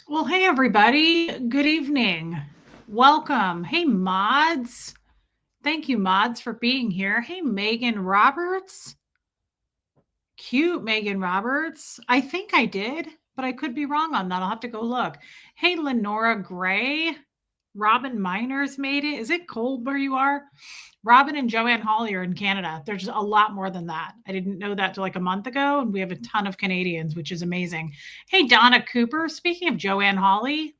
Well, hey, everybody. Good evening. Welcome. Hey, mods. Thank you, mods, for being here. Hey, Megan Roberts. Cute Megan Roberts. I think I did, but I could be wrong on that. I'll have to go look. Hey, Lenora Gray. Robin Miners made it. Is it cold where you are? Robin and Joanne Hawley are in Canada. There's a lot more than that. I didn't know that till like a month ago, and we have a ton of Canadians, which is amazing. Hey, Donna Cooper. Speaking of Joanne Hawley,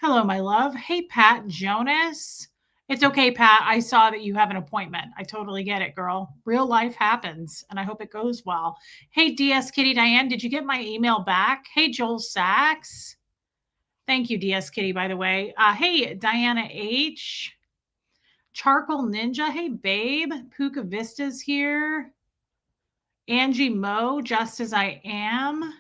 hello, my love. Hey, Pat Jonas. It's okay, Pat. I saw that you have an appointment. I totally get it, girl. Real life happens, and I hope it goes well. Hey, DS Kitty Diane, did you get my email back? Hey, Joel Sachs. Thank you, DS Kitty, by the way. Hey, Diana H. Charcoal Ninja. Hey, babe. Puka Vista's here. Angie Mo, Just As I Am.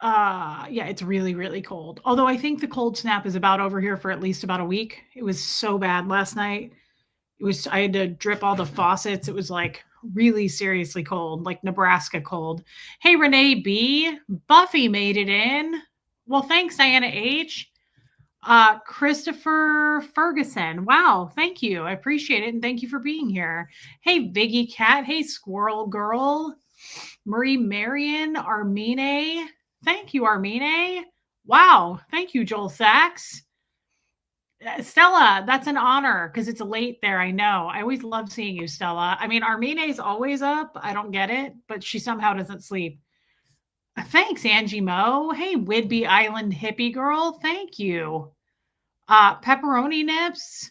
Yeah, it's really, really cold. Although I think the cold snap is about over here for at least about a week. It was so bad last night. I had to drip all the faucets. It was like really seriously cold, like Nebraska cold. Hey, Renee B. Buffy made it in. Well, thanks, Diana H. Christopher Ferguson. Wow, thank you. I appreciate it. And thank you for being here. Hey, Viggy Cat. Hey, Squirrel Girl. Marie Marion Armine. Thank you, Armine. Wow. Thank you, Joel Sachs. Stella, that's an honor because it's late there. I know. I always love seeing you, Stella. I mean, Armine's always up. I don't get it, but she somehow doesn't sleep. Thanks, Angie Mo. Hey, Whidbey Island hippie girl. Thank you. Pepperoni nips.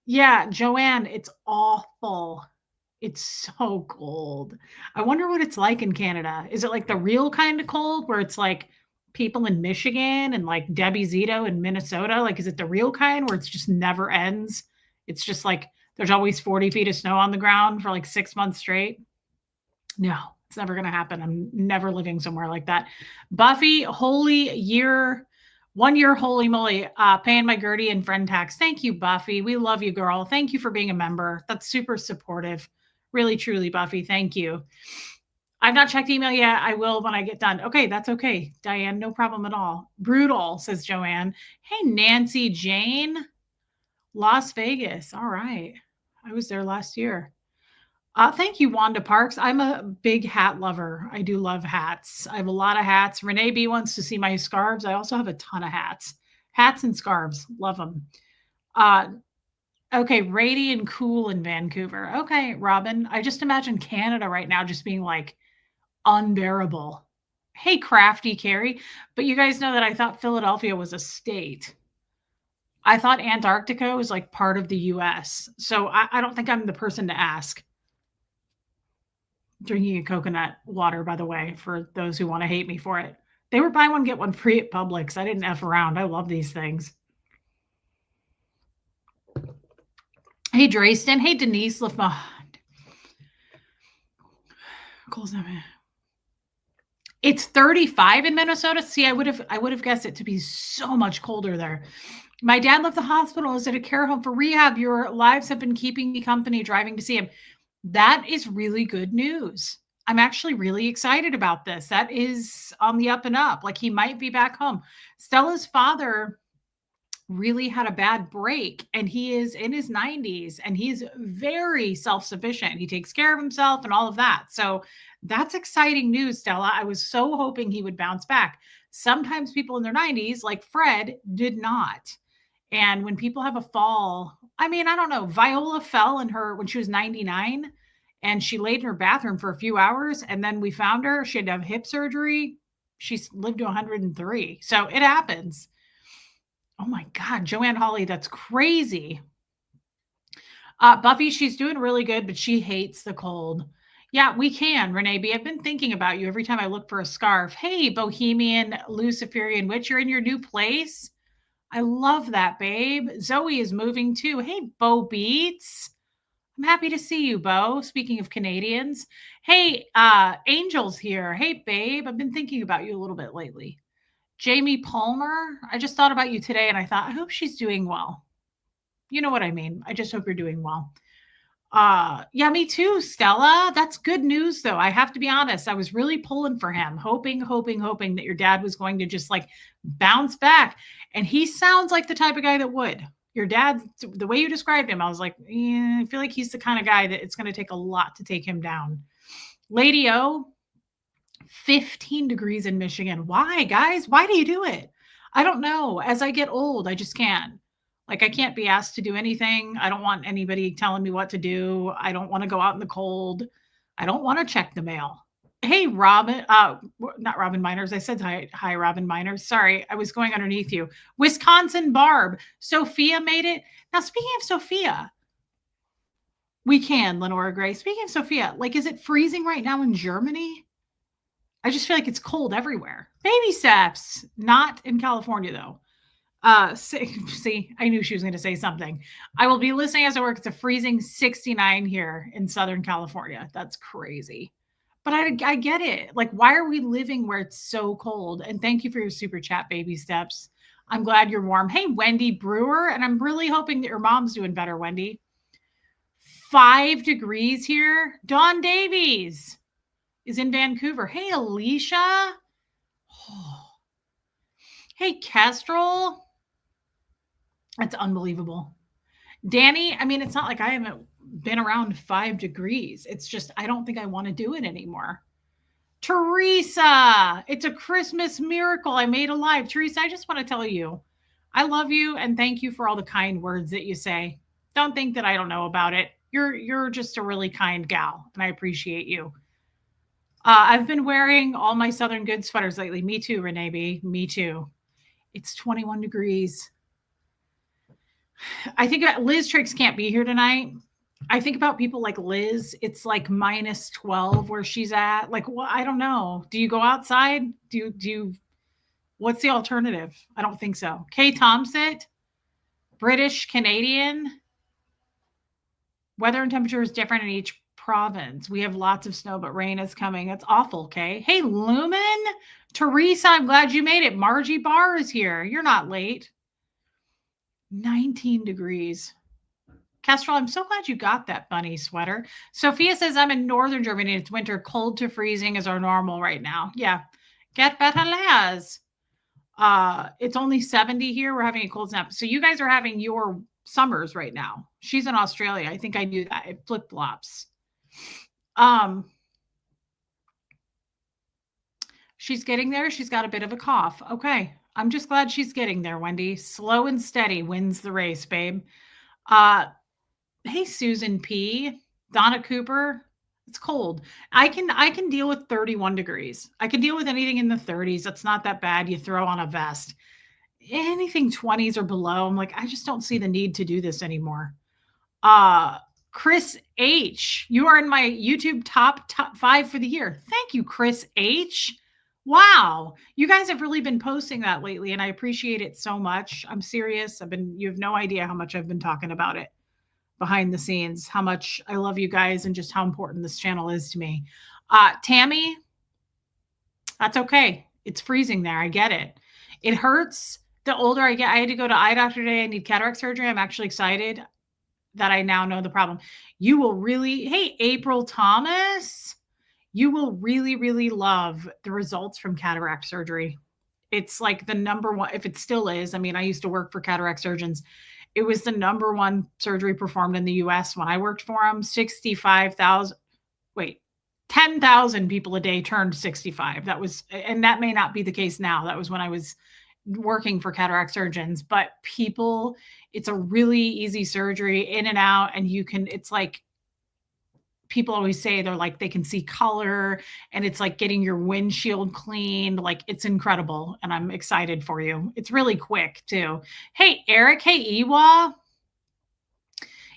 Yeah, Joanne, it's awful. It's so cold. I wonder what it's like in Canada. Is it like the real kind of cold where it's like people in Michigan and like Debbie Zito in Minnesota? Like, is it the real kind where it's just never ends? It's just like there's always 40 feet of snow on the ground for like 6 months straight. No, it's never going to happen. I'm never living somewhere like that. Buffy, holy year, 1 year, holy moly, paying my Gertie and friend tax. Thank you, Buffy. We love you, girl. Thank you for being a member. That's super supportive. Really, truly, Buffy. Thank you. I've not checked email yet. I will when I get done. Okay, that's okay. Diane, no problem at all. Brutal, says Joanne. Hey, Nancy Jane, Las Vegas. All right. I was there last year. Thank you, Wanda Parks. I'm a big hat lover. I do love hats. I have a lot of hats. Renee B wants to see my scarves. I also have a ton of hats. Hats and scarves. Love them. Uh, okay, radiant cool in Vancouver. Okay, Robin. I just imagine Canada right now just being like unbearable. Hey, crafty Carrie. But you guys know that I thought Philadelphia was a state. I thought Antarctica was like part of the US. So I don't think I'm the person to ask. Drinking a coconut water, by the way, for those who want to hate me for it. They were buy one, get one free at Publix. I didn't F around. I love these things. Hey, Drayston. Hey, Denise Lafond. It's 35 in Minnesota. See, I would have guessed it to be so much colder there. My dad left the hospital, is at a care home for rehab. Your lives have been keeping me company driving to see him. That is really good news. I'm actually really excited about this. That is on the up and up. Like he might be back home. Stella's father really had a bad break and he is in his 90s and he's very self-sufficient. He takes care of himself and all of that. So that's exciting news, Stella. I was so hoping he would bounce back. Sometimes people in their 90s, like Fred, did not. And when people have a fall, I mean, I don't know, Viola fell in her when she was 99 and she laid in her bathroom for a few hours and then we found her. She had to have hip surgery. She's lived to 103. So it happens. Oh my God, Joanne Hawley, that's crazy. Buffy, she's doing really good, but she hates the cold. Yeah, we can, Renee B. I've been thinking about you every time I look for a scarf. Hey, Bohemian Luciferian Witch, you're in your new place. I love that, babe. Zoe is moving too. Hey, Bo Beats. I'm happy to see you, Bo. Speaking of Canadians. Hey, Angel's here. Hey, babe. I've been thinking about you a little bit lately. Jamie Palmer, I just thought about you today and I thought, I hope she's doing well. You know what I mean. I just hope you're doing well. Yeah, me too, Stella. That's good news though. I have to be honest. I was really pulling for him, hoping that your dad was going to just like bounce back. And he sounds like the type of guy that would. Your dad, the way you described him, I was like, I feel like he's the kind of guy that it's going to take a lot to take him down. Lady O, 15 degrees in Michigan. Why, guys? Why do you do it? I don't know. As I get old, I just can't. Like, I can't be asked to do anything. I don't want anybody telling me what to do. I don't want to go out in the cold. I don't want to check the mail. Hey, Robin, not Robin Miners. I said hi, Robin Miners. Sorry, I was going underneath you. Wisconsin Barb. Sophia made it. Now, speaking of Sophia, we can, Lenora Gray. Speaking of Sophia, like, is it freezing right now in Germany? I just feel like it's cold everywhere. Baby steps, not in California though. See, I knew she was going to say something. I will be listening as I work. It's a freezing 69 here in Southern California. That's crazy. But I get it. Like, why are we living where it's so cold? And thank you for your super chat, baby steps. I'm glad you're warm. Hey, Wendy Brewer. And I'm really hoping that your mom's doing better, Wendy. 5 degrees here. Dawn Davies is in Vancouver. Hey, Alicia. Oh. Hey, Kestrel. That's unbelievable. Danny, I mean, it's not like I haven't been around 5 degrees. It's just, I don't think I want to do it anymore. Teresa, it's a Christmas miracle I made alive. Teresa, I just want to tell you, I love you and thank you for all the kind words that you say. Don't think that I don't know about it. You're just a really kind gal, and I appreciate you. I've been wearing all my Southern Good sweaters lately. Me too, Renee B. Me too. It's 21 degrees. I think Liz Tricks can't be here tonight. I think about people like Liz. It's like minus 12 where she's at. Like, well, I don't know. Do you go outside? Do you what's the alternative? I don't think so. Kay Thompson, British Canadian. Weather and temperature is different in each province. We have lots of snow, but rain is coming. It's awful, okay? Hey, Lumen. Teresa, I'm glad you made it. Margie Barr is here. You're not late. 19 degrees. Kestrel, I'm so glad you got that bunny sweater. Sophia says, I'm in northern Germany. It's winter. Cold to freezing is our normal right now. Yeah. Get better, lads. It's only 70 here. We're having a cold snap. So you guys are having your summers right now. She's in Australia. I think I knew that. It flip-flops. She's getting there. She's got a bit of a cough. Okay. I'm just glad she's getting there, Wendy. Slow and steady wins the race, babe. Hey, Susan P. Donna Cooper. It's cold. I can deal with 31 degrees. I can deal with anything in the 30s. That's not that bad. You throw on a vest. Anything 20s or below, I'm like, I just don't see the need to do this anymore. Chris H. You are in my YouTube top 5 for the year. Thank you, Chris H. Wow. You guys have really been posting that lately, and I appreciate it so much. I'm serious. You have no idea how much I've been talking about it behind the scenes, how much I love you guys and just how important this channel is to me. Tammy, that's okay. It's freezing there. I get it. It hurts. The older I get, I had to go to eye doctor today. I need cataract surgery. I'm actually excited that I now know the problem. You will really, hey, April Thomas, you will really, really love the results from cataract surgery. It's like the number one, if it still is. I mean, I used to work for cataract surgeons. It was the number one surgery performed in the US when I worked for them. 10,000 people a day turned 65. That was, and that may not be the case now. That was when I was working for cataract surgeons, but people, it's a really easy surgery in and out. And it's like, people always say they're like, they can see color and it's like getting your windshield cleaned. Like, it's incredible. And I'm excited for you. It's really quick too. Hey, Eric. Hey, Iwa.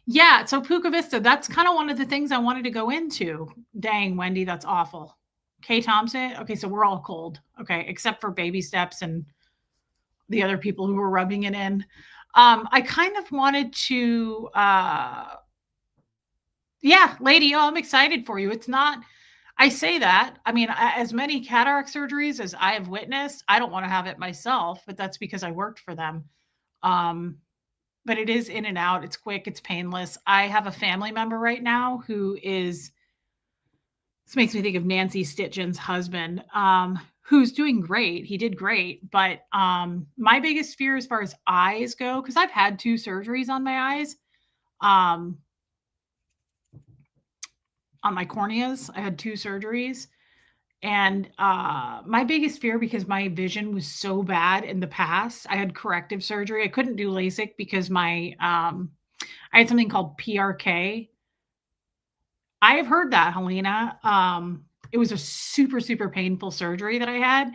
Yeah. So Puka Vista, that's kind of one of the things I wanted to go into. Dang, Wendy, that's awful. Kay Thompson. Okay. So we're all cold. Okay. Except for baby steps and the other people who were rubbing it in. I kind of wanted to, yeah, lady, I'm excited for you. It's not, I say that. I mean, as many cataract surgeries as I have witnessed, I don't want to have it myself, but that's because I worked for them. but it is in and out. It's quick, it's painless. I have a family member right now who is this makes me think of Nancy Stitchen's husband, who's doing great. He did great, but my biggest fear as far as eyes go, because I've had 2 surgeries on my eyes, um, on my corneas. I had 2 surgeries. And my biggest fear, because my vision was so bad in the past, I had corrective surgery. I couldn't do LASIK because I had something called PRK. I have heard that, Helena. It was a super, super painful surgery that I had.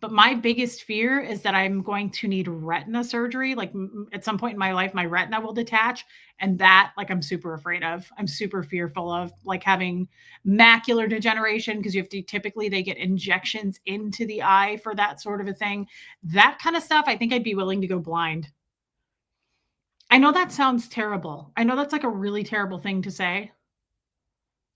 But my biggest fear is that I'm going to need retina surgery. Like at some point in my life, my retina will detach. And that, like, I'm super afraid of. I'm super fearful of like having macular degeneration because you have to typically they get injections into the eye for that sort of a thing. That kind of stuff, I think I'd be willing to go blind. I know that sounds terrible. I know that's like a really terrible thing to say.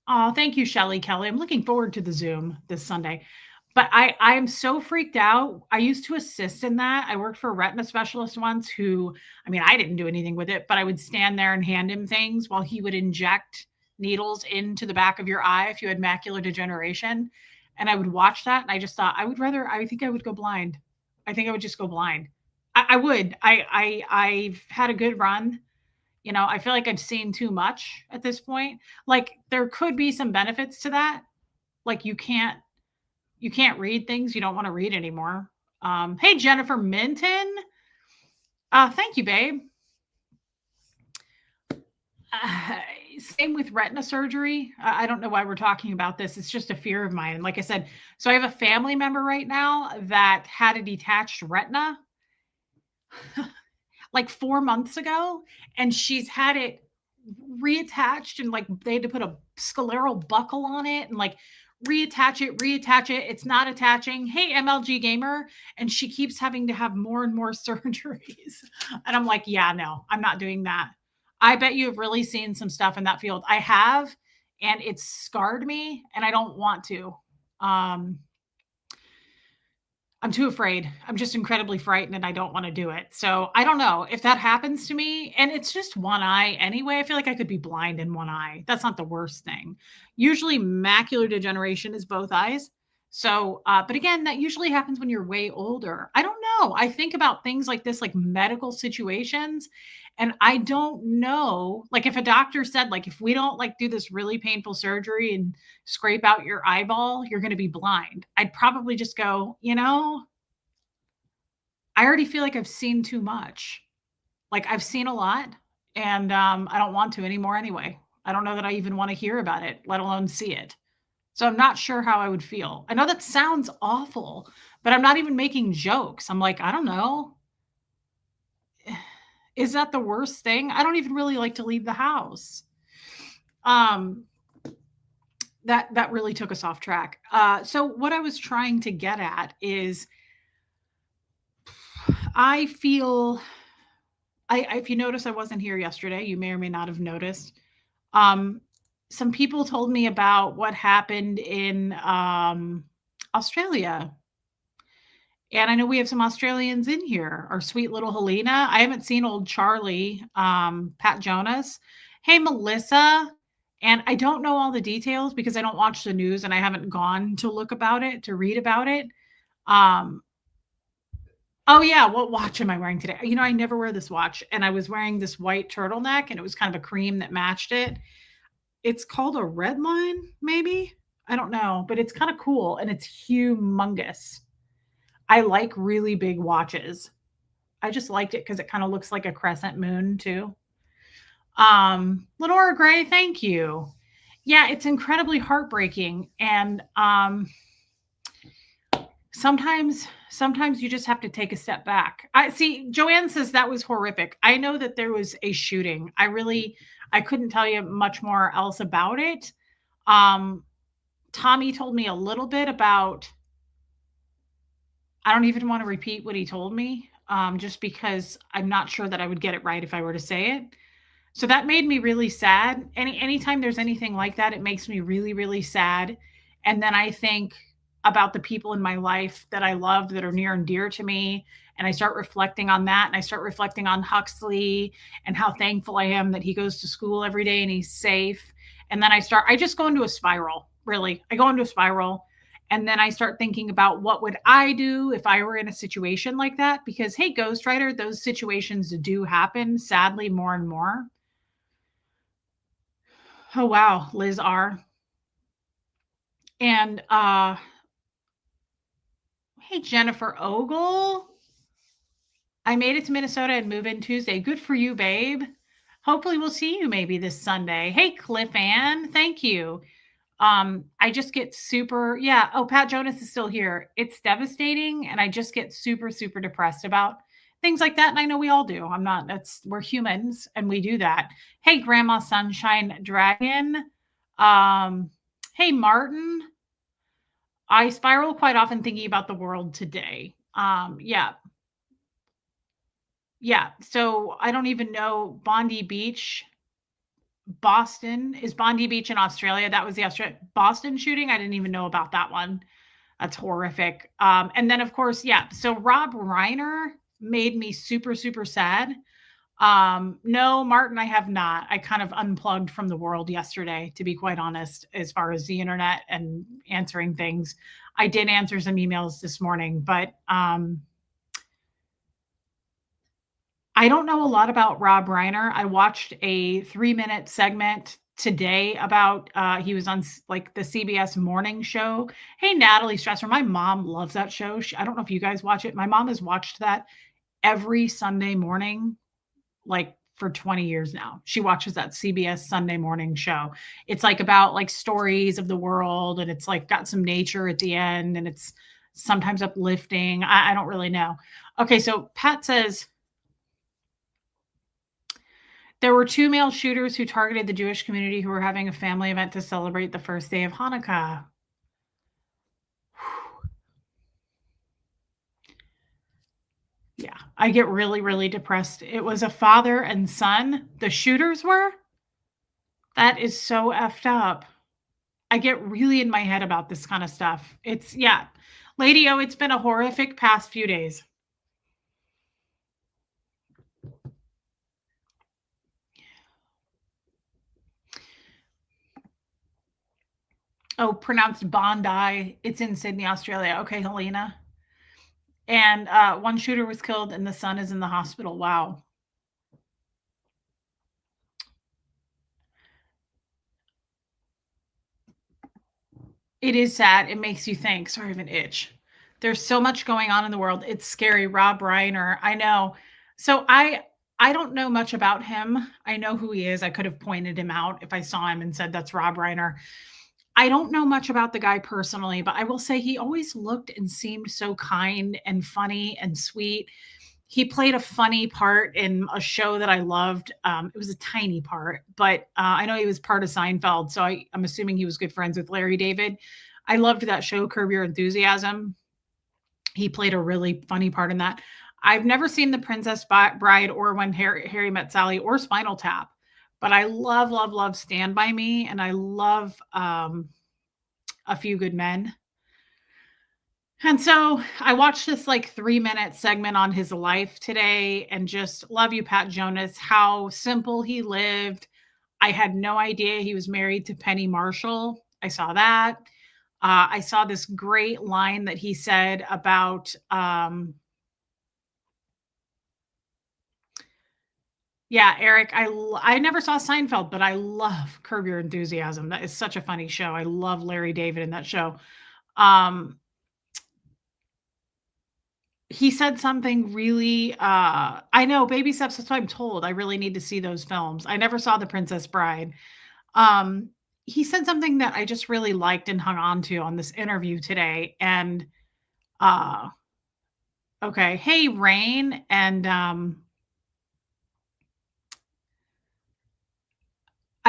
Oh, thank you, Shelly Kelly. I'm looking forward to the Zoom this Sunday. But I'm so freaked out. I used to assist in that. I worked for a retina specialist once who, I mean, I didn't do anything with it, but I would stand there and hand him things while he would inject needles into the back of your eye if you had macular degeneration. And I would watch that and I just thought I think I would go blind. I think I would just go blind. I would. I've had a good run. I feel like I've seen too much at this point. Like there could be some benefits to that. Like you can't read things you don't want to read anymore. Hey Jennifer Minton. Thank you, babe. Uh, Same with retina surgery. I don't know why we're talking about this. It's just a fear of mine. Like I said, so I have a family member right now that had a detached retina like 4 months ago, and she's had it reattached, and like they had to put a scleral buckle on it and like reattach it. It's not attaching. Hey, MLG gamer. And she keeps having to have more and more surgeries. And I'm like, yeah, no, I'm not doing that. I bet you have really seen some stuff in that field. I have, and it's scarred me, and I don't want to. Um, I'm too afraid. I'm just incredibly frightened and I don't want to do it. So I don't know if that happens to me. And it's just one eye anyway. I feel like I could be blind in one eye. That's not the worst thing. Usually, macular degeneration is both eyes. So, but again, that usually happens when you're way older. I don't know. I think about things like this, like medical situations. And I don't know, like if a doctor said, like, if we don't like do this really painful surgery and scrape out your eyeball, you're going to be blind. I'd probably just go, I already feel like I've seen too much. Like I've seen a lot and I don't want to anymore anyway. I don't know that I even want to hear about it, let alone see it. So I'm not sure how I would feel. I know that sounds awful, but I'm not even making jokes. I'm like, I don't know. Is that the worst thing? I don't even really like to leave the house. Um, that really took us off track. So what I was trying to get at is I feel if you notice I wasn't here yesterday, you may or may not have noticed. Um, some people told me about what happened in Australia. And I know we have some Australians in here. Our sweet little Helena. I haven't seen old Charlie, Pat Jonas. Hey, Melissa. And I don't know all the details because I don't watch the news and I haven't gone to look about it, to read about it. Um, oh, yeah. What watch am I wearing today? I never wear this watch. And I was wearing this white turtleneck and it was kind of a cream that matched it. It's called a red line, maybe. I don't know, but it's kind of cool and it's humongous. I like really big watches. I just liked it because it kind of looks like a crescent moon too. Lenora Gray, thank you. Yeah, it's incredibly heartbreaking. And sometimes you just have to take a step back. I see Joanne says that was horrific. I know that there was a shooting. I couldn't tell you much more else about it. Tommy told me a little bit about I don't even want to repeat what he told me, just because I'm not sure that I would get it right if I were to say it. So that made me really sad. Anytime there's anything like that, it makes me really, really sad. And then I think, about the people in my life that I love that are near and dear to me. And I start reflecting on that. And I start reflecting on Huxley and how thankful I am that he goes to school every day and he's safe. And then I just go into a spiral, really. I go into a spiral. And then I start thinking about what would I do if I were in a situation like that? Because, hey, Ghostwriter, those situations do happen, sadly, more and more. Oh, wow, Liz R. And hey, Jennifer Ogle. I made it to Minnesota and move in Tuesday. Good for you, babe. Hopefully we'll see you maybe this Sunday. Hey, Cliff Ann, thank you. I just get super, yeah. Oh, Pat Jonas is still here. It's devastating, and I just get super, super depressed about things like that. And I know we all do. We're humans and we do that. Hey, Grandma Sunshine Dragon. Hey, Martin. I spiral quite often thinking about the world today. Yeah. Yeah. So I don't even know Bondi Beach, Boston. Is Bondi Beach in Australia? That was the Boston shooting. I didn't even know about that one. That's horrific. And then of course, yeah. So Rob Reiner made me super, super sad. No, Martin, I have not. I kind of unplugged from the world yesterday, to be quite honest, as far as the internet and answering things. I did answer some emails this morning, but I don't know a lot about Rob Reiner. I watched a 3-minute segment today about he was on like the CBS morning show. Hey, Natalie Stresser, my mom loves that show. I don't know if you guys watch it. My mom has watched that every Sunday morning, like for 20 years now. She watches that CBS Sunday morning show. It's like about like stories of the world, and it's like got some nature at the end, and it's sometimes uplifting. I don't really know. Okay, so Pat says, there were 2 male shooters who targeted the Jewish community who were having a family event to celebrate the first day of Hanukkah. Yeah, I get really, really depressed. It was a father and son, the shooters were? That is so effed up. I get really in my head about this kind of stuff. Yeah. Lady O, it's been a horrific past few days. Oh, pronounced Bondi. It's in Sydney, Australia. Okay, Helena. And one shooter was killed and the son is in the hospital. Wow. It is sad. It makes you think. Sorry, I have an itch. There's so much going on in the world. It's scary. Rob Reiner. I know. So I don't know much about him. I know who he is. I could have pointed him out if I saw him and said that's Rob Reiner. I don't know much about the guy personally, but I will say he always looked and seemed so kind and funny and sweet. He played a funny part in a show that I loved. It was a tiny part, but I know he was part of Seinfeld, so I'm assuming he was good friends with Larry David. I loved that show, Curb Your Enthusiasm. He played a really funny part in that. I've never seen The Princess Bride or When Harry Met Sally or Spinal Tap, but I love, love, love Stand By Me, and I love A Few Good Men. And so I watched this like 3-minute segment on his life today and just love you, Pat Jonas, how simple he lived. I had no idea he was married to Penny Marshall. I saw that. I saw this great line that he said about, yeah, Eric, I never saw Seinfeld, but I love Curb Your Enthusiasm. That is such a funny show. I love Larry David in that show. He said something really, I know, baby steps, that's what I'm told. I really need to see those films. I never saw The Princess Bride. Um, he said something that I just really liked and hung on to on this interview today. And uh okay, hey Rain, and I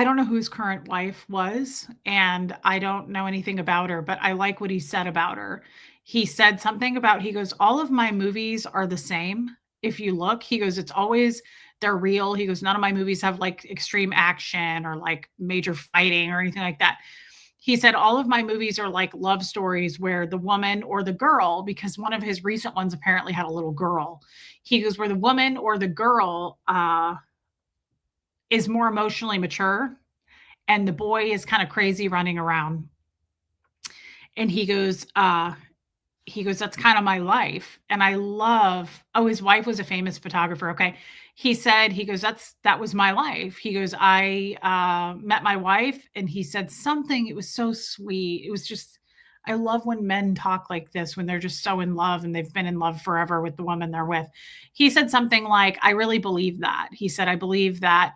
don't know who his current wife was, and I don't know anything about her, but I like what he said about her. He said something about, he goes, all of my movies are the same. If you look, he goes, it's always, they're real. He goes, none of my movies have like extreme action or like major fighting or anything like that. He said, all of my movies are like love stories where the woman or the girl, because one of his recent ones apparently had a little girl. He goes, where the woman or the girl is more emotionally mature and the boy is kind of crazy running around. And he goes, that's kind of my life. And I love, oh, his wife was a famous photographer. Okay. He said, he goes, that was my life. He goes, I met my wife and he said something, it was so sweet. It was just, I love when men talk like this, when they're just so in love and they've been in love forever with the woman they're with. He said something like, I really believe that. He said, I believe that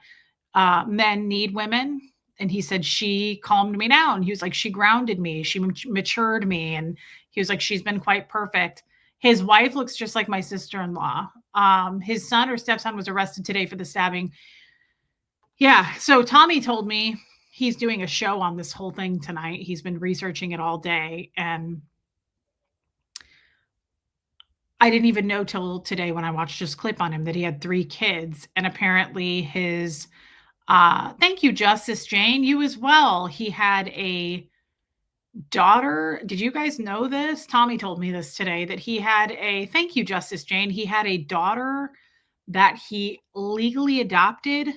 men need women. And he said, she calmed me down. He was like, she grounded me. She matured me. And he was like, she's been quite perfect. His wife looks just like my sister-in-law. His son or stepson was arrested today for the stabbing. Yeah. So Tommy told me he's doing a show on this whole thing tonight. He's been researching it all day. And I didn't even know till today when I watched this clip on him that he had 3 kids. And apparently his thank you, Justice Jane. You as well. He had a daughter. Did you guys know this? Tommy told me this today that he had a, thank you, Justice Jane. He had a daughter that he legally adopted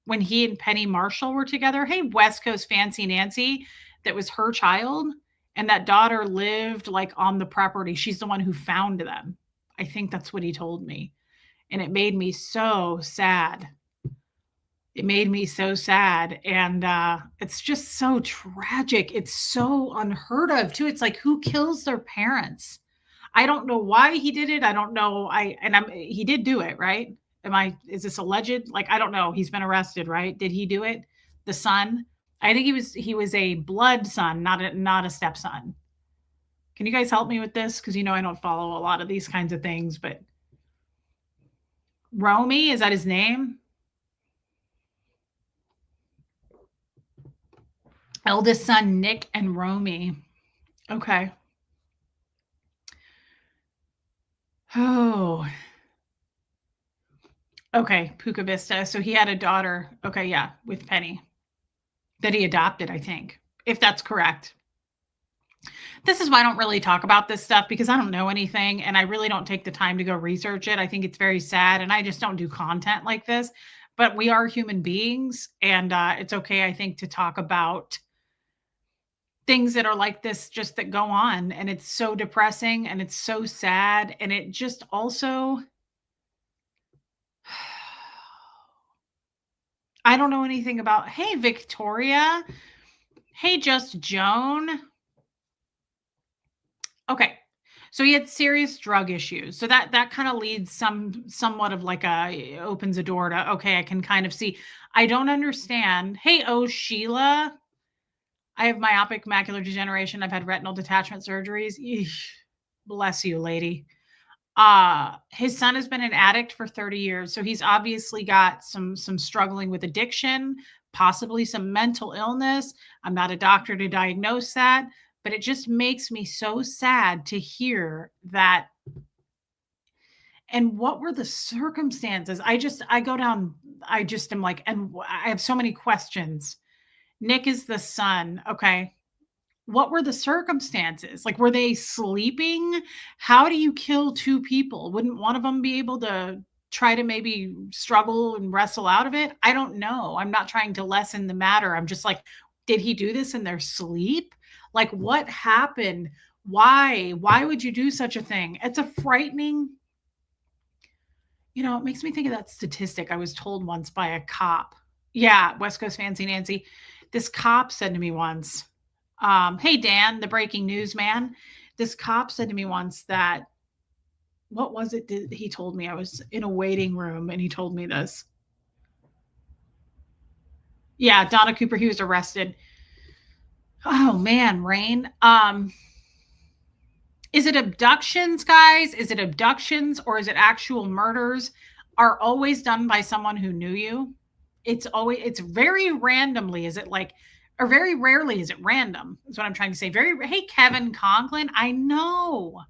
when he and Penny Marshall were together. Hey, West Coast Fancy Nancy, that was her child. And that daughter lived like on the property. She's the one who found them. I think that's what he told me. And it made me so sad. It made me so sad. And it's just so tragic. It's so unheard of, too. It's like, who kills their parents? I don't know why he did it. I don't know. He did do it, right? Is this alleged? Like, I don't know. He's been arrested, right? Did he do it? The son? I think he was a blood son, not a stepson. Can you guys help me with this? Because I don't follow a lot of these kinds of things, but Romy, is that his name? Eldest son, Nick and Romy. Okay. Oh. Okay, Puka Vista. So he had a daughter. Okay, yeah, with Penny that he adopted, I think, if that's correct. This is why I don't really talk about this stuff, because I don't know anything and I really don't take the time to go research it. I think it's very sad and I just don't do content like this. But we are human beings and it's okay, I think, to talk about things that are like this, just that go on. And it's so depressing and it's so sad. And it just also, I don't know anything about, hey, Victoria. Hey, Just Joan. Okay. So he had serious drug issues. So that kind of leads somewhat of like opens a door to, okay, I can kind of see. I don't understand. Hey, Sheila. I have myopic macular degeneration. I've had retinal detachment surgeries. Eesh, bless you, lady. His son has been an addict for 30 years. So he's obviously got some struggling with addiction, possibly some mental illness. I'm not a doctor to diagnose that, but it just makes me so sad to hear that. And what were the circumstances? I am like, and I have so many questions. Nick is the son. Okay. What were the circumstances? Like, were they sleeping? How do you kill 2 people? Wouldn't one of them be able to try to maybe struggle and wrestle out of it? I don't know. I'm not trying to lessen the matter. I'm just like, did he do this in their sleep? Like, what happened? Why would you do such a thing? It's a frightening, it makes me think of that statistic I was told once by a cop. Yeah, West Coast Fancy Nancy. This cop said to me once, hey, Dan, the breaking news man. This cop said to me once that, what was it that he told me? I was in a waiting room and he told me this. Yeah, Donna Cooper, he was arrested. Oh, man, Rain. Is it abductions, guys? Is it abductions or is it actual murders? Are always done by someone who knew you? It's very randomly. Is it like, or very rarely is it random? Is what I'm trying to say. Hey, Kevin Conklin. I know.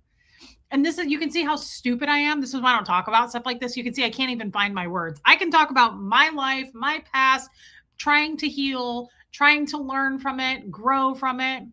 And this is, you can see how stupid I am. This is why I don't talk about stuff like this. You can see I can't even find my words. I can talk about my life, my past, trying to heal, trying to learn from it, grow from it.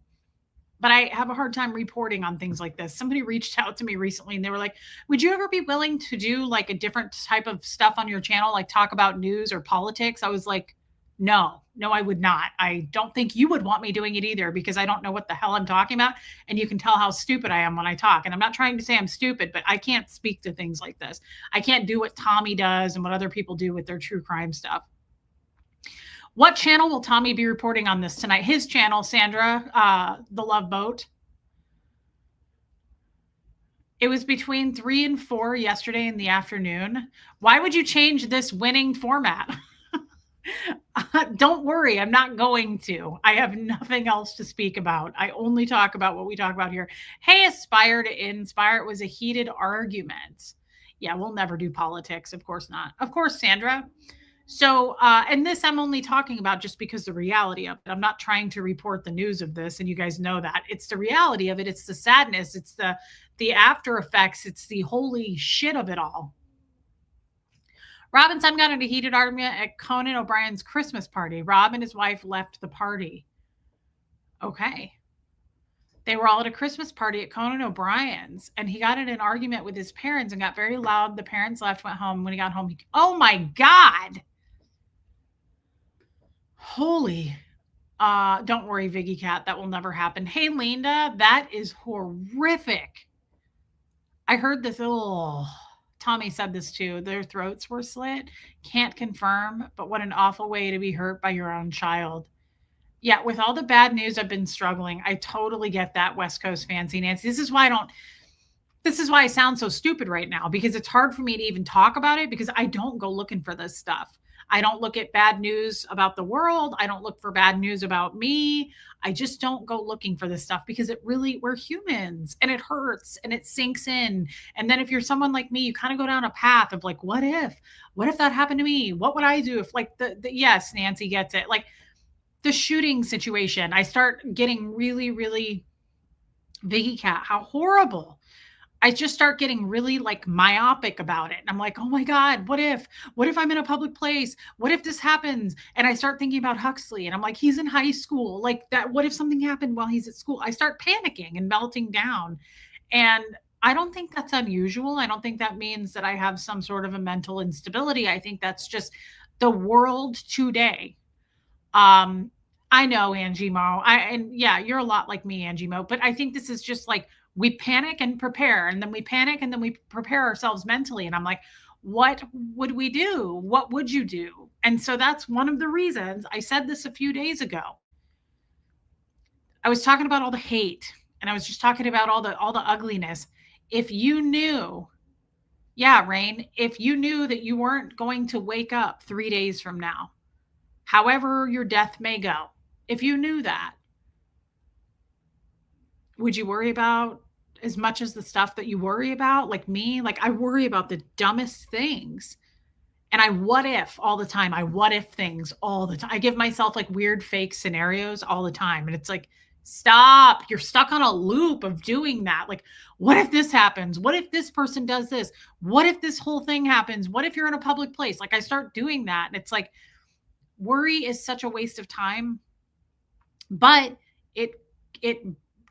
But I have a hard time reporting on things like this. Somebody reached out to me recently and they were like, would you ever be willing to do like a different type of stuff on your channel, like talk about news or politics? I was like, no, I would not. I don't think you would want me doing it either because I don't know what the hell I'm talking about. And you can tell how stupid I am when I talk. And I'm not trying to say I'm stupid, but I can't speak to things like this. I can't do what Tommy does and what other people do with their true crime stuff. What channel will Tommy be reporting on this tonight? His channel, Sandra, The Love Boat. It was between 3 and 4 yesterday in the afternoon. Why would you change this winning format? Don't worry, I'm not going to. I have nothing else to speak about. I only talk about what we talk about here. Hey, Aspire to Inspire. It was a heated argument. Yeah, we'll never do politics. Of course not. Of course, Sandra. So, and this I'm only talking about just because the reality of it. I'm not trying to report the news of this, and you guys know that. It's the reality of it. It's the sadness. It's the after effects. It's the holy shit of it all. Robin's son got into a heated argument at Conan O'Brien's Christmas party. Rob and his wife left the party. Okay. They were all at a Christmas party at Conan O'Brien's, and he got in an argument with his parents and got very loud. The parents left, went home. When he got home, oh my God. Holy, don't worry, Viggy Cat, that will never happen. Hey, Linda, that is horrific. I heard this. Oh, Tommy said this too. Their throats were slit. Can't confirm, but what an awful way to be hurt by your own child. Yeah, with all the bad news, I've been struggling. I totally get that, West Coast Fancy Nancy. This is why I sound so stupid right now, because it's hard for me to even talk about it because I don't go looking for this stuff. I don't look at bad news about the world. I don't look for bad news about me. I just don't go looking for this stuff because we're humans and it hurts and it sinks in. And then if you're someone like me, you kind of go down a path of like, what if that happened to me? What would I do if like yes, Nancy gets it. Like the shooting situation, I start getting really, really Viggy Cat, how horrible. I just start getting really like myopic about it. And I'm like, oh my God, what if I'm in a public place? What if this happens? And I start thinking about Huxley and I'm like, he's in high school. Like that, what if something happened while he's at school? I start panicking and melting down. And I don't think that's unusual. I don't think that means that I have some sort of a mental instability. I think that's just the world today. I know, Angie Mo. And yeah, you're a lot like me, Angie Mo, but I think this is just like, we panic and prepare, and then we panic and then we prepare ourselves mentally. And I'm like, what would we do? What would you do? And so that's one of the reasons I said this a few days ago. I was talking about all the hate and I was just talking about all the ugliness. If you knew, yeah, Rain, if you knew that you weren't going to wake up 3 days from now, however your death may go, if you knew that, would you worry about as much as the stuff that you worry about? Like me, like I worry about the dumbest things. And I what if all the time. I what if things all the time. I give myself like weird fake scenarios all the time. And it's like, stop. You're stuck on a loop of doing that. Like, what if this happens? What if this person does this? What if this whole thing happens? What if you're in a public place? Like I start doing that. And it's like, worry is such a waste of time. But it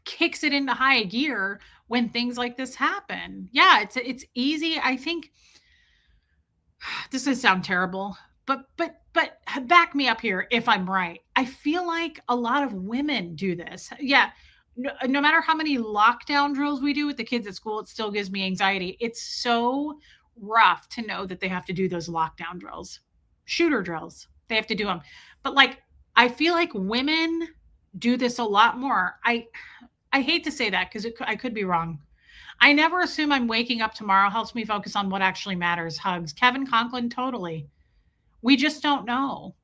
kicks it into high gear when things like this happen. Yeah, it's easy. I think this does sound terrible, but back me up here if I'm right. I feel like a lot of women do this. Yeah. No matter how many lockdown drills we do with the kids at school, it still gives me anxiety. It's so rough to know that they have to do those lockdown drills, shooter drills. They have to do them. But like, I feel like women do this a lot more. I hate to say that because I could be wrong. I never assume I'm waking up tomorrow helps me focus on what actually matters. Hugs. Kevin Conklin, totally. We just don't know.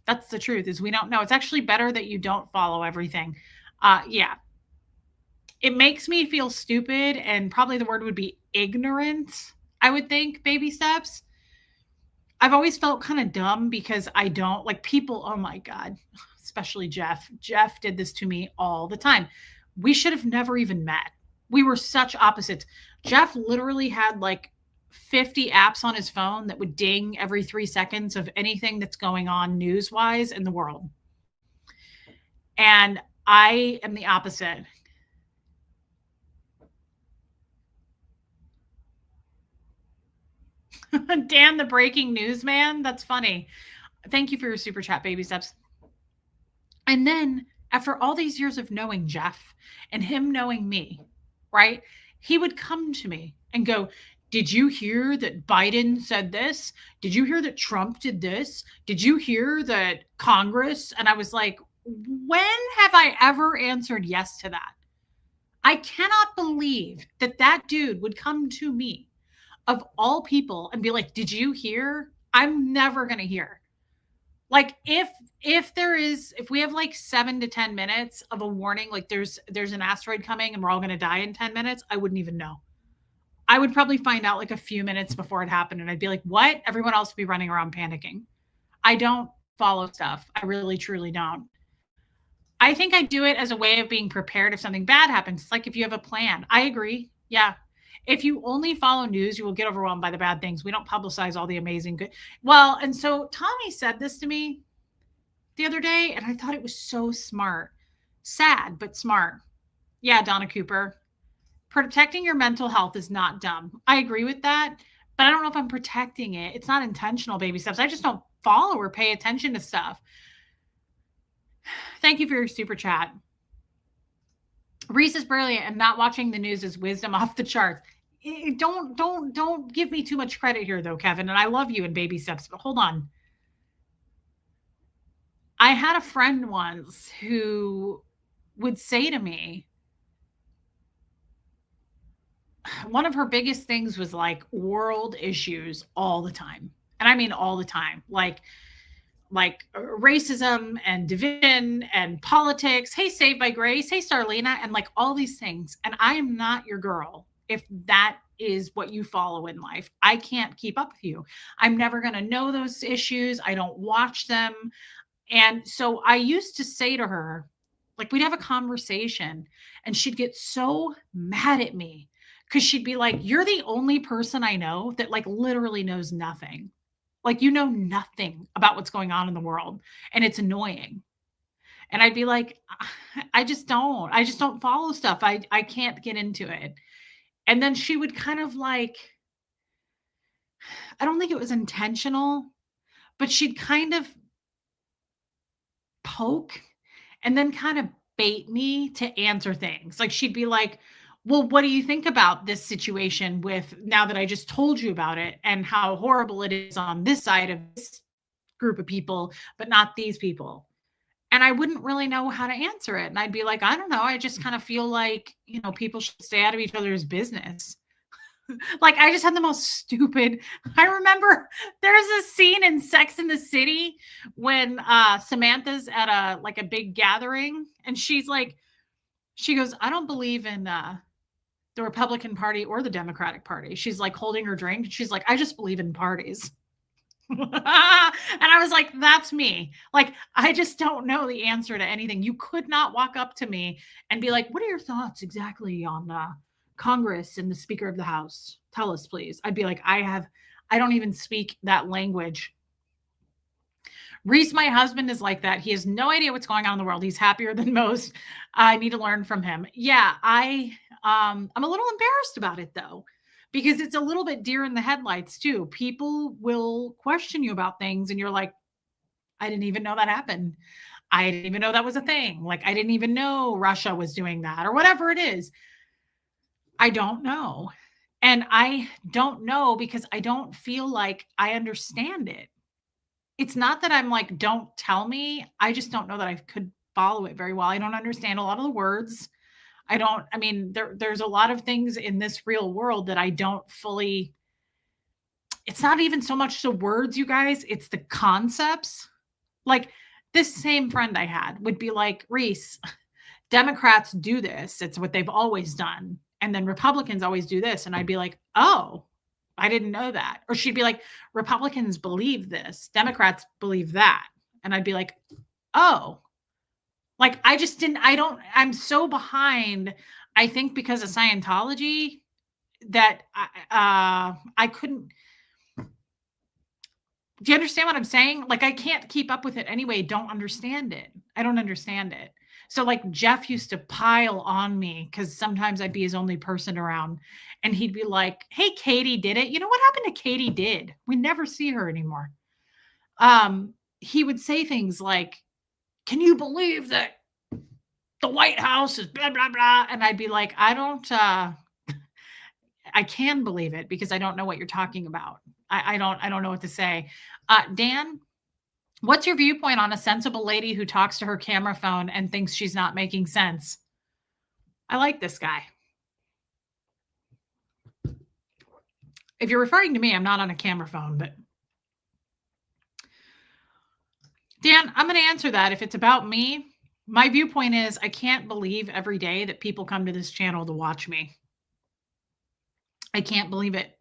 That's the truth, is we don't know. It's actually better that you don't follow everything. Yeah. It makes me feel stupid, and probably the word would be ignorant, I would think, baby steps. I've always felt kind of dumb because I don't like people. Oh my God. Especially Jeff. Jeff did this to me all the time. We should have never even met. We were such opposites. Jeff literally had like 50 apps on his phone that would ding every 3 seconds of anything that's going on news-wise in the world. And I am the opposite. Dan, the breaking news man. That's funny. Thank you for your super chat, baby steps. And then after all these years of knowing Jeff and him knowing me, right? He would come to me and go, "Did you hear that Biden said this? Did you hear that Trump did this? Did you hear that Congress?" And I was like, when have I ever answered yes to that? I cannot believe that that dude would come to me of all people and be like, "Did you hear?" I'm never going to hear. Like if we have like 7 to 10 minutes of a warning, like there's an asteroid coming and we're all going to die in 10 minutes, I wouldn't even know. I would probably find out like a few minutes before it happened and I'd be like, "What?" Everyone else would be running around panicking. I don't follow stuff. I really truly don't. I think I do it as a way of being prepared if something bad happens. It's like if you have a plan. I agree. Yeah. If you only follow news, you will get overwhelmed by the bad things. We don't publicize all the amazing good. Well, and so Tommy said this to me the other day, and I thought it was so smart. Sad, but smart. Yeah, Donna Cooper. Protecting your mental health is not dumb. I agree with that, but I don't know if I'm protecting it. It's not intentional baby steps. I just don't follow or pay attention to stuff. Thank you for your super chat. Reese is brilliant, and not watching the news is wisdom off the charts. Don't give me too much credit here, though, Kevin. And I love you in baby steps, but hold on. I had a friend once who would say to me, one of her biggest things was like world issues all the time. And I mean all the time. Like racism and division and politics. Hey, Saved by Grace. Hey, Starlina. And like all these things. And I am not your girl if that is what you follow in life. I can't keep up with you. I'm never going to know those issues. I don't watch them. And so I used to say to her, like, we'd have a conversation and she'd get so mad at me because she'd be like, "You're the only person I know that like literally knows nothing. Like, you know nothing about what's going on in the world, and it's annoying." And I'd be like, I just don't. I just don't follow stuff. I can't get into it." And then she would kind of like, I don't think it was intentional, but she'd kind of poke and then kind of bait me to answer things. Like she'd be like, "Well, what do you think about this situation with now that I just told you about it and how horrible it is on this side of this group of people, but not these people?" And I wouldn't really know how to answer it. And I'd be like, "I don't know. I just kind of feel like, people should stay out of each other's business." Like I just had the most stupid. I remember there's a scene in Sex in the City when Samantha's at a big gathering and she goes, "I don't believe in the Republican Party or the Democratic Party." She's like holding her drink. She's like, "I just believe in parties." And I was like, that's me. Like, I just don't know the answer to anything. You could not walk up to me and be like, "What are your thoughts exactly on Congress and the Speaker of the House? Tell us, please." I'd be like, I don't even speak that language. Reese, my husband, is like that. He has no idea what's going on in the world. He's happier than most. I need to learn from him. Yeah, I'm a little embarrassed about it though, because it's a little bit deer in the headlights too. People will question you about things, and you're like, "I didn't even know that happened. I didn't even know that was a thing. Like, I didn't even know Russia was doing that," or whatever it is. I don't know. And I don't know because I don't feel like I understand it. It's not that I'm like, "Don't tell me." I just don't know that I could follow it very well. I don't understand a lot of the words. I mean, there's a lot of things in this real world that I don't fully. It's not even so much the words, you guys, it's the concepts. Like this same friend I had would be like, "Reese, Democrats do this. It's what they've always done. And then Republicans always do this." And I'd be like, "Oh, I didn't know that." Or she'd be like, "Republicans believe this, Democrats believe that." And I'd be like, "Oh." Like I'm so behind, I think because of Scientology that I couldn't. Do you understand what I'm saying? Like, I can't keep up with it anyway. Don't understand it. I don't understand it. So, like, Jeff used to pile on me because sometimes I'd be his only person around. And he'd be like, "Hey, Katie did it. You know what happened to Katie did? We never see her anymore." He would say things like, "Can you believe that the White House is blah, blah, blah?" And I'd be like, I can believe it because I don't know what you're talking about. I don't know what to say. Dan, what's your viewpoint on a sensible lady who talks to her camera phone and thinks she's not making sense? I like this guy. If you're referring to me, I'm not on a camera phone, but Dan, I'm going to answer that. If it's about me, my viewpoint is I can't believe every day that people come to this channel to watch me. I can't believe it.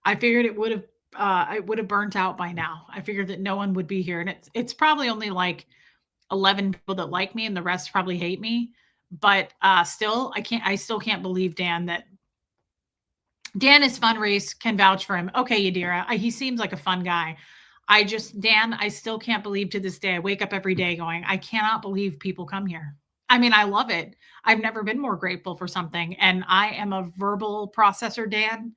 I figured it would have burnt out by now. I figured that no one would be here, and it's probably only like 11 people that like me, and the rest probably hate me. But still, I still can't believe that Dan is fun. Reese can vouch for him. Okay, Yadira, he seems like a fun guy. Dan, I still can't believe to this day. I wake up every day going, I cannot believe people come here. I mean, I love it. I've never been more grateful for something. And I am a verbal processor, Dan,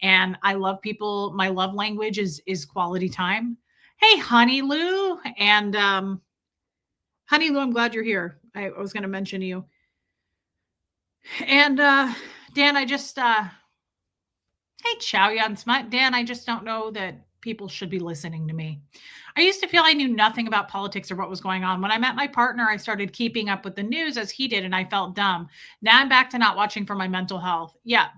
and I love people. My love language is quality time. Hey, Honey Lou. And Honey Lou, I'm glad you're here. I was going to mention you. And Dan, hey, Chow Yun Smut. Dan, I just don't know that people should be listening to me. I used to feel I knew nothing about politics or what was going on. When I met my partner, I started keeping up with the news as he did, and I felt dumb. Now I'm back to not watching for my mental health. Yeah.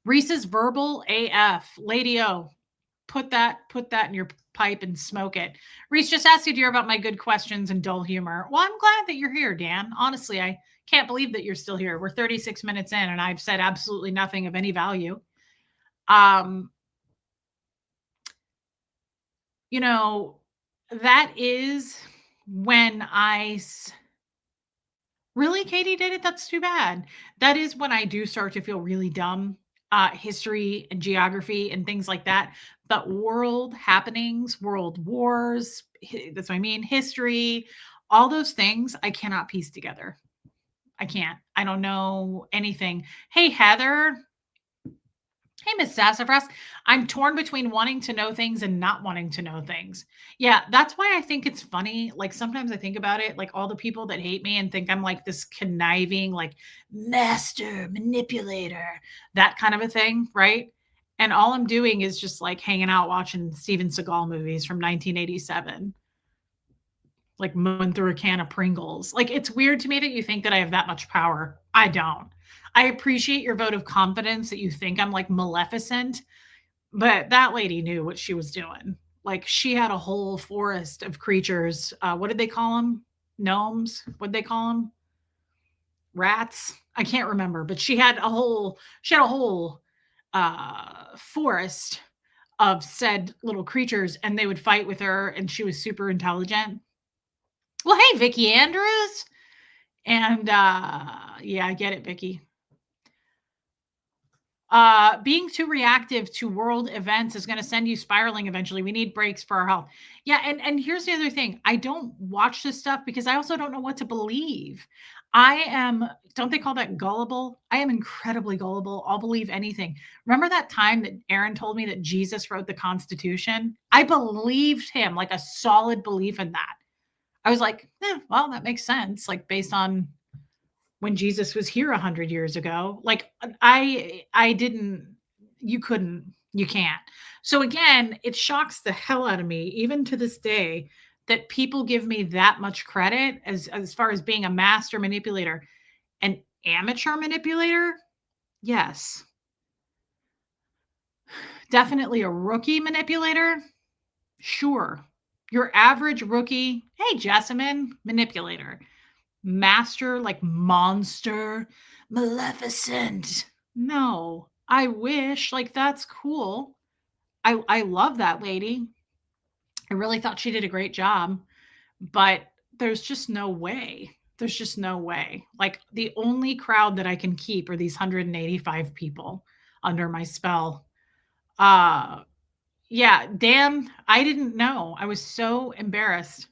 Reese's verbal AF. Lady O, put that in your pipe and smoke it. Reese just asked you about my good questions and dull humor. Well, I'm glad that you're here, Dan. Honestly, I can't believe that you're still here. We're 36 minutes in and I've said absolutely nothing of any value. You know, that is when really, Katie did it. That's too bad. That is when I do start to feel really dumb. History and geography and things like that. But world happenings, world wars, that's what I mean, history, all those things I cannot piece together. I can't. I don't know anything. Hey, Heather. Hey, Miss Sassafras. I'm torn between wanting to know things and not wanting to know things. Yeah, that's why I think it's funny. Like sometimes I think about it, like all the people that hate me and think I'm like this conniving, like master manipulator, that kind of a thing, right? And all I'm doing is just like hanging out watching Steven Seagal movies from 1987, like moving through a can of Pringles. Like it's weird to me that you think that I have that much power. I don't. I appreciate your vote of confidence that you think I'm like Maleficent, but that lady knew what she was doing. Like she had a whole forest of creatures. What did they call them? Gnomes? What did they call them? Rats? I can't remember, but she had a whole forest of said little creatures, and they would fight with her, and she was super intelligent. Well, hey, Vicky Andrews. And yeah, I get it, Vicky. Being too reactive to world events is going to send you spiraling eventually. We need breaks for our health. Yeah, and here's the other thing. I don't watch this stuff because I also don't know what to believe. Don't they call that gullible? I am incredibly gullible. I'll believe anything. Remember that time that Aaron told me that Jesus wrote the Constitution? I believed him, like a solid belief in that. I was like, well, that makes sense, like based on when Jesus was here 100 years ago. Like you can't. So again, it shocks the hell out of me, even to this day, that people give me that much credit as far as being a master manipulator. An amateur manipulator? Yes. Definitely a rookie manipulator? Sure. Your average rookie, hey, Jessamine, manipulator. Master, like monster, Maleficent. No, I wish. Like that's cool. I love that lady. I really thought she did a great job, but there's just no way. There's just no way. Like, the only crowd that I can keep are these 185 people under my spell. Uh, yeah, Dan, I didn't know. I was so embarrassed.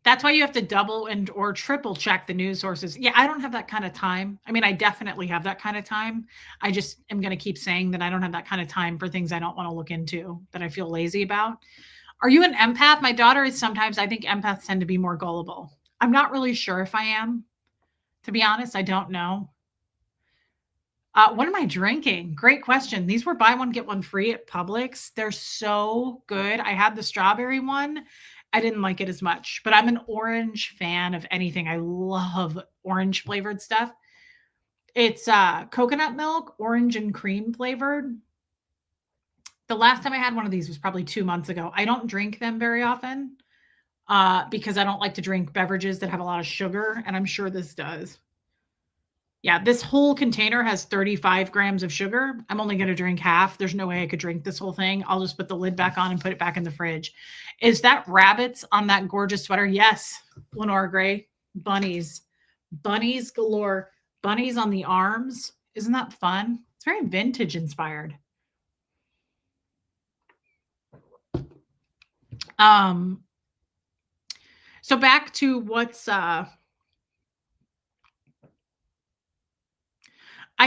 That's why you have to double and or triple check the news sources. Yeah, I don't have that kind of time. I mean, I definitely have that kind of time. I just am going to keep saying that I don't have that kind of time for things I don't want to look into, that I feel lazy about. Are you an empath? My daughter is sometimes, I think empaths tend to be more gullible. I'm not really sure if I am. To be honest, I don't know. What am I drinking? Great question. These were buy one, get one free at Publix. They're so good. I had the strawberry one. I didn't like it as much, but I'm an orange fan of anything. I love orange flavored stuff. It's coconut milk, orange and cream flavored. The last time I had one of these was probably 2 months ago. I don't drink them very often because I don't like to drink beverages that have a lot of sugar, and I'm sure this does. Yeah, this whole container has 35 grams of sugar. I'm only going to drink half. There's no way I could drink this whole thing. I'll just put the lid back on and put it back in the fridge. Is that rabbits on that gorgeous sweater? Yes, Lenore Gray. Bunnies. Bunnies galore. Bunnies on the arms. Isn't that fun? It's very vintage inspired. So back to what's I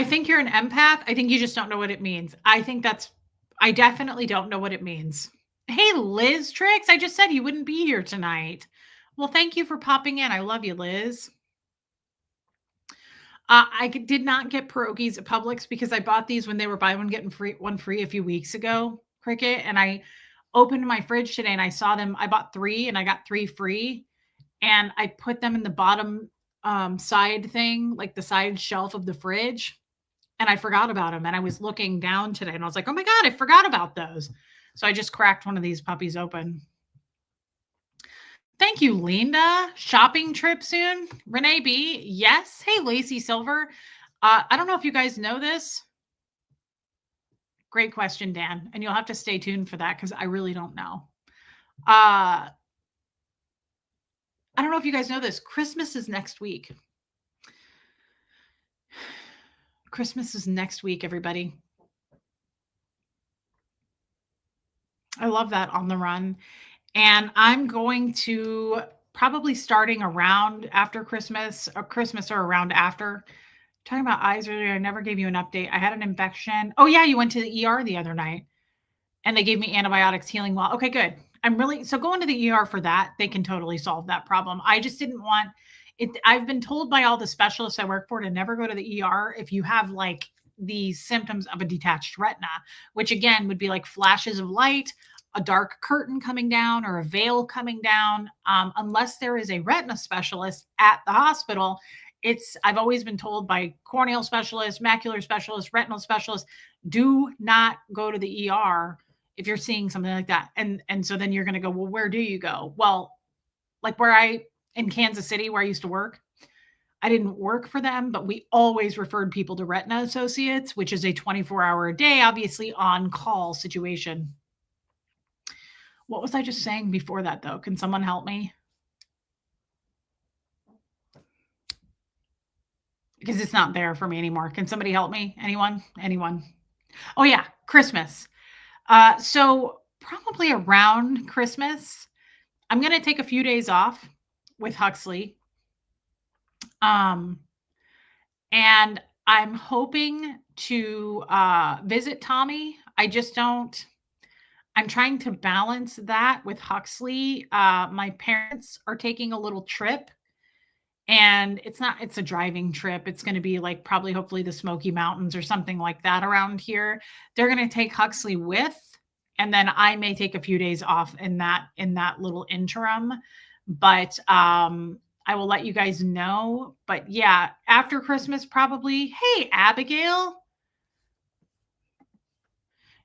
think you're an empath. I think you just don't know what it means. I definitely don't know what it means. Hey, Liz Tricks, I just said you wouldn't be here tonight. Well, thank you for popping in. I love you, Liz. I did not get pierogies at Publix because I bought these when they were buy one, get one free a few weeks ago, Cricket. And I opened my fridge today and I saw them. I bought 3 and I got 3 free. And I put them in the bottom side thing, like the side shelf of the fridge. And I forgot about them. And I was looking down today and I was like, oh my God, I forgot about those. So I just cracked one of these puppies open. Thank you, Linda. Shopping trip soon? Renee B. Yes. Hey, Lacey Silver. I don't know if you guys know this. Great question, Dan. And you'll have to stay tuned for that because I really don't know. I don't know if you guys know this. Christmas is next week. Christmas is next week, everybody. I love that, On the Run. And I'm going to probably starting around after Christmas or around after. Talking about eyes earlier, I never gave you an update. I had an infection. Oh yeah, you went to the ER the other night and they gave me antibiotics, healing well. Okay, good. So going to the ER for that, they can totally solve that problem. I just didn't want it. I've been told by all the specialists I work for to never go to the ER if you have like the symptoms of a detached retina, which again would be like flashes of light, a dark curtain coming down or a veil coming down. Unless there is a retina specialist at the hospital, I've always been told by corneal specialists, macular specialists, retinal specialists, do not go to the ER if you're seeing something like that. And so then you're going to go, well, where do you go? Well, like in Kansas City, where I used to work, I didn't work for them, but we always referred people to Retina Associates, which is a 24-hour a day, obviously on call situation. What was I just saying before that though? Can someone help me? Because it's not there for me anymore. Can somebody help me? Anyone? Oh yeah, Christmas. So probably around Christmas, I'm going to take a few days off with Huxley. And I'm hoping to visit Tommy. I'm trying to balance that with Huxley. My parents are taking a little trip. And it's a driving trip. It's going to be like probably hopefully the Smoky Mountains or something like that around here. They're going to take Huxley with, and then I may take a few days off in that little interim. But I will let you guys know. But yeah, after Christmas, probably. Hey, Abigail.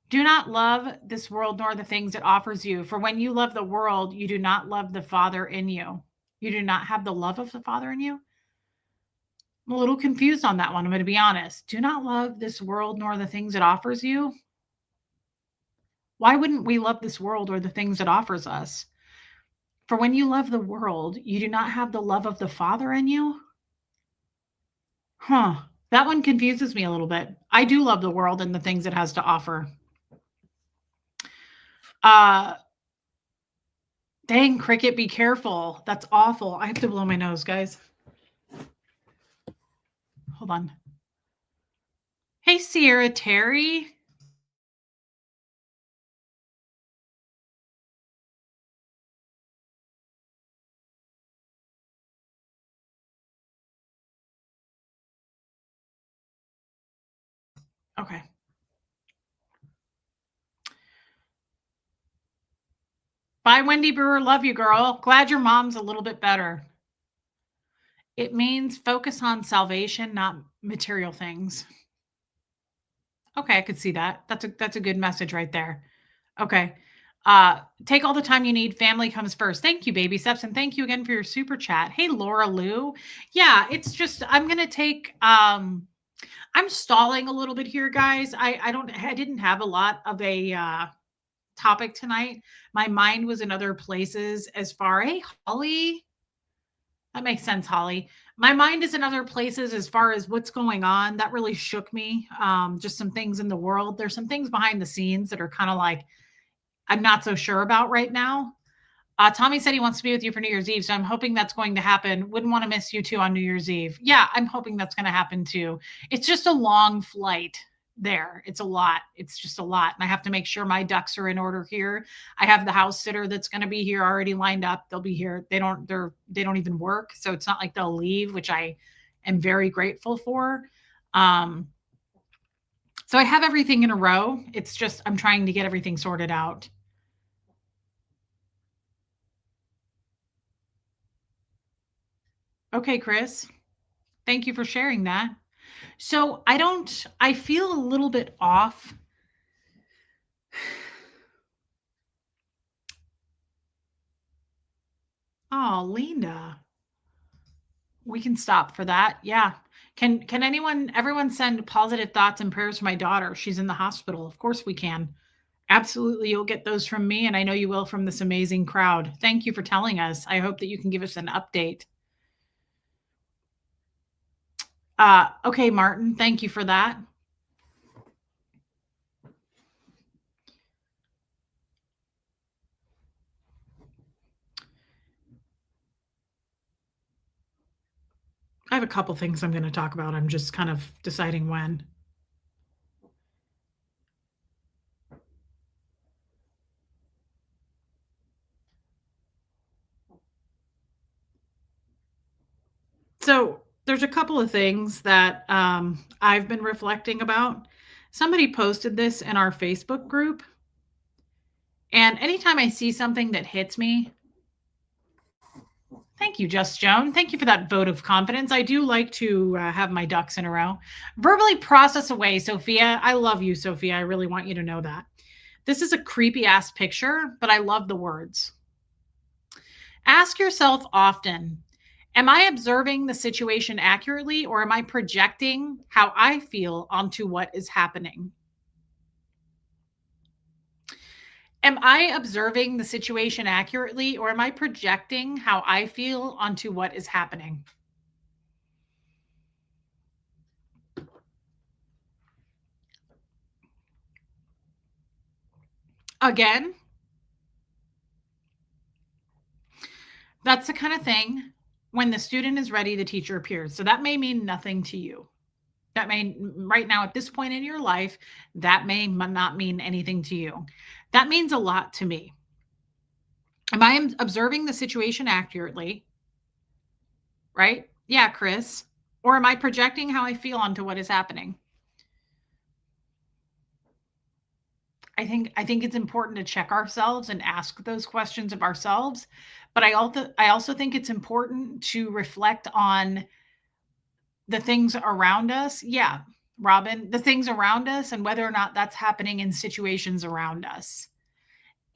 Do not love this world nor the things it offers you. For when you love the world, you do not love the Father in you. You do not have the love of the Father in you? I'm a little confused on that one. I'm going to be honest. Do not love this world nor the things it offers you. Why wouldn't we love this world or the things it offers us? For when you love the world, you do not have the love of the Father in you? Huh. That one confuses me a little bit. I do love the world and the things it has to offer. Uh, Dang, Cricket, be careful. That's awful. I have to blow my nose, guys. Hold on. Hey, Sierra Terry. Okay. Bye, Wendy Brewer. Love you, girl. Glad your mom's a little bit better. It means focus on salvation, not material things. Okay, I could see that. That's a good message right there. Okay. Take all the time you need. Family comes first. Thank you, baby steps, and thank you again for your super chat. Hey, Laura Lou. Yeah, it's just I'm gonna take I'm stalling a little bit here, guys. I didn't have a lot of a topic tonight. My mind was in other places as far, hey, Holly. That makes sense, Holly. My mind is in other places as far as what's going on. That really shook me. Just some things in the world. There's some things behind the scenes that are kind of like I'm not so sure about right now. Tommy said he wants to be with you for New Year's Eve, so I'm hoping that's going to happen. Wouldn't want to miss you too on New Year's Eve. Yeah, I'm hoping that's going to happen too. It's just a long flight there. It's a lot. It's just a lot. And I have to make sure my ducks are in order here. I have the house sitter that's going to be here already lined up. They'll be here. They don't even work, so it's not like they'll leave, which I am very grateful for. So I have everything in a row. It's just I'm trying to get everything sorted out. Okay, Chris. Thank you for sharing that. So I feel a little bit off. Oh, Linda. We can stop for that. Yeah. Can everyone send positive thoughts and prayers for my daughter? She's in the hospital. Of course we can. Absolutely. You'll get those from me, and I know you will from this amazing crowd. Thank you for telling us. I hope that you can give us an update. Okay, Martin, thank you for that. I have a couple things I'm going to talk about. I'm just kind of deciding when. So there's a couple of things that I've been reflecting about. Somebody posted this in our Facebook group. And anytime I see something that hits me, thank you, Just Joan. Thank you for that vote of confidence. I do like to have my ducks in a row. Verbally process away, Sophia. I love you, Sophia. I really want you to know that. This is a creepy ass picture, but I love the words. Ask yourself often, am I observing the situation accurately, or am I projecting how I feel onto what is happening? Am I observing the situation accurately, or am I projecting how I feel onto what is happening? Again, that's the kind of thing when the student is ready, the teacher appears. So that may mean nothing to you. That may, right now at this point in your life, that may not mean anything to you. That means a lot to me. Am I observing the situation accurately? Right? Yeah, Chris. Or am I projecting how I feel onto what is happening? I think it's important to check ourselves and ask those questions of ourselves. But I also think it's important to reflect on the things around us. Yeah, Robin, the things around us and whether or not that's happening in situations around us.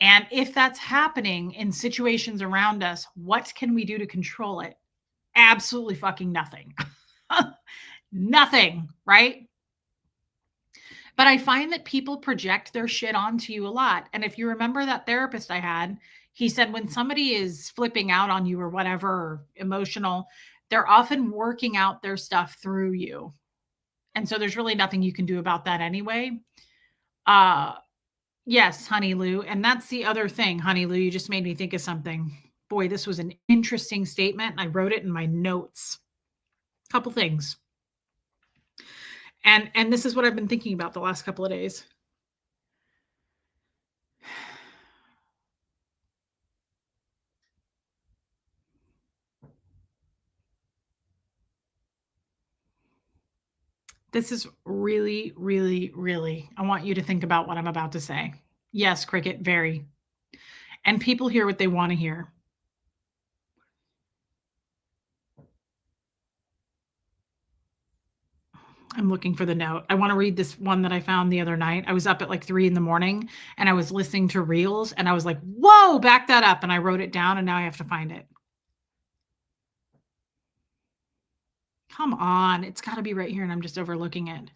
And if that's happening in situations around us, what can we do to control it? Absolutely fucking nothing. Nothing, right? But I find that people project their shit onto you a lot. And if you remember that therapist I had, He said when somebody is flipping out on you or whatever, or emotional, they're often working out their stuff through you. And so there's really nothing you can do about that anyway. Uh yes, Honey Lou. And that's the other thing, Honey Lou. You just made me think of something. Boy, this was an interesting statement. And I wrote it in my notes. Couple things. And this is what I've been thinking about the last couple of days. This is really, really, really, I want you to think about what I'm about to say. Yes, Cricket, very. And people hear what they want to hear. I'm looking for the note. I want to read this one that I found the other night. I was up at like 3 in the morning and I was listening to reels and I was like, whoa, back that up. And I wrote it down and now I have to find it. Come on. It's got to be right here and I'm just overlooking it.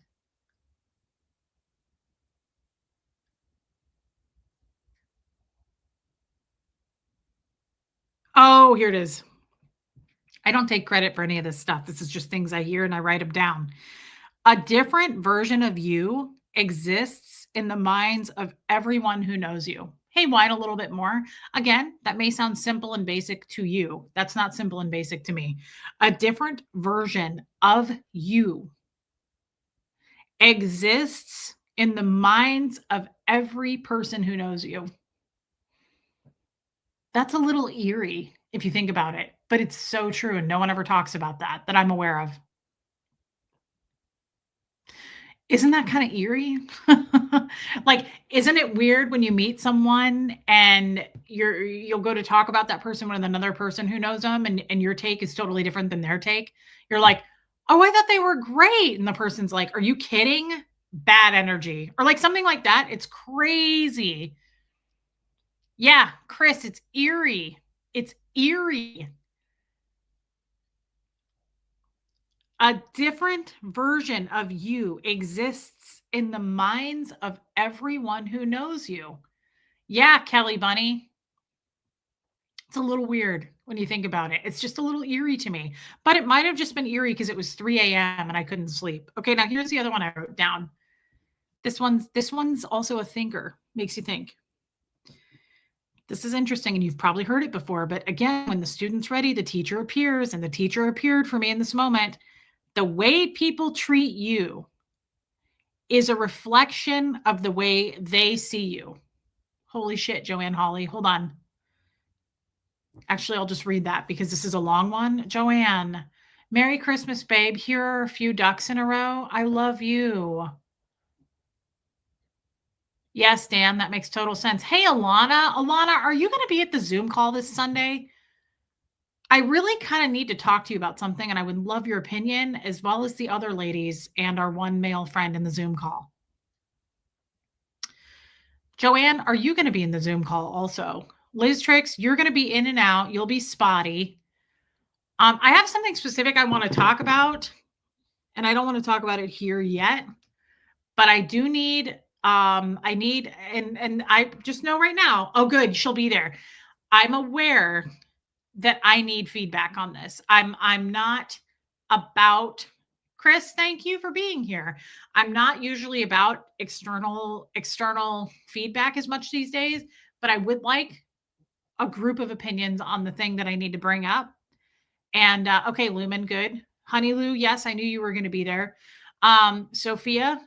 Oh, here it is. I don't take credit for any of this stuff. This is just things I hear and I write them down. A different version of you exists in the minds of everyone who knows you. Hey, whine a little bit more. Again, that may sound simple and basic to you. That's not simple and basic to me. A different version of you exists in the minds of every person who knows you. That's a little eerie if you think about it, but it's so true. And no one ever talks about that I'm aware of. Isn't that kind of eerie? Like, isn't it weird when you meet someone and you'll go to talk about that person with another person who knows them and your take is totally different than their take? You're like, "Oh, I thought they were great." And the person's like, "Are you kidding?" Bad energy. Or like something like that. It's crazy. Yeah, Chris, it's eerie. It's eerie. A different version of you exists in the minds of everyone who knows you. Yeah, Kelly Bunny. It's a little weird when you think about it. It's just a little eerie to me, but it might have just been eerie because it was 3 a.m. and I couldn't sleep. Okay, now here's the other one I wrote down. This one's also a thinker, makes you think. This is interesting, and you've probably heard it before, but again, when the student's ready, the teacher appears, and the teacher appeared for me in this moment. The way people treat you is a reflection of the way they see you. Holy shit, Joanne Hawley. Hold on. Actually, I'll just read that because this is a long one. Joanne, Merry Christmas, babe. Here are a few ducks in a row. I love you. Yes, Dan, that makes total sense. Hey, Alana. Alana, are you going to be at the Zoom call this Sunday? I really kind of need to talk to you about something, and I would love your opinion, as well as the other ladies and our one male friend in the Zoom call. Joanne, are you going to be in the Zoom call also? Liz Tricks, you're going to be in and out. You'll be spotty. I have something specific I want to talk about, and I don't want to talk about it here yet, but I do need, and I just know right now, oh, good, she'll be there. I'm aware that I need feedback on this. I'm not about Chris, thank you for being here. I'm not usually about external feedback as much these days, but I would like a group of opinions on the thing that I need to bring up. And okay, Lumen, good. Honey Lou, yes, I knew you were going to be there. Sophia,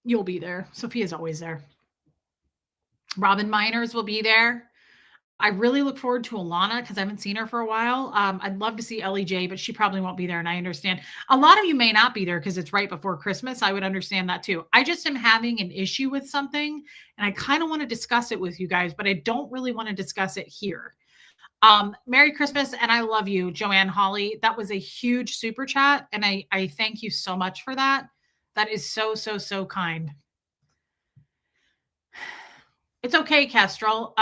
you'll be there. Sophia's always there. Robin Miners will be there. I really look forward to Alana because I haven't seen her for a while. I'd love to see Ellie J, but she probably won't be there. And I understand a lot of you may not be there because it's right before Christmas. I would understand that too. I just am having an issue with something and I kind of want to discuss it with you guys, but I don't really want to discuss it here. Merry Christmas and I love you, Joanne Hawley. That was a huge super chat. And I thank you so much for that. That is so, so, so kind. It's okay, Kestrel.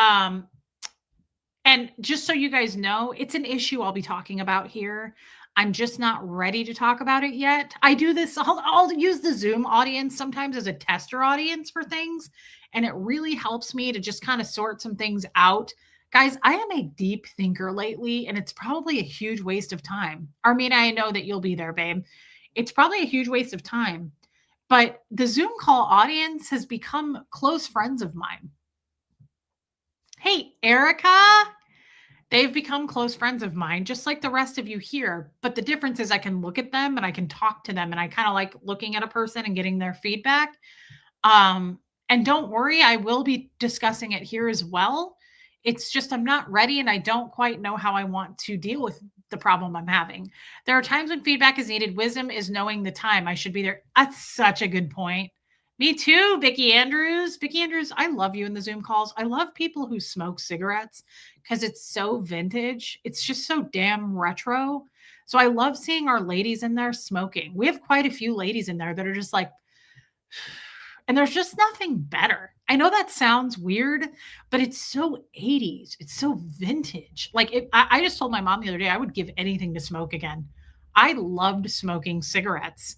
And just so you guys know, it's an issue I'll be talking about here. I'm just not ready to talk about it yet. I do this, I'll use the Zoom audience sometimes as a tester audience for things. And it really helps me to just kind of sort some things out. Guys, I am a deep thinker lately, and it's probably a huge waste of time. Armina, I know that you'll be there, babe. It's probably a huge waste of time. But the Zoom call audience has become close friends of mine. Hey, Erica. They've become close friends of mine, just like the rest of you here. But the difference is I can look at them and I can talk to them, and I kind of like looking at a person and getting their feedback. And don't worry, I will be discussing it here as well. It's just I'm not ready and I don't quite know how I want to deal with the problem I'm having. There are times when feedback is needed. Wisdom is knowing the time I should be there. That's such a good point. Me too, Vicky Andrews. Vicky Andrews, I love you in the Zoom calls. I love people who smoke cigarettes because it's so vintage. It's just so damn retro. So I love seeing our ladies in there smoking. We have quite a few ladies in there that are just like, and there's just nothing better. I know that sounds weird, but it's so 80s. It's so vintage. I just told my mom the other day I would give anything to smoke again. I loved smoking cigarettes.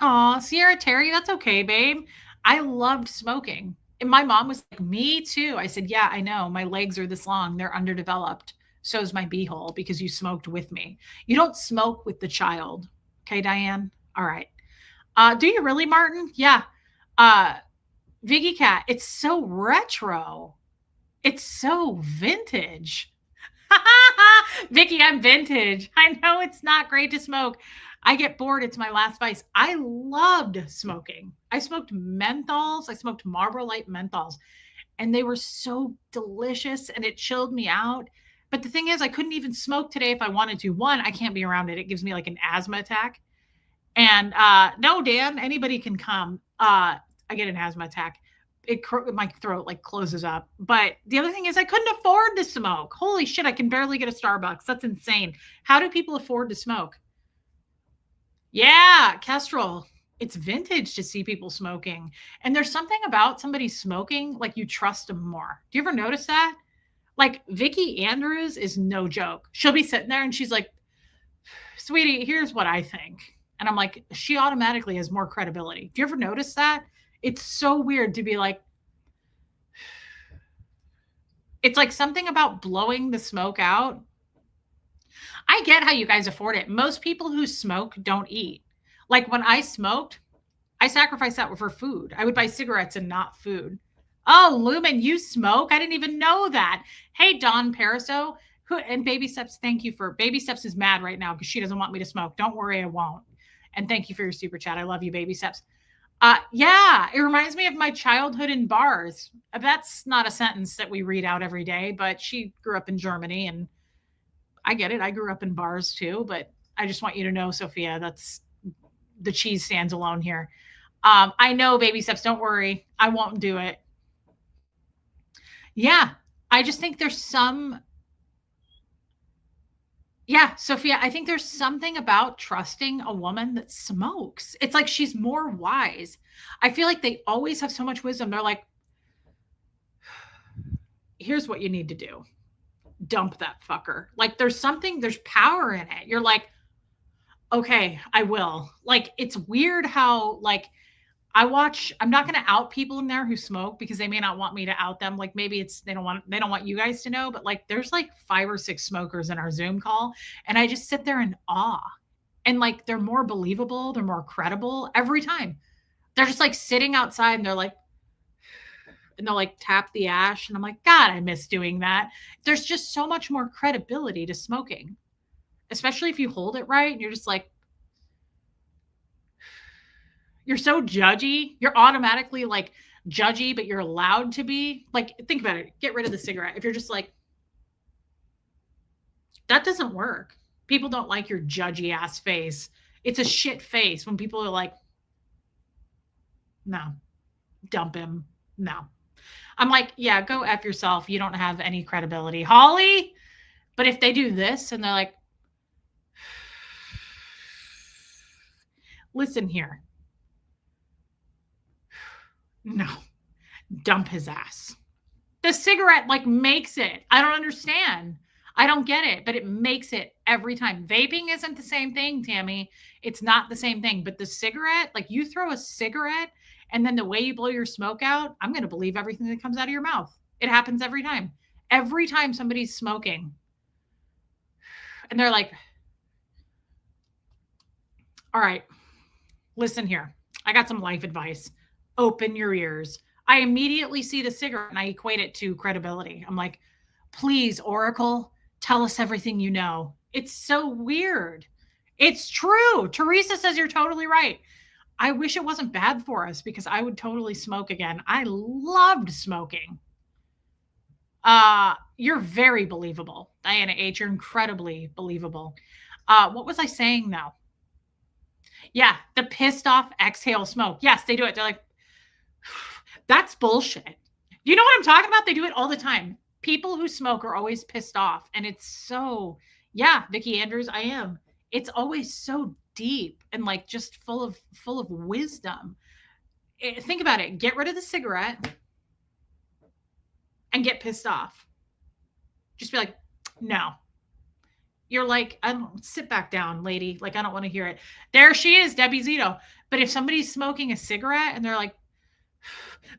Aw, Sierra Terry, that's okay, babe. I loved smoking. And my mom was like, me too. I said, yeah, I know. My legs are this long. They're underdeveloped. So is my beehole because you smoked with me. You don't smoke with the child. Okay, Diane? All right. Do you really, Martin? Yeah. Uh, Viggy Cat, it's so retro. It's so vintage. Vicky, I'm vintage. I know it's not great to smoke. I get bored. It's my last vice. I loved smoking. I smoked menthols. I smoked Marlboro Light menthols, and they were so delicious and it chilled me out. But the thing is, I couldn't even smoke today if I wanted to. One, I can't be around it. It gives me like an asthma attack. And no, Dan, anybody can come. I get an asthma attack. My throat like closes up. But the other thing is I couldn't afford to smoke. Holy shit, I can barely get a Starbucks. That's insane. How do people afford to smoke? Yeah, Kestrel. It's vintage to see people smoking. And there's something about somebody smoking, like you trust them more. Do you ever notice that? Like Vicky Andrews is no joke. She'll be sitting there and she's like, sweetie, here's what I think. And I'm like, she automatically has more credibility. Do you ever notice that? It's so weird to be like, it's like something about blowing the smoke out. I get how you guys afford it. Most people who smoke don't eat. Like when I smoked, I sacrificed that for food. I would buy cigarettes and not food. Oh, Lumen, you smoke? I didn't even know that. Hey, Don Pariso, and Baby Steps, thank you for Baby Steps is mad right now because she doesn't want me to smoke. Don't worry, I won't. And thank you for your super chat. I love you, Baby Steps. Yeah, it reminds me of my childhood in bars. That's not a sentence that we read out every day, but she grew up in Germany and I get it. I grew up in bars too, but I just want you to know, Sophia, that's the cheese stands alone here. I know, Baby Steps, don't worry. I won't do it. Yeah, I just think there's some. Yeah, Sophia, I think there's something about trusting a woman that smokes. It's like she's more wise. I feel like they always have so much wisdom. They're like, here's what you need to do. Dump that fucker. Like there's power in it. You're like, okay, I will. Like it's weird how like I'm not going to out people in there who smoke because they may not want me to out them. Like maybe they don't want you guys to know, but like there's like 5 or 6 smokers in our Zoom call and I just sit there in awe. And like they're more believable, they're more credible every time. They're just like sitting outside and they're like and they'll like tap the ash and I'm like, God, I miss doing that. There's just so much more credibility to smoking. Especially if you hold it right and you're just like you're so judgy. You're automatically like judgy, but you're allowed to be. Like, think about it. Get rid of the cigarette. If you're just like, that doesn't work. People don't like your judgy ass face. It's a shit face when people are like, no, dump him. No. I'm like, yeah, go F yourself. You don't have any credibility. Holly? But if they do this and they're like, listen here. No, dump his ass. The cigarette like makes it. I don't understand. I don't get it, but it makes it every time. Vaping isn't the same thing, Tammy. It's not the same thing. But the cigarette, like you throw a cigarette and then the way you blow your smoke out, I'm going to believe everything that comes out of your mouth. It happens every time. Every time somebody's smoking and they're like, all right, listen here. I got some life advice. Open your ears. I immediately see the cigarette and I equate it to credibility. I'm like, please, Oracle, tell us everything you know. It's so weird. It's true. Teresa says you're totally right. I wish it wasn't bad for us because I would totally smoke again. I loved smoking. You're very believable. Diana H, you're incredibly believable. What was I saying though? Yeah, the pissed off exhale smoke. Yes, they do it. They're like, that's bullshit. You know what I'm talking about? They do it all the time. People who smoke are always pissed off. And it's so, yeah, Vicki Andrews, I am. It's always so deep and like just full of wisdom. Think about it. Get rid of the cigarette and get pissed off. Just be like, no. You're like, I don't sit back down, lady. Like, I don't want to hear it. There she is, Debbie Zito. But if somebody's smoking a cigarette and they're like,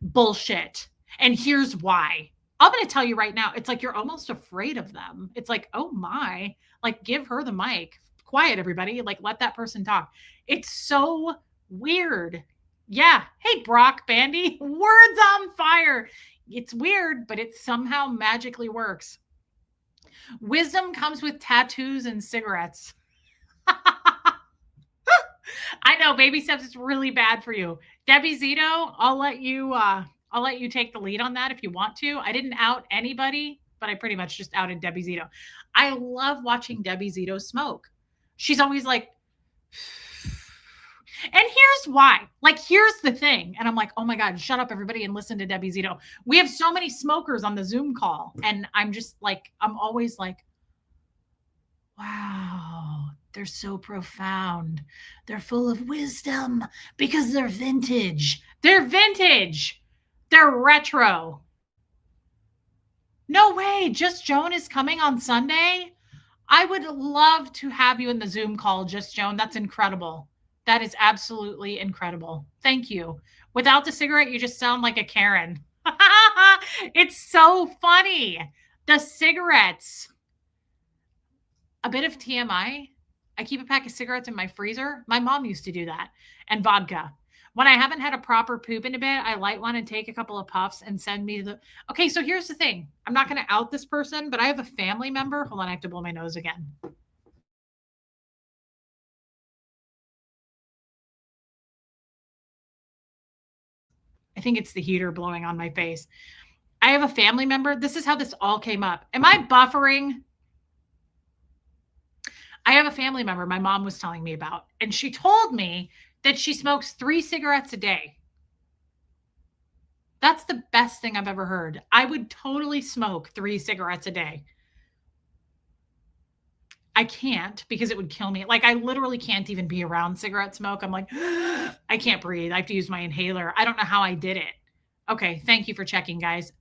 bullshit. And here's why. I'm going to tell you right now, it's like you're almost afraid of them. It's like, oh my, like give her the mic. Quiet, everybody. Like let that person talk. It's so weird. Yeah. Hey, Brock Bandy, words on fire. It's weird, but it somehow magically works. Wisdom comes with tattoos and cigarettes. I know, baby steps is really bad for you. Debbie Zito, I'll let you take the lead on that if you want to. I didn't out anybody, but I pretty much just outed Debbie Zito. I love watching Debbie Zito smoke. She's always like, and here's why. Like, here's the thing. And I'm like, oh my God, shut up, everybody, and listen to Debbie Zito. We have so many smokers on the Zoom call. And I'm just like, I'm always like, wow, they're so profound. They're full of wisdom because they're vintage. They're vintage. They're retro. No way. Just Joan is coming on Sunday. I would love to have you in the Zoom call, Just Joan. That's incredible. That is absolutely incredible. Thank you. Without the cigarette, you just sound like a Karen. It's so funny. The cigarettes. A bit of TMI. I keep a pack of cigarettes in my freezer. My mom used to do that. And vodka. When I haven't had a proper poop in a bit, I light one and take a couple of puffs and send me the. Okay, so here's the thing. I'm not going to out this person, but I have a family member. Hold on, I have to blow my nose again. I think it's the heater blowing on my face. I have a family member. This is how this all came up. Am I buffering? I have a family member my mom was telling me about, and she told me that she smokes 3 cigarettes a day. That's the best thing I've ever heard. I would totally smoke 3 cigarettes a day. I can't because it would kill me. Like I literally can't even be around cigarette smoke. I'm like, I can't breathe. I have to use my inhaler. I don't know how I did it. Okay, thank you for checking, guys.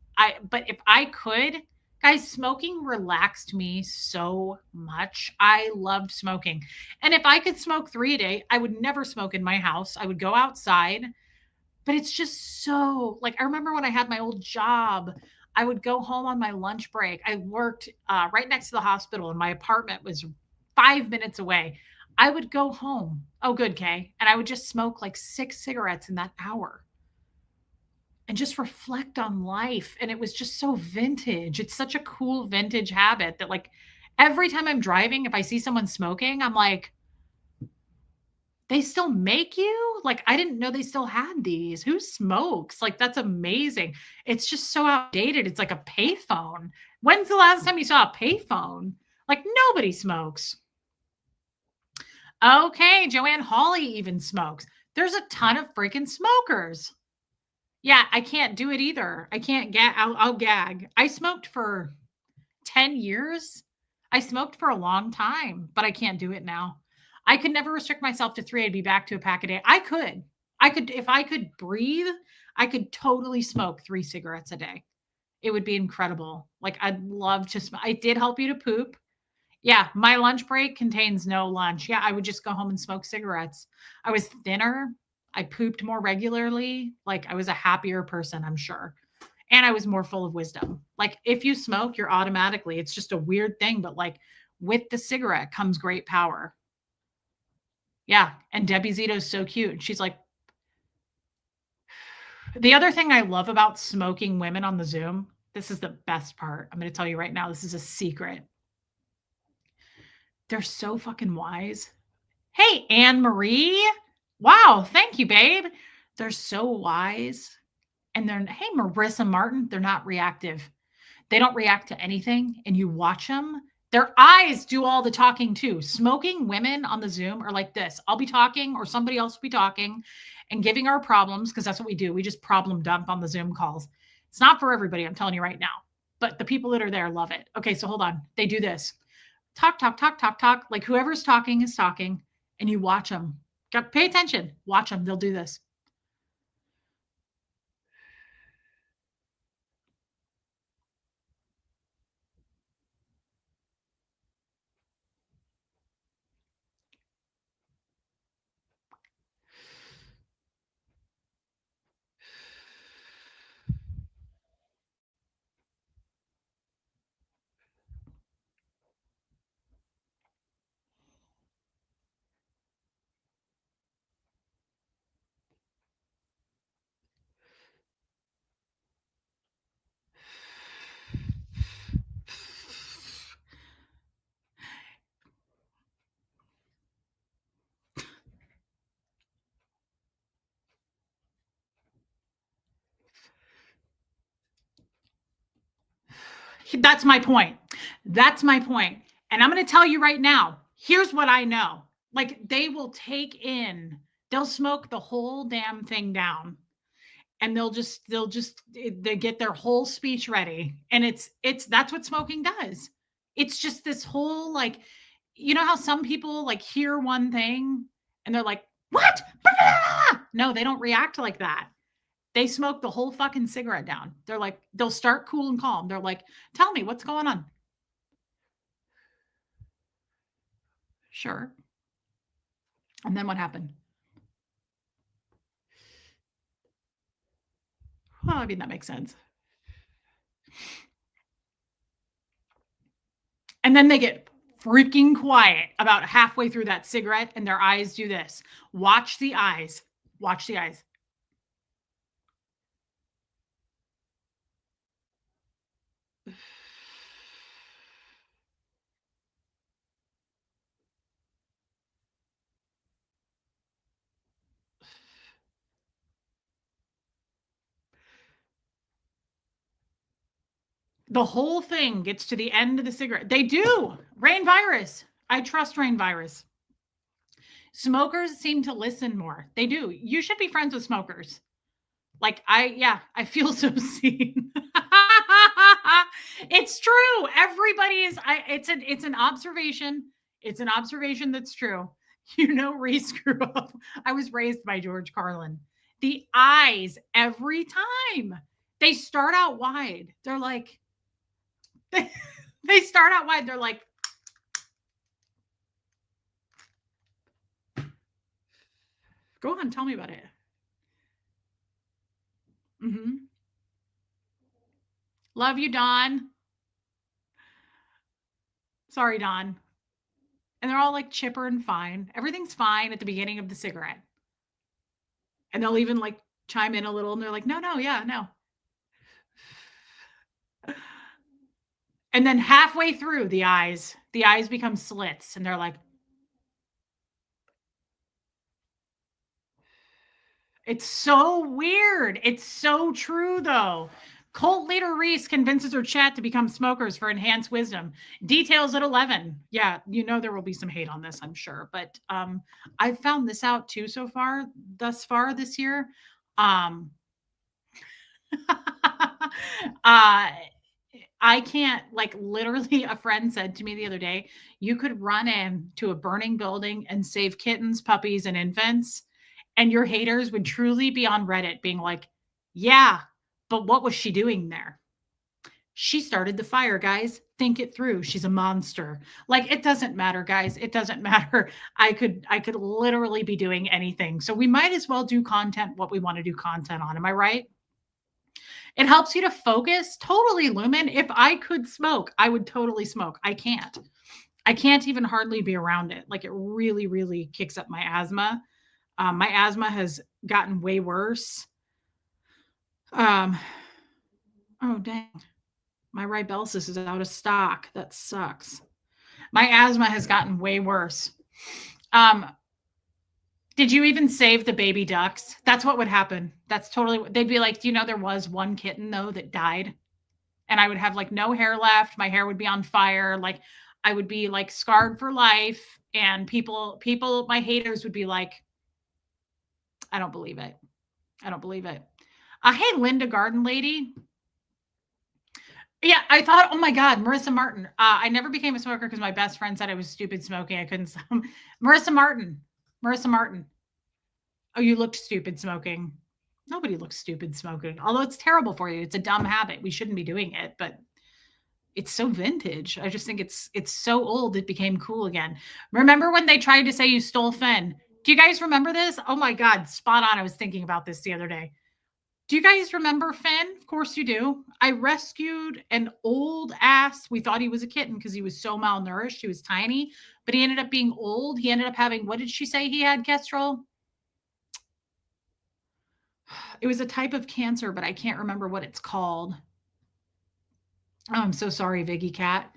But if I could, guys, smoking relaxed me so much. I loved smoking. And if I could smoke 3 a day, I would never smoke in my house. I would go outside. But it's just so like I remember when I had my old job, I would go home on my lunch break. I worked right next to the hospital, and my apartment was 5 minutes away. I would go home. Oh, good, Kay. And I would just smoke like 6 cigarettes in that hour and just reflect on life. And it was just so vintage. It's such a cool vintage habit that, like, every time I'm driving, if I see someone smoking, I'm like, they still make you? Like, I didn't know they still had these. Who smokes? Like, that's amazing. It's just so outdated. It's like a payphone. When's the last time you saw a payphone? Like, nobody smokes. Okay, Joanne Hawley even smokes. There's a ton of freaking smokers. Yeah, I can't do it either. I can't gag. I'll gag. I smoked for 10 years. I smoked for a long time, but I can't do it now. I could never restrict myself to 3. I'd be back to a pack a day. I could, if I could breathe, I could totally smoke 3 cigarettes a day. It would be incredible. Like, I'd love to I did help you to poop. Yeah, my lunch break contains no lunch. Yeah, I would just go home and smoke cigarettes. I was thinner. I pooped more regularly. Like, I was a happier person, I'm sure. And I was more full of wisdom. Like, if you smoke, you're automatically, it's just a weird thing, but like with the cigarette comes great power. Yeah. And Debbie Zito's so cute. She's like, the other thing I love about smoking women on the Zoom, this is the best part. I'm going to tell you right now, this is a secret. They're so fucking wise. Hey, Anne Marie. Wow, thank you, babe. They're so wise. And they're, hey, Marissa Martin, they're not reactive. They don't react to anything. And you watch them, their eyes do all the talking too. Smoking women on the Zoom are like this. I'll be talking or somebody else will be talking and giving our problems because that's what we do. We just problem dump on the Zoom calls. It's not for everybody, I'm telling you right now. But the people that are there love it. Okay, so hold on. They do this. Talk, talk, talk, talk, talk. Like whoever's talking is talking. And you watch them. Pay attention. Watch them. They'll do this. That's my point. That's my point. And I'm going to tell you right now, here's what I know. Like they will they'll smoke the whole damn thing down and they get their whole speech ready. And that's what smoking does. It's just this whole like, you know how some people like hear one thing and they're like, what? No, they don't react like that. They smoke the whole fucking cigarette down. They're like, they'll start cool and calm. They're like, tell me what's going on. Sure. And then what happened? Well, I mean, that makes sense. And then they get freaking quiet about halfway through that cigarette and their eyes do this. Watch the eyes. Watch the eyes. The whole thing gets to the end of the cigarette. They do. Rain virus. I trust rain virus. Smokers seem to listen more. They do. You should be friends with smokers. Like I feel so seen. It's true. Everybody is it's an observation. It's an observation that's true. You know, Reese grew up. I was raised by George Carlin. The eyes every time. They start out wide. They're like they start out wide. They're like go on, tell me about it. Mm-hmm. Love you, Don. Sorry, Don. And they're all like chipper and fine. Everything's fine at the beginning of the cigarette. And they'll even like chime in a little and they're like, no, no, yeah, no. And then halfway through the eyes become slits and they're like, it's so weird. It's so true though. Cult leader Reese convinces her chat to become smokers for enhanced wisdom. Details at 11. Yeah, you know there will be some hate on this, I'm sure. But I've found this out too thus far this year. I can't, like, literally, a friend said to me the other day, you could run into a burning building and save kittens, puppies, and infants, and your haters would truly be on Reddit being like, yeah, but what was she doing there? She started the fire, guys. Think it through. She's a monster. Like, it doesn't matter, guys. It doesn't matter. I could literally be doing anything. So we might as well do content what we want to do content on. Am I right? It helps you to focus. Totally, Lumen. If I could smoke, I would totally smoke. I can't. I can't even hardly be around it. Like, it really, really kicks up my asthma. My asthma has gotten way worse. Oh, dang. My Ribelsis is out of stock. That sucks. My asthma has gotten way worse. Did you even save the baby ducks? That's what would happen. That's totally, they'd be like, do you know there was one kitten though that died? And I would have like no hair left. My hair would be on fire. Like, I would be like scarred for life. And my haters would be like, I don't believe it. I don't believe it. Hey, Linda Garden Lady. Yeah, I thought, oh my God, Marissa Martin. I never became a smoker because my best friend said I was stupid smoking. I couldn't stop. Marissa Martin. Marissa Martin. Oh, you looked stupid smoking. Nobody looks stupid smoking, although it's terrible for you. It's a dumb habit. We shouldn't be doing it, but it's so vintage. I just think it's so old it became cool again. Remember when they tried to say you stole Finn? Do you guys remember this? Oh my God, spot on. I was thinking about this the other day. Do you guys remember Finn? Of course you do. I rescued an old ass. We thought he was a kitten because he was so malnourished. He was tiny, but he ended up being old. He ended up having, what did she say he had, Kestrel? It was a type of cancer, but I can't remember what it's called. Oh, I'm so sorry, Viggy Cat.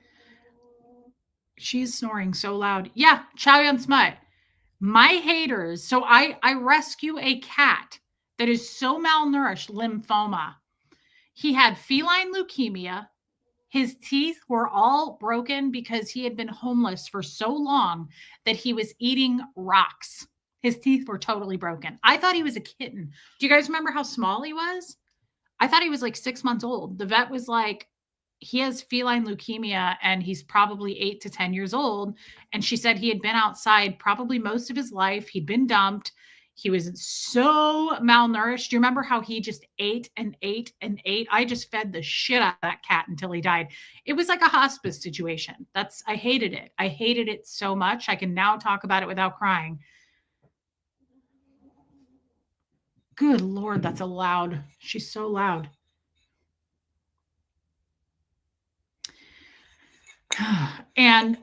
She's snoring so loud. Yeah, Chow Yun Smut. My haters. So I rescue a cat that is so malnourished, lymphoma. He had feline leukemia. His teeth were all broken because he had been homeless for so long that he was eating rocks. His teeth were totally broken. I thought he was a kitten. Do you guys remember how small he was? I thought he was like 6 months old. The vet was like, he has feline leukemia and he's probably 8 to 10 years old. And she said he had been outside probably most of his life. He'd been dumped. He was so malnourished. Do you remember how he just ate and ate and ate? I just fed the shit out of that cat until he died. It was like a hospice situation. I hated it. I hated it so much. I can now talk about it without crying. Good Lord, that's a loud. She's so loud. And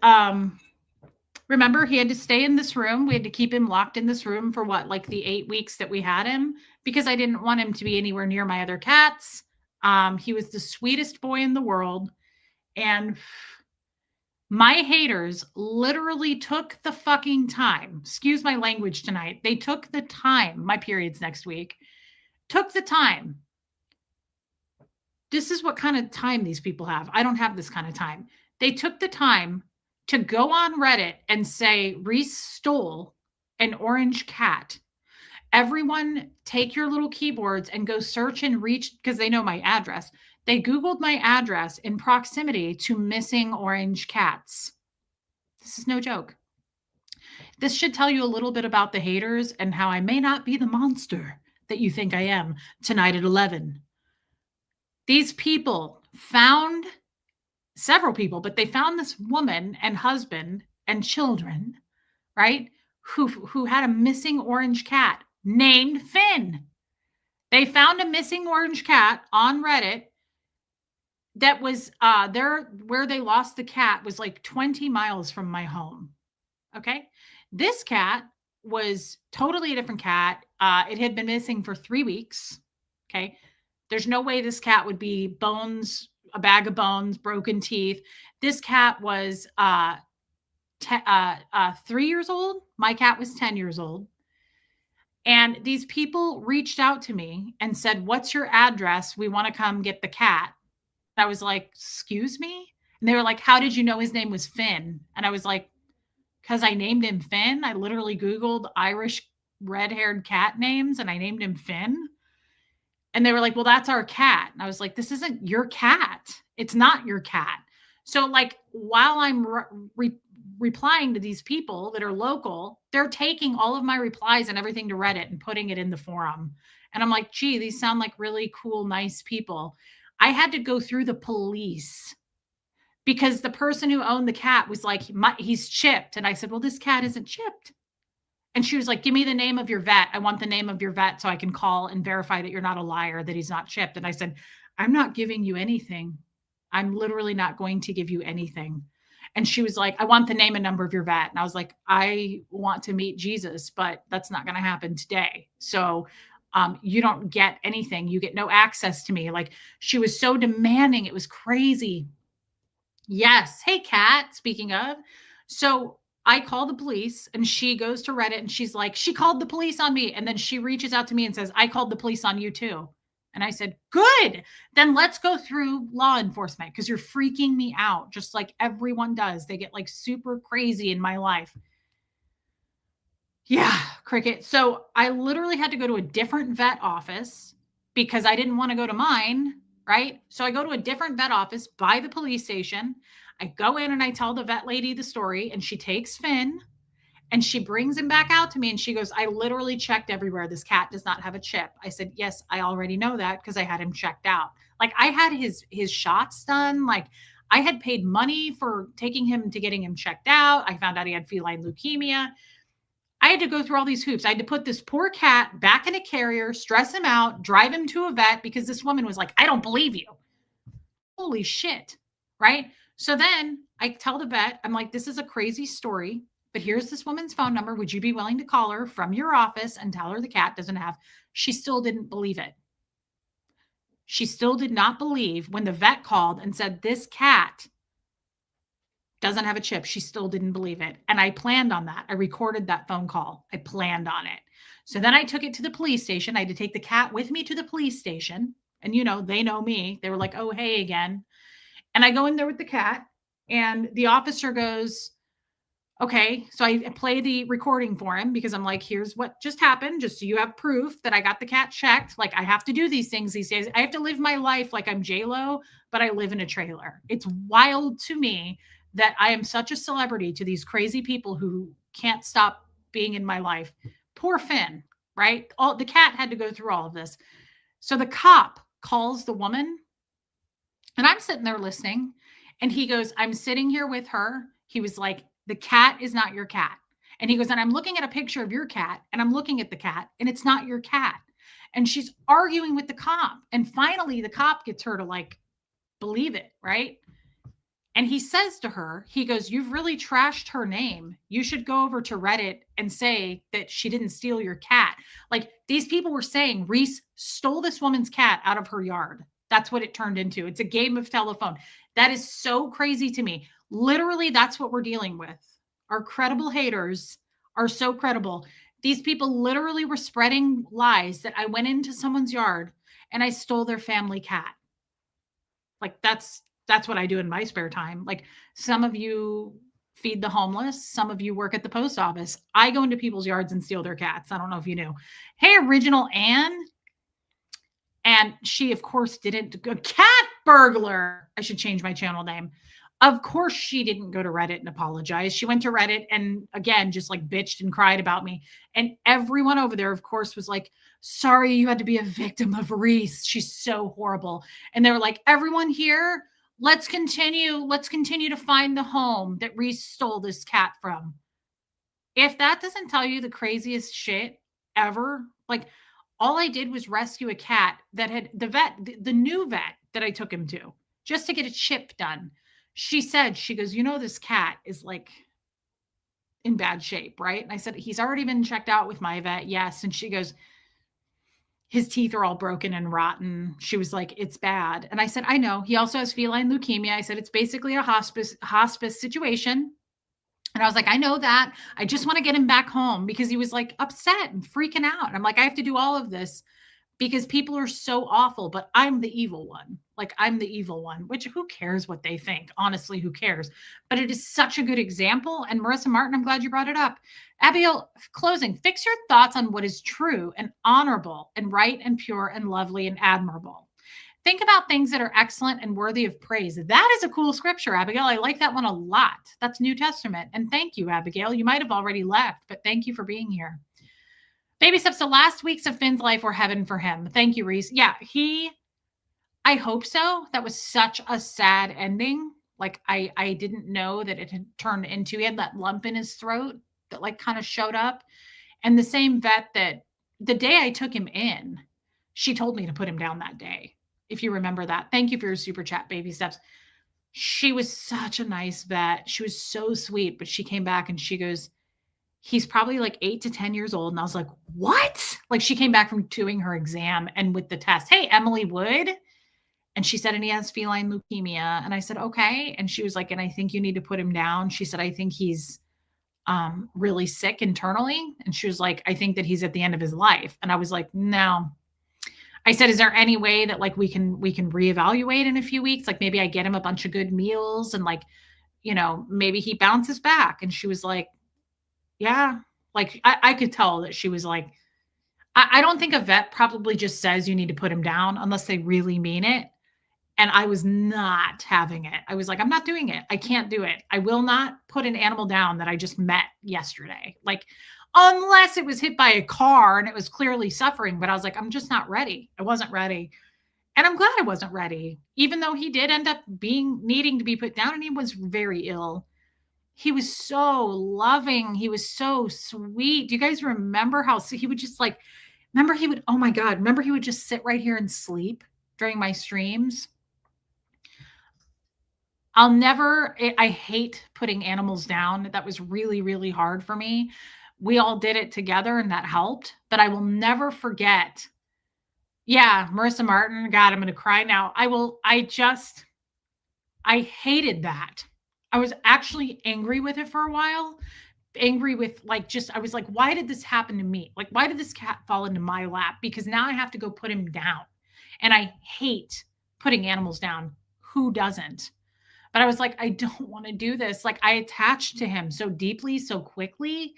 remember, he had to stay in this room. We had to keep him locked in this room for what, like the 8 weeks that we had him, because I didn't want him to be anywhere near my other cats. He was the sweetest boy in the world. And my haters literally took the fucking time. Excuse my language tonight. They took the time. My period's next week. Took the time. This is what kind of time these people have. I don't have this kind of time. They took the time to go on Reddit and say, Reese stole an orange cat. Everyone take your little keyboards and go search and reach, because they know my address. They Googled my address in proximity to missing orange cats. This is no joke. This should tell you a little bit about the haters and how I may not be the monster that you think I am tonight at 11. These people found several people, but they found this woman and husband and children, right? Who had a missing orange cat named Finn. They found a missing orange cat on Reddit that was there where they lost the cat was like 20 miles from my home. Okay. This cat was totally a different cat. It had been missing for 3 weeks. Okay. There's no way this cat would be bones, a bag of bones, broken teeth. This cat was 3 years old. My cat was 10 years old. And these people reached out to me and said, what's your address? We want to come get the cat. I was like, excuse me? And they were like, how did you know his name was Finn? And I was like, because I named him Finn. I literally Googled Irish red-haired cat names and I named him Finn. And they were like, well, that's our cat. And I was like, this isn't your cat. It's not your cat. So like while I'm replying to these people that are local, they're taking all of my replies and everything to Reddit and putting it in the forum. And I'm like, gee, these sound like really cool, nice people. I had to go through the police because the person who owned the cat was like, he's chipped. And I said, well, this cat isn't chipped. And she was like, give me the name of your vet. I want the name of your vet so I can call and verify that you're not a liar, that he's not chipped. And I said, I'm not giving you anything. I'm literally not going to give you anything. And she was like, I want the name and number of your vet. And I was like, I want to meet Jesus, but that's not going to happen today. So you don't get anything. You get no access to me. Like, she was so demanding. It was crazy. Yes. Hey, Kat, speaking of. So I call the police and she goes to Reddit and she's like, she called the police on me. And then she reaches out to me and says, I called the police on you too. And I said, good. Then let's go through law enforcement because you're freaking me out, just like everyone does. They get like super crazy in my life. Yeah, cricket. So I literally had to go to a different vet office because I didn't want to go to mine, right? So I go to a different vet office by the police station. I go in and I tell the vet lady the story, and she takes Finn and she brings him back out to me and she goes, I literally checked everywhere. This cat does not have a chip. I said, yes, I already know that because I had him checked out. Like, I had his shots done. Like, I had paid money for taking him to getting him checked out. I found out he had feline leukemia. I had to go through all these hoops. I had to put this poor cat back in a carrier, stress him out, drive him to a vet because this woman was like, I don't believe you. Holy shit. Right? So then I tell the vet, I'm like, this is a crazy story, but here's this woman's phone number. Would you be willing to call her from your office and tell her the cat doesn't have? She still didn't believe it. She still did not believe when the vet called and said, this cat doesn't have a chip. She still didn't believe it. And I planned on that. I recorded that phone call. I planned on it. So then I took it to the police station. I had to take the cat with me to the police station. And, you know, they know me. They were like, oh, hey, again. And I go in there with the cat and the officer goes, okay. So I play the recording for him because I'm like, here's what just happened. Just so you have proof that I got the cat checked. Like, I have to do these things these days. I have to live my life like I'm J-Lo, but I live in a trailer. It's wild to me that I am such a celebrity to these crazy people who can't stop being in my life. Poor Finn, right? The cat had to go through all of this. So the cop calls the woman and I'm sitting there listening and he goes, I'm sitting here with her. He was like, the cat is not your cat. And he goes, and I'm looking at a picture of your cat and I'm looking at the cat and it's not your cat. And she's arguing with the cop. And finally the cop gets her to like believe it, right? And he says to her, he goes, you've really trashed her name. You should go over to Reddit and say that she didn't steal your cat. Like, these people were saying Reese stole this woman's cat out of her yard. That's what it turned into. It's a game of telephone. That is so crazy to me. Literally, that's what we're dealing with. Our credible haters are so credible. These people literally were spreading lies that I went into someone's yard and I stole their family cat. Like, that's what I do in my spare time. Like, some of you feed the homeless. Some of you work at the post office. I go into people's yards and steal their cats. I don't know if you knew. Hey, Original Anne. And she, of course, didn't go. Cat burglar. I should change my channel name. Of course, she didn't go to Reddit and apologize. She went to Reddit and, again, just like bitched and cried about me. And everyone over there, of course, was like, sorry, you had to be a victim of Reese. She's so horrible. And they were like, everyone here, let's continue to find the home that Reese stole this cat from. If that doesn't tell you the craziest shit ever, like, all I did was rescue a cat that had the new vet that I took him to just to get a chip done. She said, she goes, you know, this cat is like in bad shape, right? And I said, he's already been checked out with my vet. Yes. And she goes, his teeth are all broken and rotten. She was like, it's bad. And I said, I know. He also has feline leukemia. I said, it's basically a hospice situation. And I was like, I know that. I just want to get him back home because he was like upset and freaking out. And I'm like, I have to do all of this because people are so awful, but I'm the evil one. Like, I'm the evil one, which who cares what they think? Honestly, who cares? But it is such a good example. And Marissa Martin, I'm glad you brought it up. Abigail, closing, fix your thoughts on what is true and honorable and right and pure and lovely and admirable. Think about things that are excellent and worthy of praise. That is a cool scripture, Abigail. I like that one a lot. That's New Testament. And thank you, Abigail. You might have already left, but thank you for being here. Baby steps. The last weeks of Finn's life were heaven for him. Thank you, Reese. Yeah, I hope so. That was such a sad ending. Like, I didn't know that it had turned into he had that lump in his throat that, like, kinda showed up, and the same vet that the day I took him in, she told me to put him down that day, if you remember that. Thank you for your super chat, baby steps. She was such a nice vet. She was so sweet, but she came back and she goes, "He's probably like 8 to 10 years old." And I was like, "What?" Like, she came back from doing her exam and with the test, "Hey, Emily Wood." And she said, "And he has feline leukemia." And I said, "Okay." And she was like, "And I think you need to put him down." She said, "I think he's really sick internally." And she was like, "I think that he's at the end of his life." And I was like, "No." I said, "Is there any way that like we can reevaluate in a few weeks? Like maybe I get him a bunch of good meals and like, maybe he bounces back." And she was like, "Yeah." Like I could tell that she was like, I don't think a vet probably just says you need to put him down unless they really mean it. And I was not having it. I was like, "I'm not doing it. I can't do it. I will not put an animal down that I just met yesterday." Like, unless it was hit by a car and it was clearly suffering, but I was like, "I'm just not ready." I wasn't ready. And I'm glad I wasn't ready, even though he did end up being needing to be put down and he was very ill. He was so loving. He was so sweet. Do you guys remember how he would just like, remember he would, oh my God, remember he would just sit right here and sleep during my streams? I'll never I hate putting animals down. That was really, really hard for me. We all did it together and that helped, but I will never forget. Yeah, Marissa Martin, God, I'm gonna cry now. I hated that. I was actually angry with it for a while. Angry with like just I was like, why did this happen to me? Like, why did this cat fall into my lap? Because now I have to go put him down. And I hate putting animals down. Who doesn't? But I was like, I don't want to do this. Like, I attached to him so deeply, so quickly.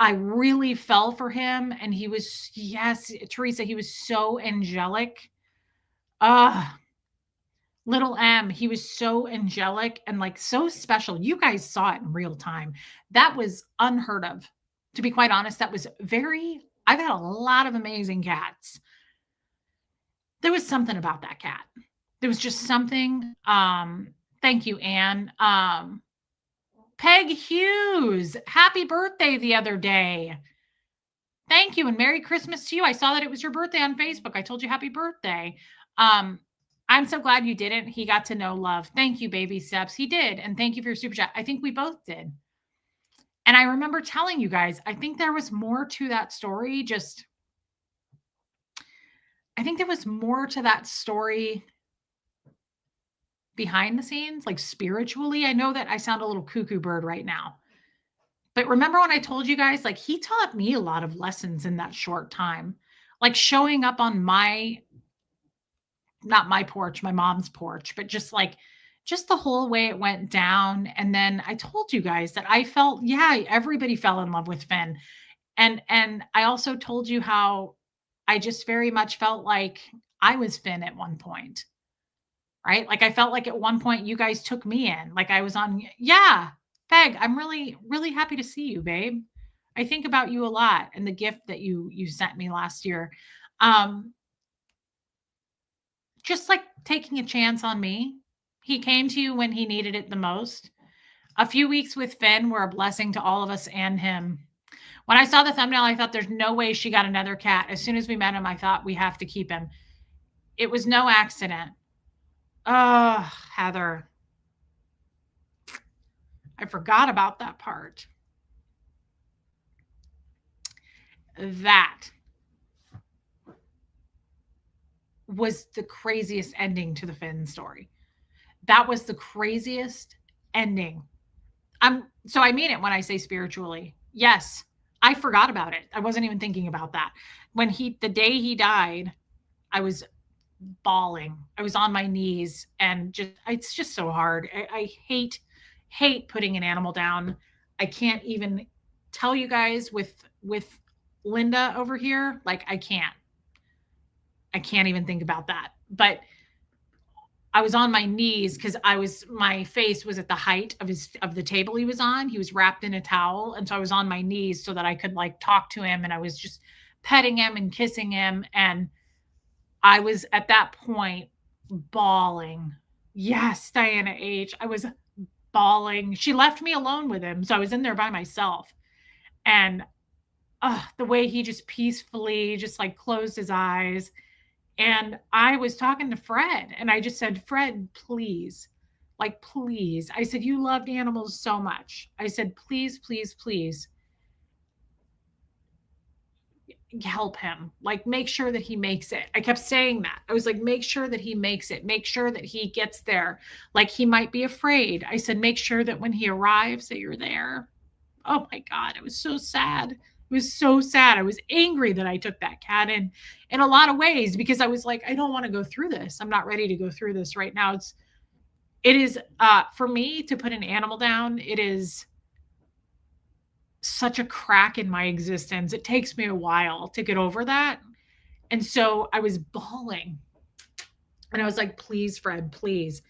I really fell for him. And he was, yes, Teresa, he was so angelic. Ah, little M, he was so angelic and like so special. You guys saw it in real time. That was unheard of. To be quite honest, that was I've had a lot of amazing cats. There was something about that cat. There was just something. Thank you, Anne. Peg Hughes, happy birthday the other day. Thank you and Merry Christmas to you. I saw that it was your birthday on Facebook. I told you happy birthday. Um, I'm so glad you didn't. He got to know love. Thank you, baby steps. He did. And thank you for your super chat. I think we both did. And I remember telling you guys, I think there was more to that story. I think there was more to that story behind the scenes, like spiritually. I know that I sound a little cuckoo bird right now. But remember when I told you guys, like, he taught me a lot of lessons in that short time, like showing up on not my porch, my mom's porch, but just the whole way it went down. And then I told you guys that I felt, yeah, everybody fell in love with Finn. And I also told you how I just very much felt like I was Finn at one point, right? Like I felt like at one point you guys took me in, like I was on, yeah, Peg, I'm really, really happy to see you, babe. I think about you a lot and the gift that you sent me last year. Um, just like taking a chance on me. He came to you when he needed it the most. A few weeks with Finn were a blessing to all of us and him. When I saw the thumbnail, I thought there's no way she got another cat. As soon as we met him, I thought we have to keep him. It was no accident. Oh, Heather. I forgot about that part. That was the craziest ending to the Finn story. That was the craziest ending. So I mean it when I say spiritually. Yes, I forgot about it. I wasn't even thinking about that. The day he died, I was bawling. I was on my knees and it's just so hard. I hate putting an animal down. I can't even tell you guys with Linda over here, like I can't even think about that. But I was on my knees because my face was at the height of the table he was on. He was wrapped in a towel. And so I was on my knees so that I could like talk to him and I was just petting him and kissing him. And I was at that point, bawling. Yes, Diana H. I was bawling. She left me alone with him, so I was in there by myself. And the way he just peacefully just like closed his eyes. And I was talking to Fred, and I just said, Fred, please, like, please. I said, you loved animals so much. I said, please, please, please help him. Like, make sure that he makes it. I kept saying that. I was like, make sure that he makes it. Make sure that he gets there. Like, he might be afraid. I said, make sure that when he arrives that you're there. Oh my God, it was so sad. It was so sad. I was angry that I took that cat in a lot of ways because I was like, I don't want to go through this. I'm not ready to go through this right now. It is for me to put an animal down, it is such a crack in my existence. It takes me a while to get over that. And so I was bawling. And I was like, please, Fred, please.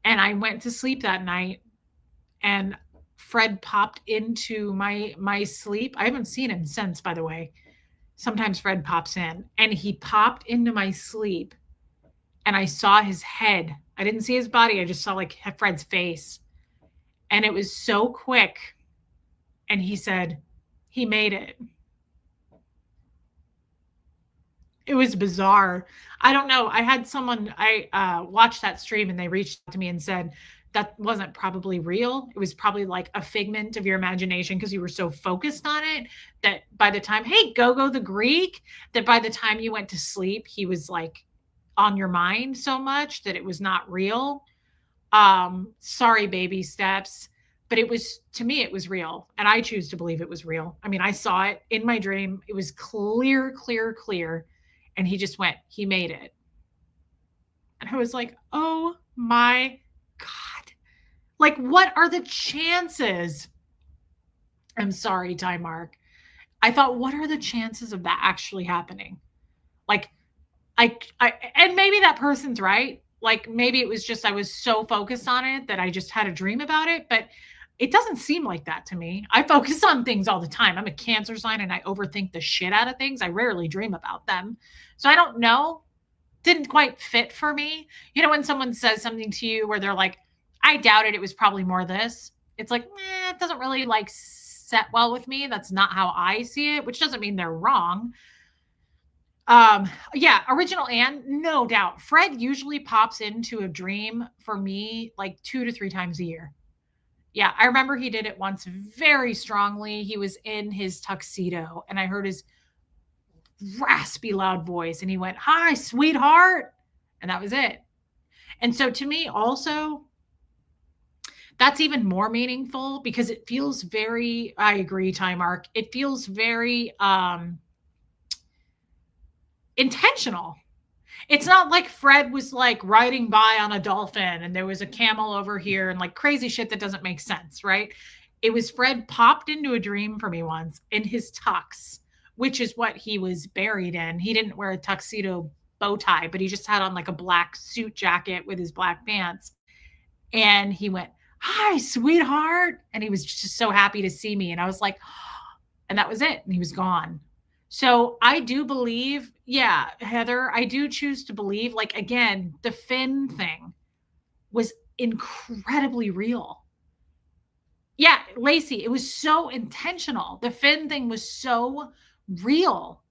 And I went to sleep that night, and Fred popped into my sleep. I haven't seen him since, by the way. Sometimes Fred pops in, and he popped into my sleep, and I saw his head. I didn't see his body. I just saw like Fred's face. And it was so quick. And he said, he made it. It was bizarre. I don't know. I had someone, I watched that stream, and they reached out to me and said, that wasn't probably real. It was probably like a figment of your imagination because you were so focused on it that by the time, hey, Gogo the Greek, that by the time you went to sleep, he was like on your mind so much that it was not real. Sorry, baby steps. But it was, to me, it was real. And I choose to believe it was real. I mean, I saw it in my dream. It was clear, clear, clear. And he just went, he made it. And I was like, oh my God. Like, what are the chances? I'm sorry, Ty Mark. I thought, what are the chances of that actually happening? Like, and maybe that person's right. Like, maybe it was just I was so focused on it that I just had a dream about it. But it doesn't seem like that to me. I focus on things all the time. I'm a Cancer sign, and I overthink the shit out of things. I rarely dream about them. So I don't know. Didn't quite fit for me. You know, when someone says something to you where they're like, I doubted it was probably more this. It's like, it doesn't really like set well with me. That's not how I see it, which doesn't mean they're wrong. Yeah, original Anne, no doubt. Fred usually pops into a dream for me like 2 to 3 times a year. Yeah, I remember he did it once very strongly. He was in his tuxedo, and I heard his raspy, loud voice, and he went, hi, sweetheart. And that was it. And so to me, also, that's even more meaningful because it feels very, I agree, Ty Mark. It feels very intentional. It's not like Fred was like riding by on a dolphin and there was a camel over here and like crazy shit that doesn't make sense, right? It was Fred popped into a dream for me once in his tux, which is what he was buried in. He didn't wear a tuxedo bow tie, but he just had on like a black suit jacket with his black pants. And he went, hi, sweetheart. And he was just so happy to see me. And I was like, and that was it. And he was gone. So I do believe, yeah, Heather, I do choose to believe, like, again, the Finn thing was incredibly real. Yeah, Lacey, it was so intentional. The Finn thing was so real.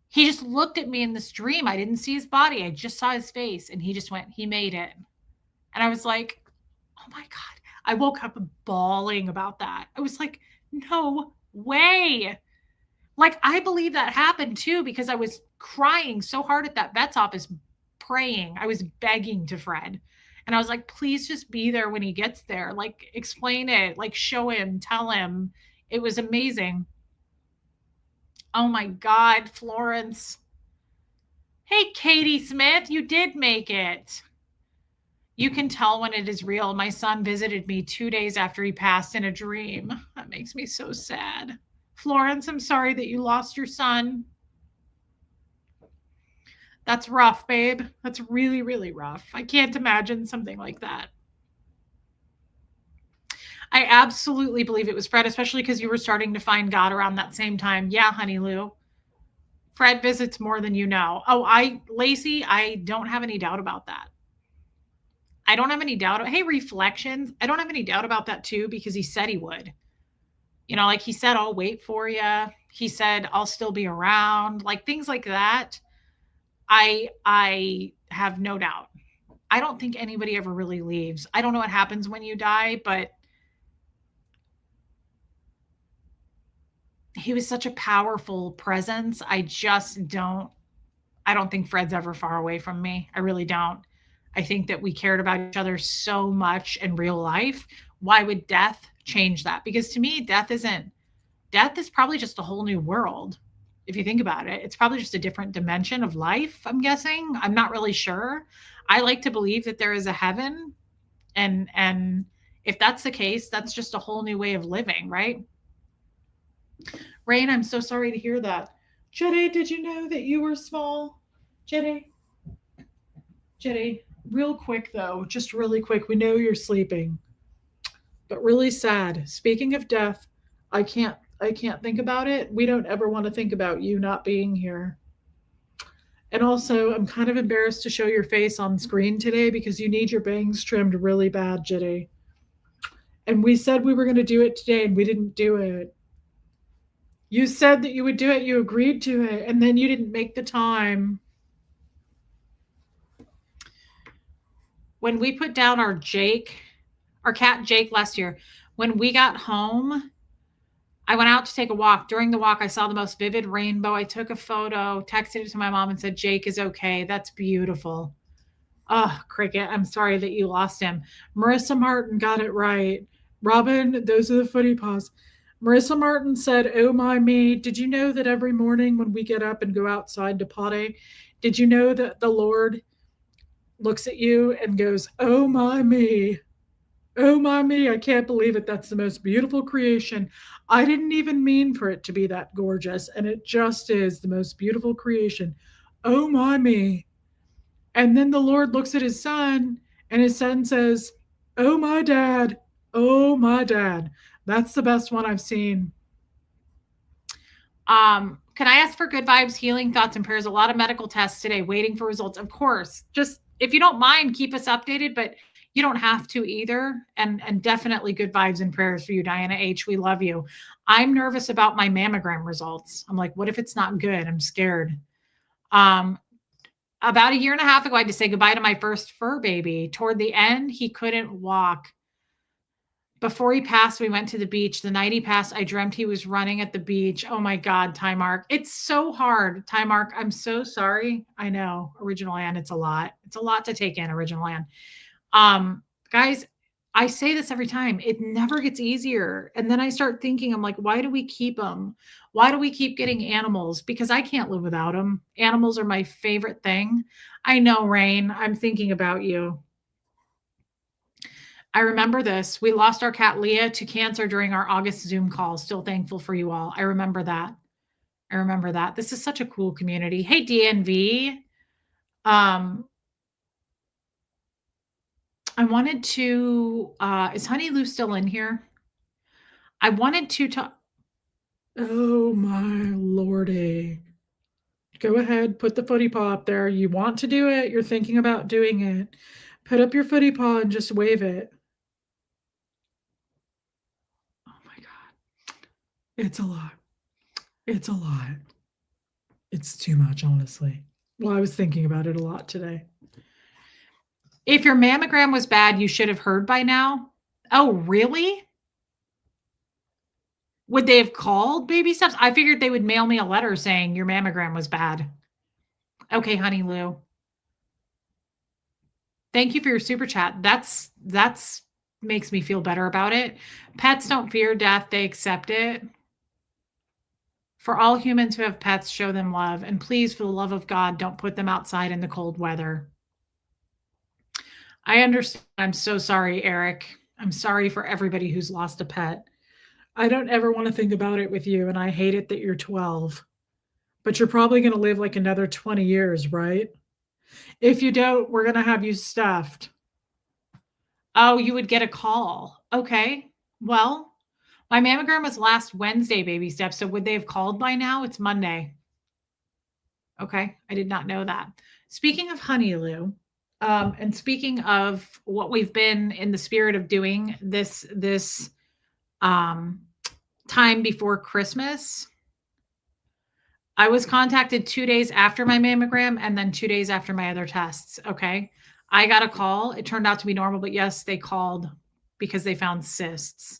He just looked at me in this dream. I didn't see his body. I just saw his face, and he just went, he made it. And I was like, oh my God. I woke up bawling about that. I was like, no way. Like, I believe that happened too, because I was crying so hard at that vet's office, praying. I was begging to Fred. And I was like, please just be there when he gets there. Like, explain it, like, show him, tell him. It was amazing. Oh my God, Florence. Hey, Katie Smith, you did make it. You can tell when it is real. My son visited me 2 days after he passed in a dream. That makes me so sad. Florence, I'm sorry that you lost your son. That's rough, babe. That's really, really rough. I can't imagine something like that. I absolutely believe it was Fred, especially because you were starting to find God around that same time. Yeah, honey Lou. Fred visits more than you know. Oh, Lacey, I don't have any doubt about that. I don't have any doubt. Hey, reflections. I don't have any doubt about that too, because he said he would. Like he said, I'll wait for you. He said, I'll still be around. Like things like that. I have no doubt. I don't think anybody ever really leaves. I don't know what happens when you die, but he was such a powerful presence. I don't think Fred's ever far away from me. I really don't. I think that we cared about each other so much in real life. Why would death change that? Because to me, death is probably just a whole new world. If you think about it, it's probably just a different dimension of life, I'm guessing. I'm not really sure. I like to believe that there is a heaven, and if that's the case, that's just a whole new way of living, right? Rain, I'm so sorry to hear that. Jetty, did you know that you were small? Jetty, Jetty, real quick though, just really quick. We know you're sleeping, but really sad. Speaking of death, I can't think about it. We don't ever want to think about you not being here. And also, I'm kind of embarrassed to show your face on screen today because you need your bangs trimmed really bad, Jetty. And we said we were going to do it today and we didn't do it. You said that you would do it, you agreed to it, and then you didn't make the time. When we put down our cat Jake last year, when we got home, I went out to take a walk. During the walk, I saw the most vivid rainbow. I took a photo, texted it to my mom, and said, Jake is okay. That's beautiful. Oh, Cricket, I'm sorry that you lost him. Marissa Martin got it right. Robin, those are the footy paws. Marissa Martin said, oh my me, did you know that every morning when we get up and go outside to potty, did you know that the Lord looks at you and goes, oh my me, oh my me, I can't believe it. That's the most beautiful creation. I didn't even mean for it to be that gorgeous, and it just is the most beautiful creation. Oh my me. And then the Lord looks at his son, and his son says, oh my dad, oh my dad. That's the best one I've seen. Can I ask for good vibes, healing thoughts, and prayers? A lot of medical tests today, waiting for results. Of course, just if you don't mind, keep us updated, but you don't have to either. And definitely good vibes and prayers for you, Diana H. We love you. I'm nervous about my mammogram results. I'm like, what if it's not good? I'm scared. About a year and a half ago, I had to say goodbye to my first fur baby. Toward the end, he couldn't walk. Before he passed, we went to the beach. The night he passed, I dreamt he was running at the beach. Oh my God, Ty Mark. It's so hard, Ty Mark. I'm so sorry. I know, Original Ann, it's a lot. It's a lot to take in, Original Ann. Guys, I say this every time. It never gets easier. And then I start thinking, I'm like, why do we keep them? Why do we keep getting animals? Because I can't live without them. Animals are my favorite thing. I know, Rain. I'm thinking about you. I remember this. We lost our cat Leah to cancer during our August Zoom call. Still thankful for you all. I remember that. I remember that. This is such a cool community. Hey, DNV. I wanted to, is Honey Lou still in here? I wanted to talk. Oh my lordy. Go ahead, put the footy paw up there. You want to do it. You're thinking about doing it. Put up your footy paw and just wave it. Oh my God. It's a lot. It's a lot. It's too much, honestly. Well, I was thinking about it a lot today. If your mammogram was bad, you should have heard by now. Oh, really? Would they have called Baby Steps? I figured they would mail me a letter saying your mammogram was bad. Okay, Honey Lou. Thank you for your super chat. That's makes me feel better about it. Pets don't fear death, they accept it. For all humans who have pets, show them love. And please, for the love of God, don't put them outside in the cold weather. I understand. I'm so sorry, Eric. I'm sorry for everybody who's lost a pet. I don't ever want to think about it with you, and I hate it that you're 12. But you're probably going to live like another 20 years, right? If you don't, we're going to have you stuffed. Oh, you would get a call. Okay. Well, my mammogram was last Wednesday, Baby Steps. So would they have called by now? It's Monday. Okay, I did not know that. Speaking of Honey Lou, and speaking of what we've been in the spirit of doing this um, time before Christmas, I was contacted 2 days after my mammogram and then 2 days after my other tests, okay? I got a call. It turned out to be normal, but yes, they called because they found cysts.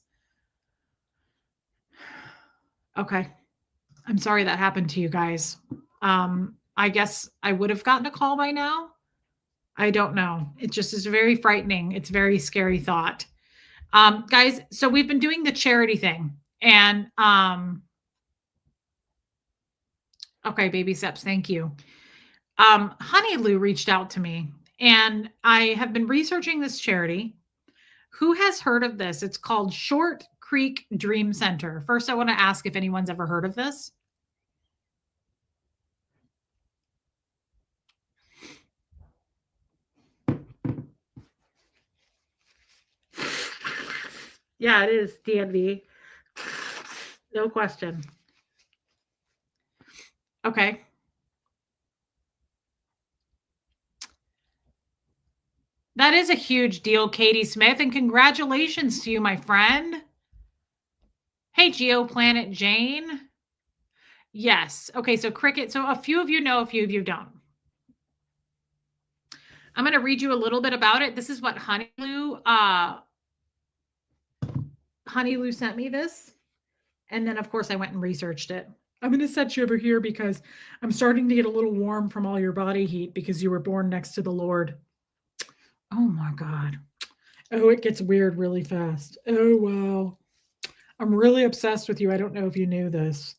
Okay. I'm sorry that happened to you guys. I guess I would have gotten a call by now. I don't know. It just is very frightening. It's a very scary thought. Guys, so we've been doing the charity thing and okay, baby steps, thank you. Honey Lou reached out to me and I have been researching this charity. Who has heard of this? It's called Short Creek Dream Center. First, I want to ask if anyone's ever heard of this. Yeah, it is DNV. No question. Okay. That is a huge deal, Katie Smith, and congratulations to you, my friend. Hey, GeoPlanet Jane. Yes. Okay, so Cricket. So a few of you know, a few of you don't. I'm going to read you a little bit about it. This is what Honey Lou sent me this. And then, of course, I went and researched it. I'm going to set you over here because I'm starting to get a little warm from all your body heat because you were born next to the Lord. Oh, my God. Oh, it gets weird really fast. Oh, wow. I'm really obsessed with you. I don't know if you knew this.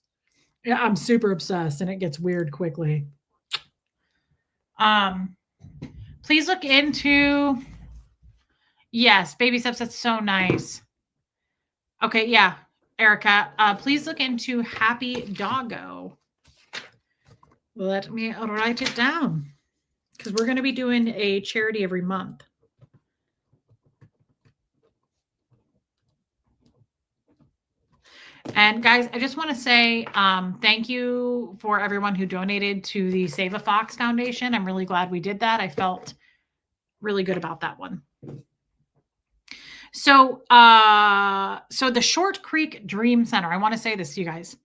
Yeah, I'm super obsessed and it gets weird quickly. Please look into, yes, baby steps. That's so nice. Okay, yeah, Erica, please look into Happy Doggo. Let me write it down because we're going to be doing a charity every month. And guys, I just want to say thank you for everyone who donated to the Save a Fox Foundation. I'm really glad we did that. I felt really good about that one. So the Short Creek Dream Center, I want to say this to you guys,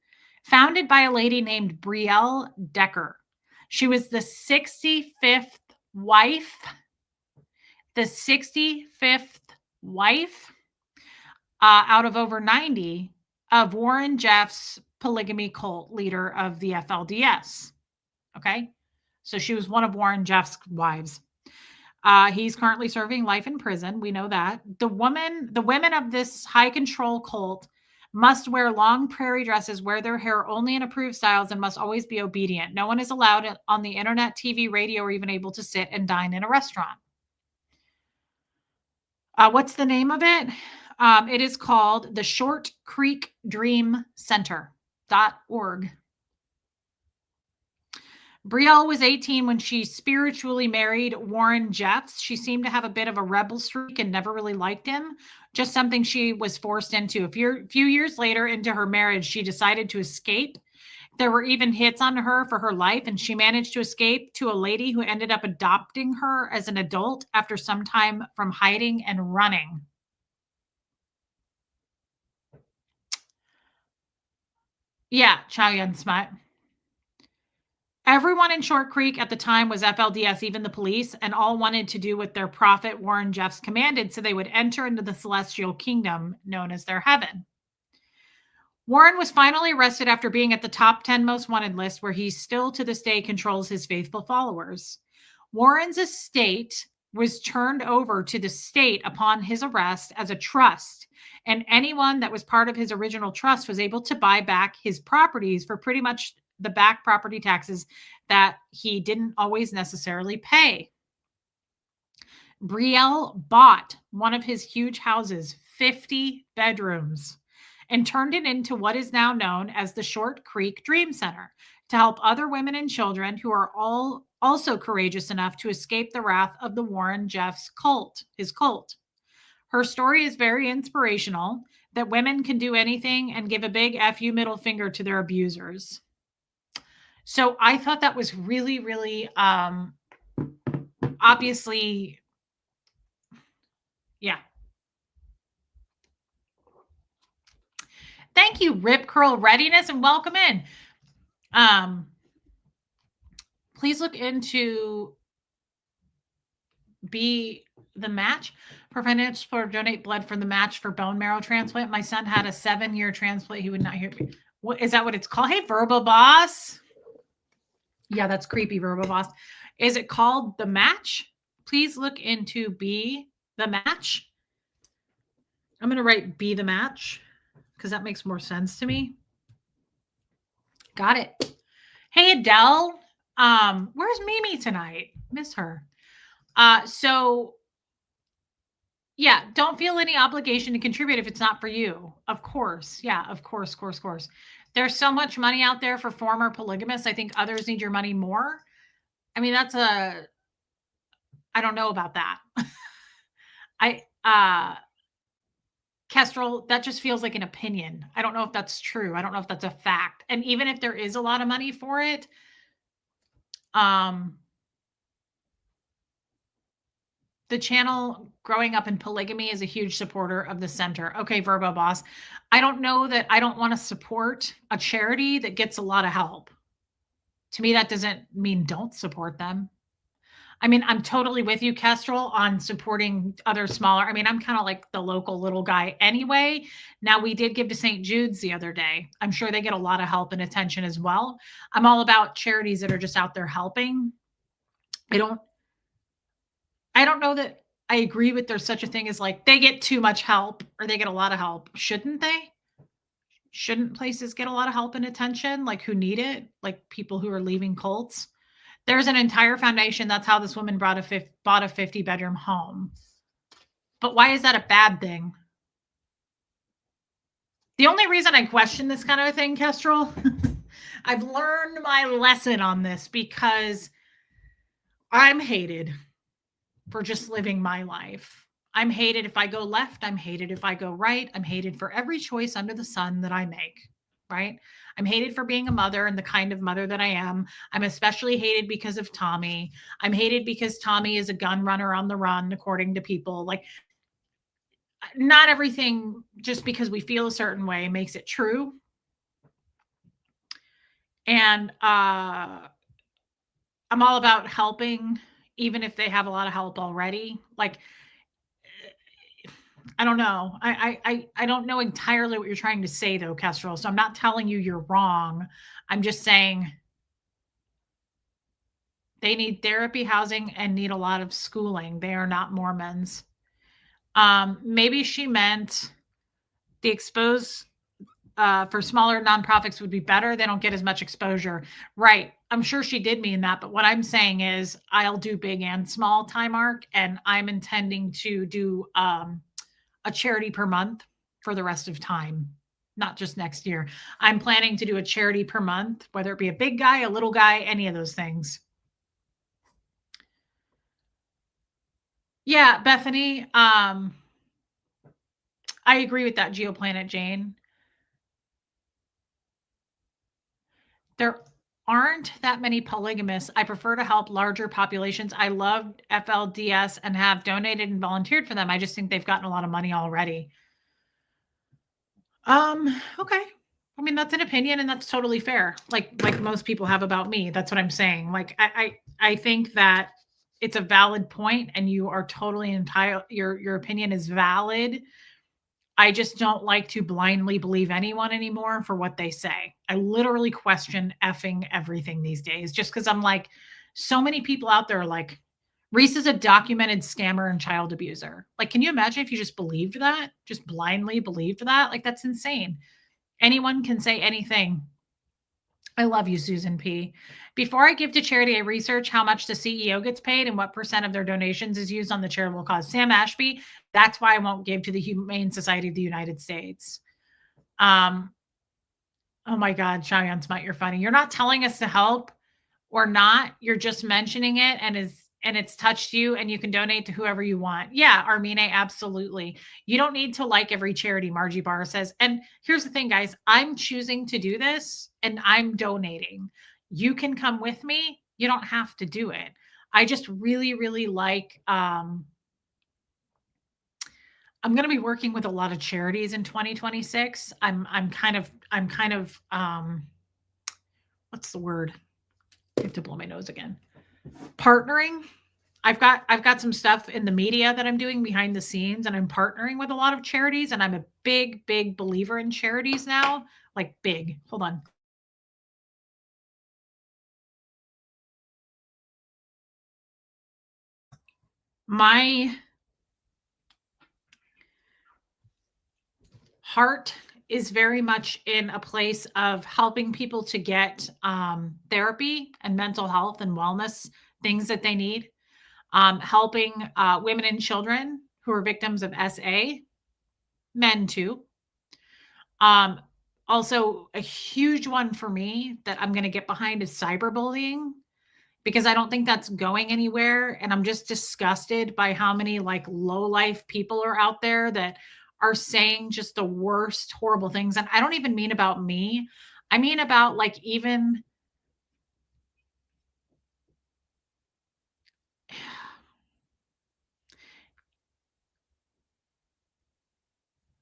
founded by a lady named Brielle Decker. She was the 65th wife, out of over 90 of Warren Jeff's polygamy cult leader of the FLDS. Okay. So she was one of Warren Jeff's wives. He's currently serving life in prison. We know that. The women of this high control cult must wear long prairie dresses, wear their hair only in approved styles, and must always be obedient. No one is allowed on the internet, TV, radio, or even able to sit and dine in a restaurant. What's the name of it? It is called the Short Creek Dream Center.org. Brielle was 18 when she spiritually married Warren Jeffs. She seemed to have a bit of a rebel streak and never really liked him, just something she was forced into. A few years later into her marriage, she decided to escape. There were even hits on her for her life, and she managed to escape to a lady who ended up adopting her as an adult after some time from hiding and running. Yeah, Chow Yun Smut. Everyone in Short Creek at the time was FLDS, even the police, and all wanted to do what their prophet Warren Jeffs commanded so they would enter into the celestial kingdom known as their heaven. Warren was finally arrested after being at the top 10 most wanted list, where he still to this day controls his faithful followers. Warren's estate was turned over to the state upon his arrest as a trust, and anyone that was part of his original trust was able to buy back his properties for pretty much the back property taxes that he didn't always necessarily pay. Brielle bought one of his huge houses, 50 bedrooms, and turned it into what is now known as the Short Creek Dream Center to help other women and children who are all also courageous enough to escape the wrath of the Warren Jeffs cult, his cult. Her story is very inspirational that women can do anything and give a big F you middle finger to their abusers. So I thought that was really, really, obviously, yeah. Thank you, Rip Curl Readiness, and welcome in. Um, please look into Be the Match for financial support. Donate blood for the match for bone marrow transplant. My son had a 7-year transplant. He would not hear me. What is that? What it's called? Hey, Verba Boss. Yeah, that's creepy, Verba Boss. Is it called The Match? Please look into Be the Match. I'm going to write Be the Match because that makes more sense to me. Got it. Hey, Adele. Where's Mimi tonight? Miss her. So yeah, don't feel any obligation to contribute if it's not for you. Of course. Yeah, of course, course. There's so much money out there for former polygamists. I think others need your money more. I mean, I don't know about that. Kestrel, that just feels like an opinion. I don't know if that's true. I don't know if that's a fact. And even if there is a lot of money for it, the channel growing up in polygamy is a huge supporter of the center. Okay, Verbo Boss. I don't know that I don't want to support a charity that gets a lot of help. To me, that doesn't mean don't support them. I mean, I'm totally with you, Kestrel, on supporting other smaller. I mean, I'm kind of like the local little guy anyway. Now, we did give to St. Jude's the other day. I'm sure they get a lot of help and attention as well. I'm all about charities that are just out there helping. I don't know that I agree with there's such a thing as like they get too much help or they get a lot of help. Shouldn't they? Shouldn't places get a lot of help and attention? Like who need it? Like people who are leaving cults. There's an entire foundation. That's how this woman bought a 50-bedroom home. But why is that a bad thing? The only reason I question this kind of thing, Kestrel, I've learned my lesson on this because I'm hated for just living my life. I'm hated if I go left. I'm hated if I go right. I'm hated for every choice under the sun that I make, right? I'm hated for being a mother and the kind of mother that I am. I'm especially hated because of Tommy. I'm hated because Tommy is a gun runner on the run, according to people. Like, not everything just because we feel a certain way makes it true. And I'm all about helping, even if they have a lot of help already. Like, I don't know. I don't know entirely what you're trying to say though, Kestrel. So I'm not telling you you're wrong. I'm just saying they need therapy, housing, and need a lot of schooling. They are not Mormons. Maybe she meant the expose for smaller nonprofits would be better. They don't get as much exposure. Right. I'm sure she did mean that. But what I'm saying is I'll do big and small, time arc, and I'm intending to do a charity per month for the rest of time, not just next year. I'm planning to do a charity per month, whether it be a big guy, a little guy, any of those things. Yeah, Bethany, I agree with that, Geoplanet Jane. There aren't that many polygamists. I prefer to help larger populations. I love FLDS and have donated and volunteered for them. I just think they've gotten a lot of money already. Okay. I mean, that's an opinion and that's totally fair. Like most people have about me. That's what I'm saying. Like I think that it's a valid point and you are totally entitled. Your opinion is valid. I just don't like to blindly believe anyone anymore for what they say. I literally question effing everything these days just because I'm like, so many people out there are like, Reese is a documented scammer and child abuser. Like, can you imagine if you just believed that? Just blindly believed that? Like, that's insane. Anyone can say anything. I love you, Susan P. Before I give to charity, I research how much the CEO gets paid and what % of their donations is used on the charitable cause. Sam Ashby, that's why I won't give to the Humane Society of the United States. Oh my God, Cheyenne Smite, you're funny. You're not telling us to help or not. You're just mentioning it and it's touched you and you can donate to whoever you want. Yeah, Armine, absolutely. You don't need to like every charity, Margie Barr says. And here's the thing, guys, I'm choosing to do this and I'm donating. You can come with me. You don't have to do it. I just really, really like, I'm gonna be working with a lot of charities in 2026. What's the word? I have to blow my nose again. Partnering. I've got some stuff in the media that I'm doing behind the scenes, and I'm partnering with a lot of charities, and I'm a big, big believer in charities now. Like big. Hold on. My heart is very much in a place of helping people to get therapy and mental health and wellness things that they need. Helping women and children who are victims of SA, men too. Um, Also, a huge one for me that I'm going to get behind is cyberbullying, because I don't think that's going anywhere. And I'm just disgusted by how many like low life people are out there that are saying just the worst, horrible things. And I don't even mean about me. I mean about like even,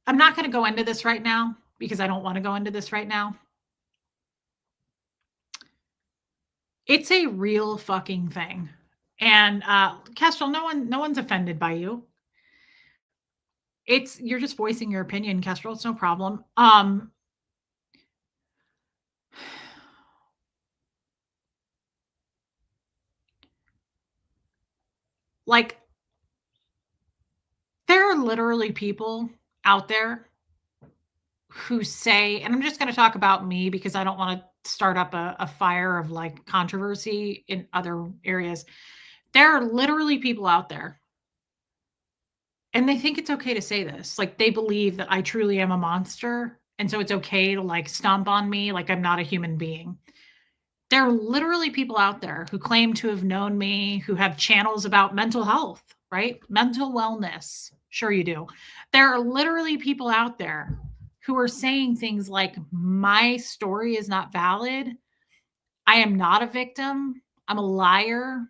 I'm not going to go into this right now because I don't want to go into this right now. It's a real fucking thing. And Kestrel, no one's offended by you. It's You're just voicing your opinion, Kestrel. It's no problem. Like there are literally people out there who say, and I'm just going to talk about me because I don't want to start up a fire of like controversy in other areas. There are literally people out there, and they think it's okay to say this. Like they believe that I truly am a monster. And so it's okay to like stomp on me like I'm not a human being. There are literally people out there who claim to have known me, who have channels about mental health, right? Mental wellness. Sure, you do. There are literally people out there who are saying things like, my story is not valid. I am not a victim. I'm a liar.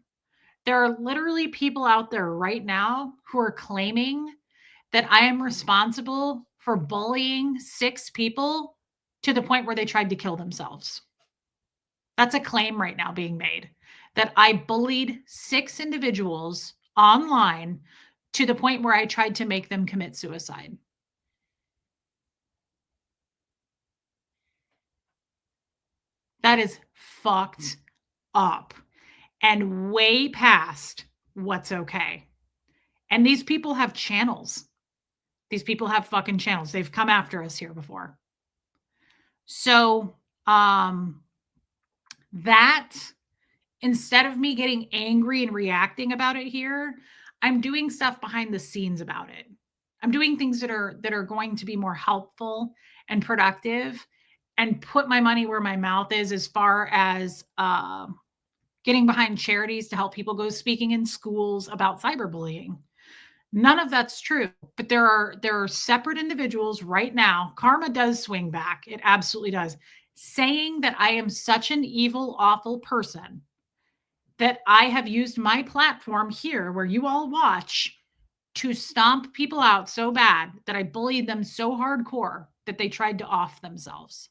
There are literally people out there right now who are claiming that I am responsible for bullying 6 people to the point where they tried to kill themselves. That's a claim right now being made, that I bullied 6 individuals online to the point where I tried to make them commit suicide. That is fucked up and way past what's okay. And these people have channels. These people have fucking channels. They've come after us here before. So, that instead of me getting angry and reacting about it here, I'm doing stuff behind the scenes about it. I'm doing things that are going to be more helpful and productive and put my money where my mouth is as far as getting behind charities to help people go speaking in schools about cyberbullying. None of that's true, but there are separate individuals right now. Karma does swing back. It absolutely does. Saying that I am such an evil, awful person that I have used my platform here where you all watch to stomp people out so bad that I bullied them so hardcore that they tried to off themselves.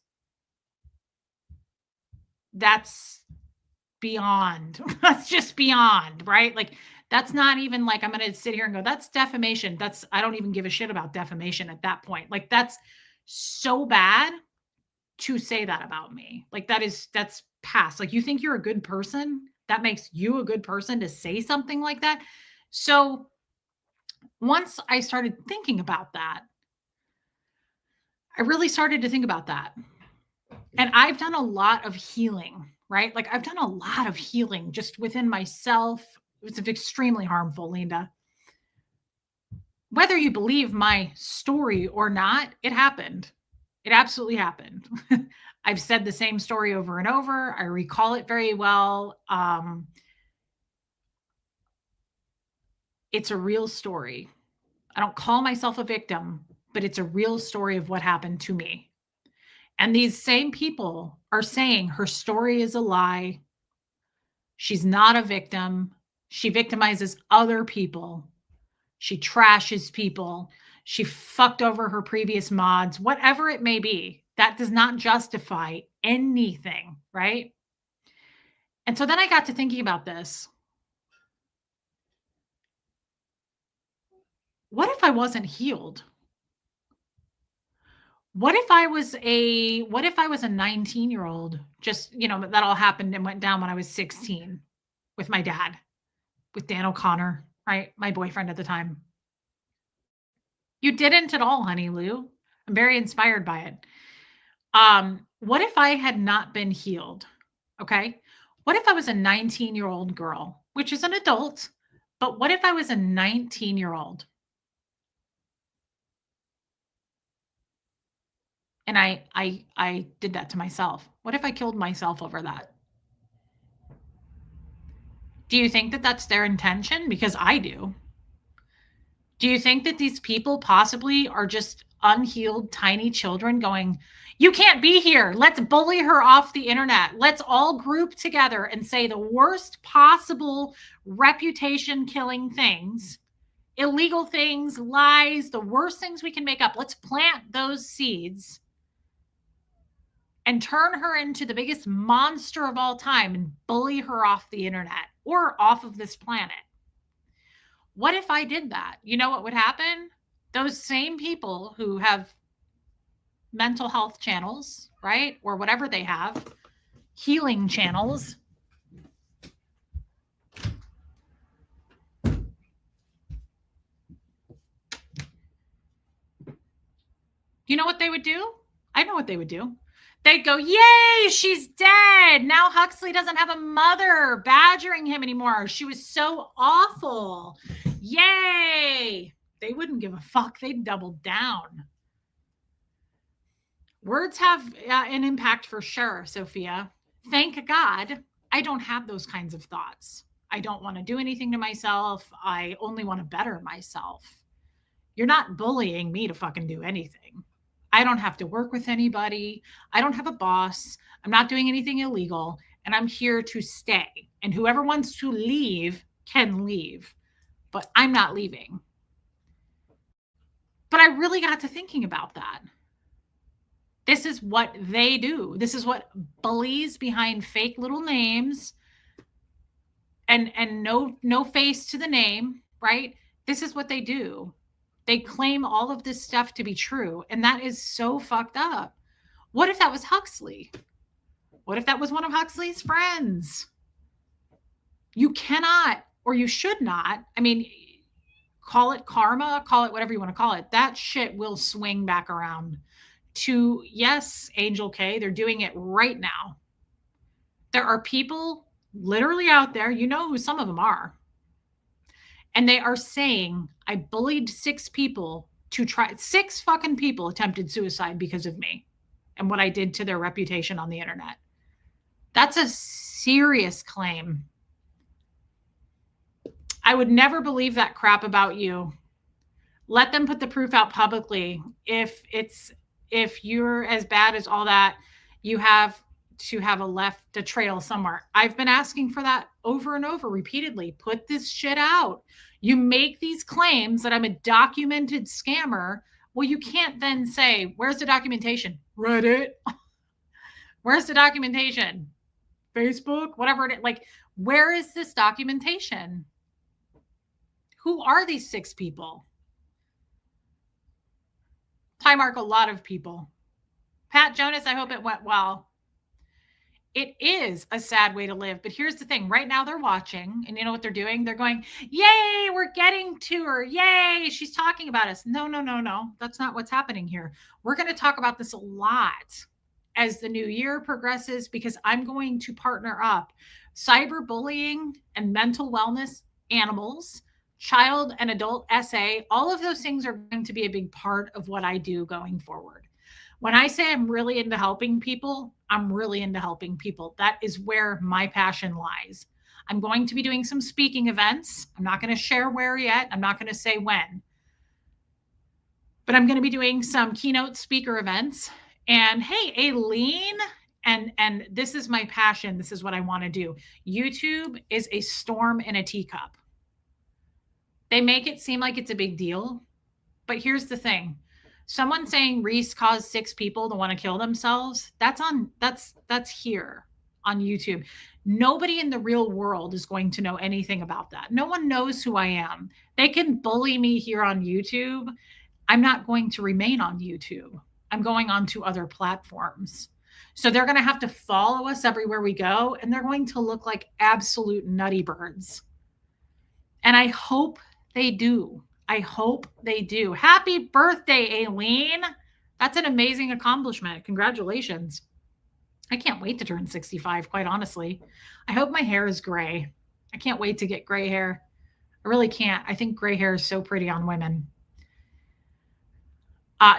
That's beyond. That's just beyond, right? Like that's not even like I'm going to sit here and go that's defamation. I don't even give a shit about defamation at that point. Like that's so bad to say that about me. Like that's past. Like you think you're a good person? That makes you a good person to say something like that. So once I started thinking about that, I really started to think about that. And I've done a lot of healing, right? Like I've done a lot of healing just within myself. It was extremely harmful, Linda. Whether you believe my story or not, it happened. It absolutely happened. I've said the same story over and over. I recall it very well. It's a real story. I don't call myself a victim, but it's a real story of what happened to me. And these same people are saying her story is a lie. She's not a victim. She victimizes other people. She trashes people. She fucked over her previous mods, whatever it may be. That does not justify anything, right? And so then I got to thinking about this. What if I wasn't healed? What if I was a 19-year-old? Just, that all happened and went down when I was 16 with my dad, with Dan O'Connor, right? My boyfriend at the time. You didn't at all, honey Lou. I'm very inspired by it. What if I had not been healed? Okay. What if I was a 19-year-old girl, which is an adult, but what if I was a 19-year-old? And I did that to myself. What if I killed myself over that? Do you think that that's their intention? Because I do. Do you think that these people possibly are just unhealed tiny children going, you can't be here. Let's bully her off the internet. Let's all group together and say the worst possible reputation killing things, illegal things, lies, the worst things we can make up. Let's plant those seeds and turn her into the biggest monster of all time and bully her off the internet or off of this planet. What if I did that? You know what would happen? Those same people who have mental health channels, right? Or whatever they have, healing channels. You know what they would do? I know what they would do. They'd go, yay, she's dead. Now Huxley doesn't have a mother badgering him anymore. She was so awful. Yay. They wouldn't give a fuck. They'd double down. Words have an impact for sure, Sophia. Thank God I don't have those kinds of thoughts. I don't want to do anything to myself. I only want to better myself. You're not bullying me to fucking do anything. I don't have to work with anybody. I don't have a boss. I'm not doing anything illegal. And I'm here to stay. And whoever wants to leave can leave. But I'm not leaving. But I really got to thinking about that. This is what they do. This is what bullies behind fake little names and no face to the name, right? This is what they do. They claim all of this stuff to be true, and that is so fucked up. What if that was Huxley? What if that was one of Huxley's friends? You cannot, or you should not, I mean, call it karma, call it whatever you want to call it. That shit will swing back around to, yes, Angel K, they're doing it right now. There are people literally out there, you know who some of them are. And they are saying, I bullied 6 people to try, 6 fucking people attempted suicide because of me and what I did to their reputation on the internet. That's a serious claim. I would never believe that crap about you. Let them put the proof out publicly. If you're as bad as all that, you have to have a trail somewhere. I've been asking for that over and over repeatedly. Put this shit out. You make these claims that I'm a documented scammer. Well, you can't then say, where's the documentation? Reddit. Where's the documentation? Facebook, whatever it is. Like, where is this documentation? Who are these 6 people? Time mark a lot of people. Pat Jonas, I hope it went well. It is a sad way to live. But here's the thing. Right now they're watching, and you know what they're doing? They're going, yay, we're getting to her. Yay, she's talking about us. No. That's not what's happening here. We're going to talk about this a lot as the new year progresses, because I'm going to partner up cyberbullying and mental wellness, animals, child and adult SA. All of those things are going to be a big part of what I do going forward. When I say I'm really into helping people, I'm really into helping people. That is where my passion lies. I'm going to be doing some speaking events. I'm not going to share where yet. I'm not going to say when. But I'm going to be doing some keynote speaker events And hey, Aileen, and this is my passion. This is what I want to do. YouTube is a storm in a teacup. They make it seem like it's a big deal, but here's the thing. Someone saying Reese caused 6 people to want to kill themselves, that's here on YouTube. Nobody in the real world is going to know anything about that. No one knows who I am. They can bully me here on YouTube. I'm not going to remain on YouTube. I'm going on to other platforms. So they're going to have to follow us everywhere we go, and they're going to look like absolute nutty birds. And I hope they do. I hope they do. Happy birthday, Aileen. That's an amazing accomplishment. Congratulations. I can't wait to turn 65, quite honestly. I hope my hair is gray. I can't wait to get gray hair. I really can't. I think gray hair is so pretty on women.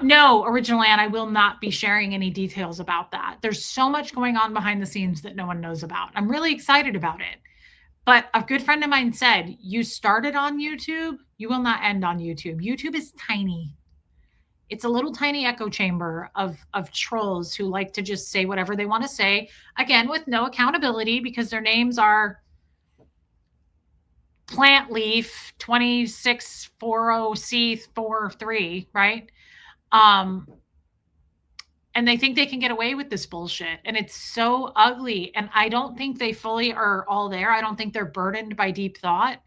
No, Original Ann, I will not be sharing any details about that. There's so much going on behind the scenes that no one knows about. I'm really excited about it. But a good friend of mine said, you started on YouTube, you will not end on YouTube. YouTube is tiny. It's a little tiny echo chamber of trolls who like to just say whatever they want to say, again, with no accountability because their names are Plant Leaf 2640C43, right? And they think they can get away with this bullshit. And it's so ugly. And I don't think they fully are all there. I don't think they're burdened by deep thought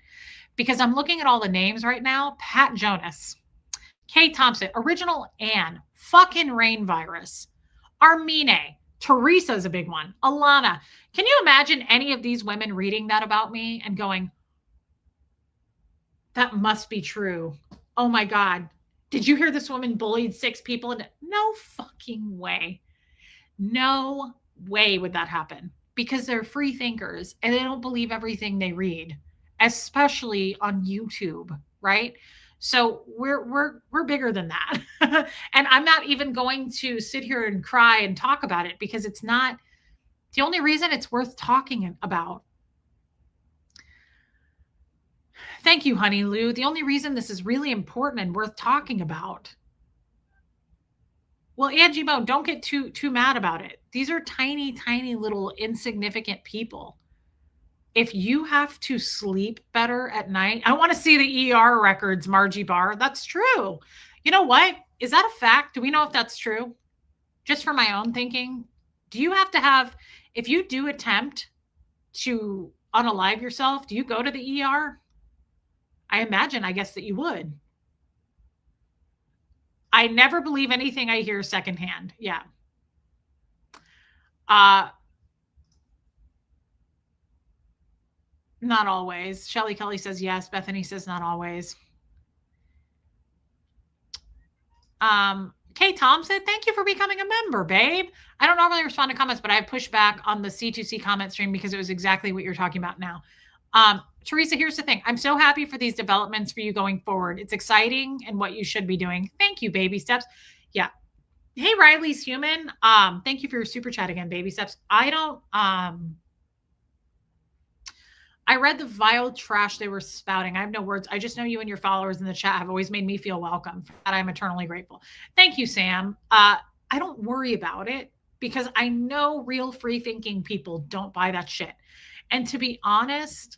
because I'm looking at all the names right now. Pat Jonas, Kay Thompson, Original Ann, fucking Rain Virus, Armine, Teresa's a big one, Alana. Can you imagine any of these women reading that about me and going, that must be true. Oh my God. Did you hear this woman bullied 6 people? No fucking way. No way would that happen because they're free thinkers and they don't believe everything they read, especially on YouTube, right? So we're bigger than that. And I'm not even going to sit here and cry and talk about it because it's not the only reason it's worth talking about. Thank you, Honey Lou. The only reason this is really important and worth talking about. Well, Angie Mo, don't get too mad about it. These are tiny, tiny little insignificant people. If you have to sleep better at night, I want to see the ER records, Margie Barr. That's true. You know what? Is that a fact? Do we know if that's true? Just for my own thinking, do you have to have, if you do attempt to unalive yourself, do you go to the ER? I imagine, I guess that you would. I never believe anything I hear secondhand. Yeah. Not always. Shelly Kelly says yes. Bethany says not always. Kay Thompson, thank you for becoming a member, babe. I don't normally respond to comments, but I pushed back on the C2C comment stream because it was exactly what you're talking about now. Teresa, here's the thing. I'm so happy for these developments for you going forward. It's exciting and what you should be doing. Thank you, baby steps. Yeah. Hey, Riley's human. Thank you for your super chat again, baby steps. I read the vile trash they were spouting. I have no words. I just know you and your followers in the chat have always made me feel welcome. For that I'm eternally grateful. Thank you, Sam. I don't worry about it because I know real free thinking people don't buy that shit. And to be honest,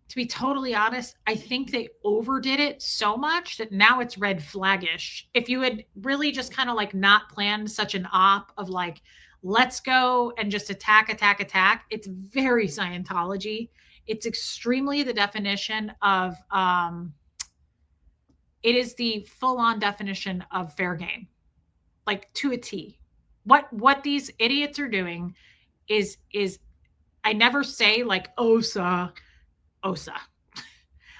to be totally honest, I think they overdid it so much that now it's red flaggish. If you had really just kind of like not planned such an op of like, let's go and just attack, it's very Scientology. It's extremely the definition of, it is the full-on definition of fair game, like to a T. What these idiots are doing is I never say like OSA.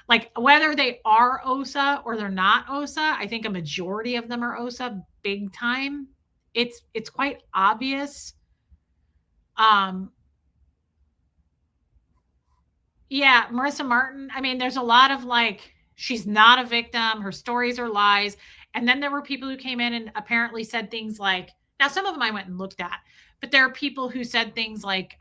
Like whether they are OSA or they're not OSA, I think a majority of them are OSA big time. It's quite obvious. Yeah, Marissa Martin. I mean, there's a lot of like, she's not a victim. Her stories are lies. And then there were people who came in and apparently said things like, now some of them I went and looked at, but there are people who said things like,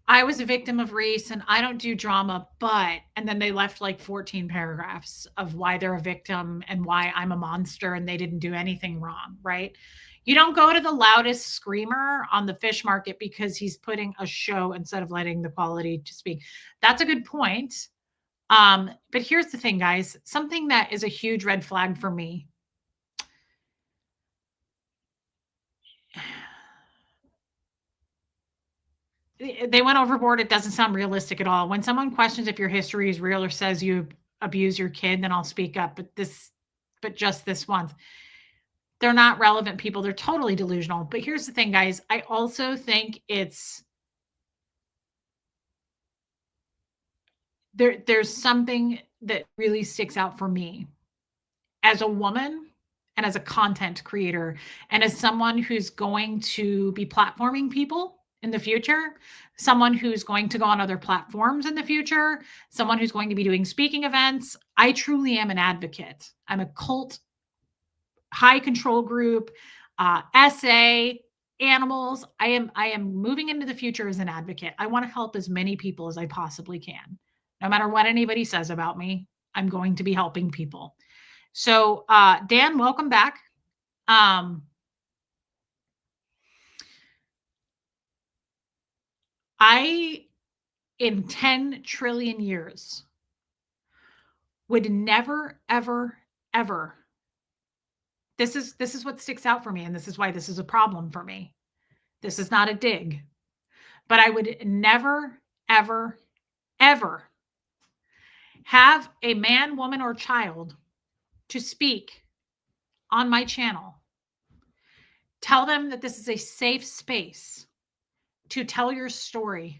I was a victim of race and I don't do drama, but, and then they left like 14 paragraphs of why they're a victim and why I'm a monster and they didn't do anything wrong, right? You don't go to the loudest screamer on the fish market because he's putting a show instead of letting the quality to speak. That's a good point. But here's the thing, guys, something that is a huge red flag for me. They went overboard. It doesn't sound realistic at all. When someone questions if your history is real or says you abuse your kid, then I'll speak up. But just this once. They're not relevant people. They're totally delusional. But here's the thing, guys. I also think there's something that really sticks out for me as a woman and as a content creator and as someone who's going to be platforming people in the future, someone who's going to go on other platforms in the future, someone who's going to be doing speaking events. I truly am an advocate. I'm a cult, high control group, SA, animals. I am moving into the future as an advocate. I want to help as many people as I possibly can. No matter what anybody says about me, I'm going to be helping people. So, Dan, welcome back. I, in 10 trillion years, would never, ever, ever. This is what sticks out for me, and this is why this is a problem for me. This is not a dig, but I would never, ever, ever have a man, woman, or child to speak on my channel. Tell them that this is a safe space to tell your story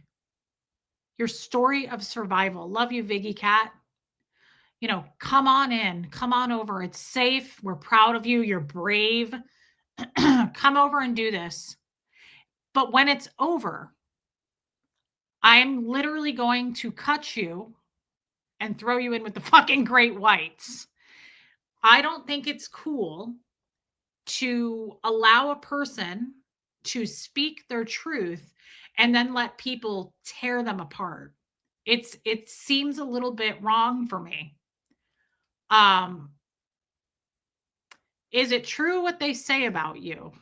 of survival. Love you, Viggy Cat. You know, come on in, come on over. It's safe. We're proud of you. You're brave. Come over and do this. But when it's over, I'm literally going to cut you and throw you in with the fucking great whites. I don't think it's cool to allow a person to speak their truth and then let people tear them apart. It seems a little bit wrong for me. Is it true what they say about you?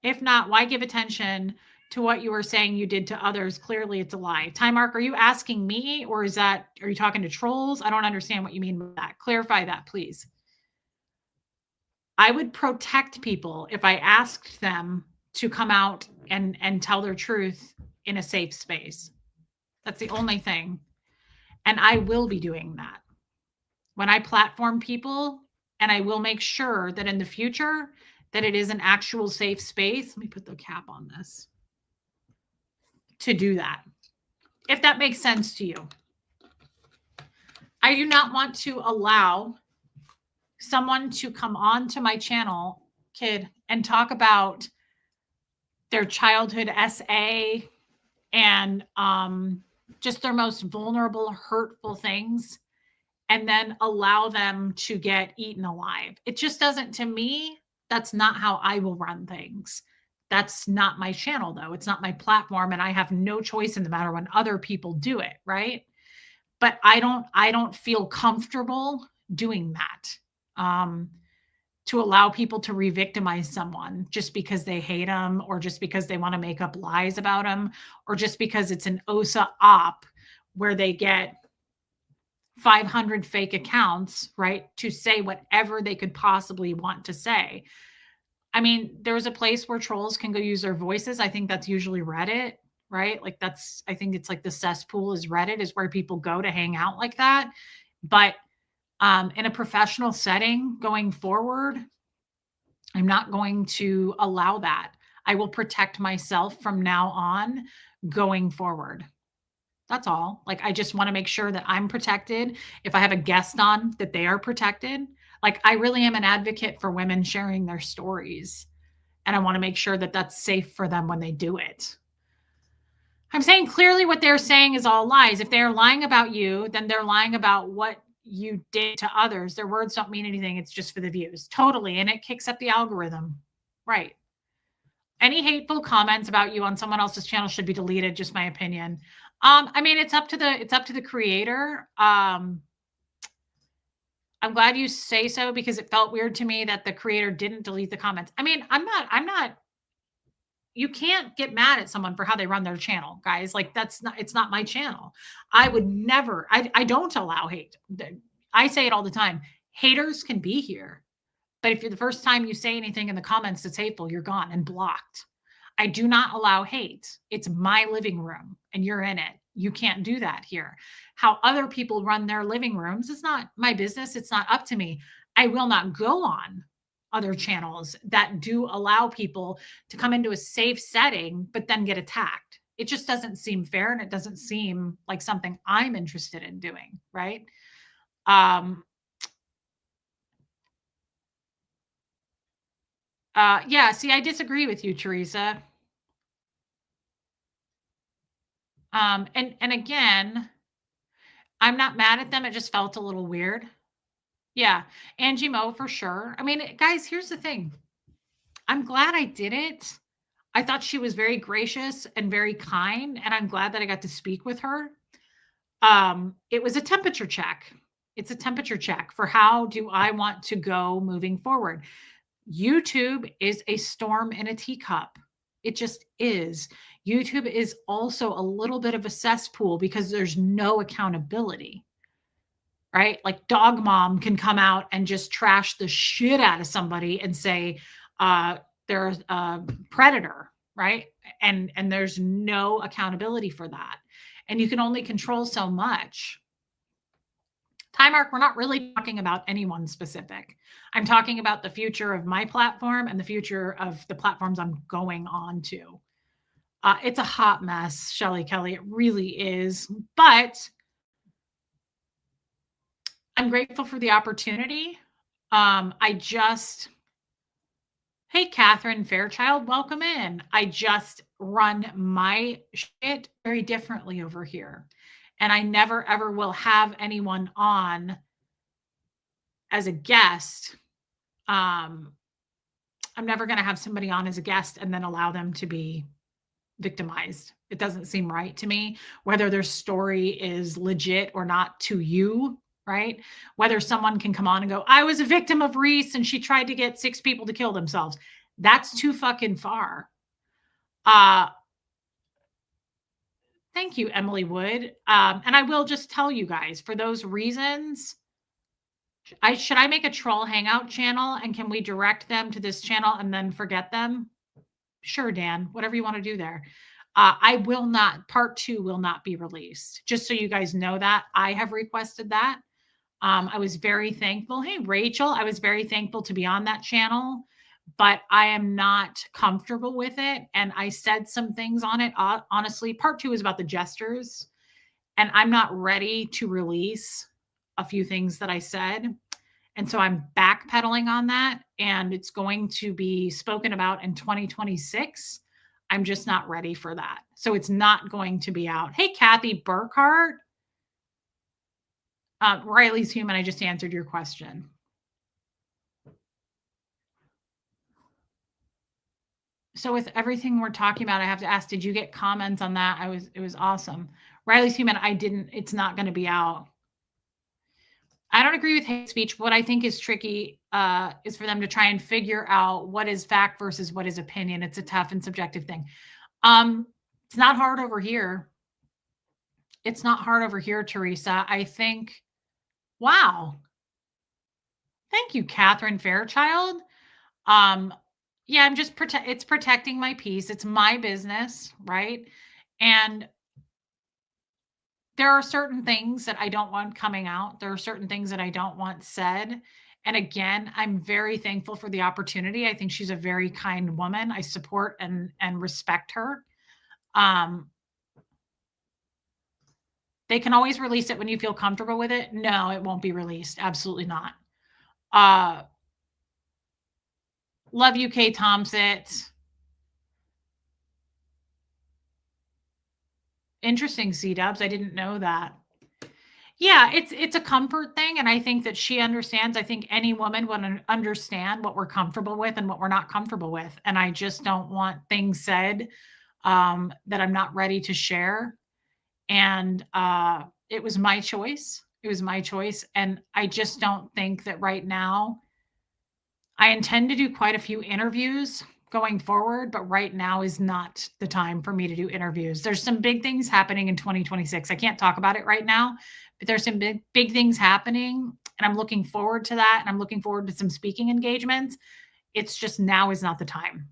If not, why give attention to what you were saying you did to others? Clearly it's a lie. Time Mark, are you asking me or are you talking to trolls? I don't understand what you mean by that. Clarify that, please. I would protect people if I asked them to come out and tell their truth in a safe space. That's the only thing. And I will be doing that when I platform people, and I will make sure that in the future that it is an actual safe space. Let me put the cap on this to do that. If that makes sense to you. I do not want to allow someone to come on to my channel, kid, and talk about their childhood SA and just their most vulnerable, hurtful things, and then allow them to get eaten alive. It just doesn't, to me, that's not how I will run things. That's not my channel, though. It's not my platform, and I have no choice in the matter when other people do it, right? But I don't feel comfortable doing that. To allow people to re-victimize someone just because they hate them, or just because they want to make up lies about them, or just because it's an OSA op where they get 500 fake accounts, right, to say whatever they could possibly want to say. I mean, there's a place where trolls can go use their voices. I think that's usually Reddit, right? Like I think it's like the cesspool is Reddit, is where people go to hang out like that. But in a professional setting going forward, I'm not going to allow that. I will protect myself from now on going forward. That's all. Like, I just want to make sure that I'm protected. If I have a guest on, that they are protected. Like, I really am an advocate for women sharing their stories. And I want to make sure that that's safe for them when they do it. I'm saying clearly what they're saying is all lies. If they're lying about you, then they're lying about what you did to others. Their words don't mean anything. It's just for the views. Totally. And it kicks up the algorithm. Right. Any hateful comments about you on someone else's channel should be deleted. Just my opinion. I mean, it's up to the creator. I'm glad you say so because it felt weird to me that the creator didn't delete the comments. I mean, I'm not you can't get mad at someone for how they run their channel, guys. Like that's not it's not my channel. I would never I don't allow hate. I say it all the time. Haters can be here. But if you're the first time you say anything in the comments that's hateful, you're gone and blocked. I do not allow hate. It's my living room and you're in it. You can't do that here. How other people run their living rooms is not my business. It's not up to me. I will not go on other channels that do allow people to come into a safe setting, but then get attacked. It just doesn't seem fair and it doesn't seem like something I'm interested in doing. Right. Um, yeah, see, I disagree with you, Teresa. And again, I'm not mad at them. It just felt a little weird. Yeah, Angie Mo for sure. I mean, guys, here's the thing. I'm glad I did it. I thought she was very gracious and very kind, and I'm glad that I got to speak with her. It was a temperature check. It's a temperature check for how do I want to go moving forward. YouTube is a storm in a teacup. It just is. YouTube is also a little bit of a cesspool because there's no accountability, right? Like Dog Mom can come out and just trash the shit out of somebody and say they're a predator, right? And there's no accountability for that. And you can only control so much. Time Mark, we're not really talking about anyone specific. I'm talking about the future of my platform and the future of the platforms I'm going on to. It's a hot mess, Shelly Kelly. It really is. But I'm grateful for the opportunity. Hey, Catherine Fairchild, welcome in. I just run my shit very differently over here. And I never ever will have anyone on as a guest. I'm never going to have somebody on as a guest and then allow them to be victimized. It doesn't seem right to me, whether their story is legit or not to you, right? Whether someone can come on and go, I was a victim of Reese and she tried to get 6 people to kill themselves. That's too fucking far. Thank you, Emily Wood. And I will just tell you guys, for those reasons, should I make a troll hangout channel and can we direct them to this channel and then forget them? Sure, Dan, whatever you want to do there. I will not, part 2 will not be released. Just so you guys know that. I have requested that. I was very thankful. Hey, Rachel, I was very thankful to be on that channel, but I am not comfortable with it. And I said some things on it. Honestly, part 2 is about the jesters. And I'm not ready to release a few things that I said. And so I'm backpedaling on that. And it's going to be spoken about in 2026. I'm just not ready for that. So it's not going to be out. Hey, Kathy Burkhart. Riley's human. I just answered your question. So with everything we're talking about, I have to ask, did you get comments on that? It was awesome. Riley's human. I didn't, it's not going to be out. I don't agree with hate speech. What I think is tricky is for them to try and figure out what is fact versus what is opinion. It's a tough and subjective thing. It's not hard over here. It's not hard over here, Teresa. I think, wow. Thank you, Catherine Fairchild. Yeah, I'm just it's protecting my peace. It's my business, right? And there are certain things that I don't want coming out. There are certain things that I don't want said. And again, I'm very thankful for the opportunity. I think she's a very kind woman. I support and respect her. They can always release it when you feel comfortable with it. No, it won't be released. Absolutely not. Love you, Kay Thompson. Interesting, C-dubs. I didn't know that. Yeah, it's a comfort thing, and I think that she understands. I think any woman would understand what we're comfortable with and what we're not comfortable with, and I just don't want things said that I'm not ready to share. And it was my choice. It was my choice. And I just don't think that right now, I intend to do quite a few interviews going forward, but right now is not the time for me to do interviews. There's some big things happening in 2026. I can't talk about it right now, but there's some big things happening, and I'm looking forward to that, and I'm looking forward to some speaking engagements. It's just now is not the time.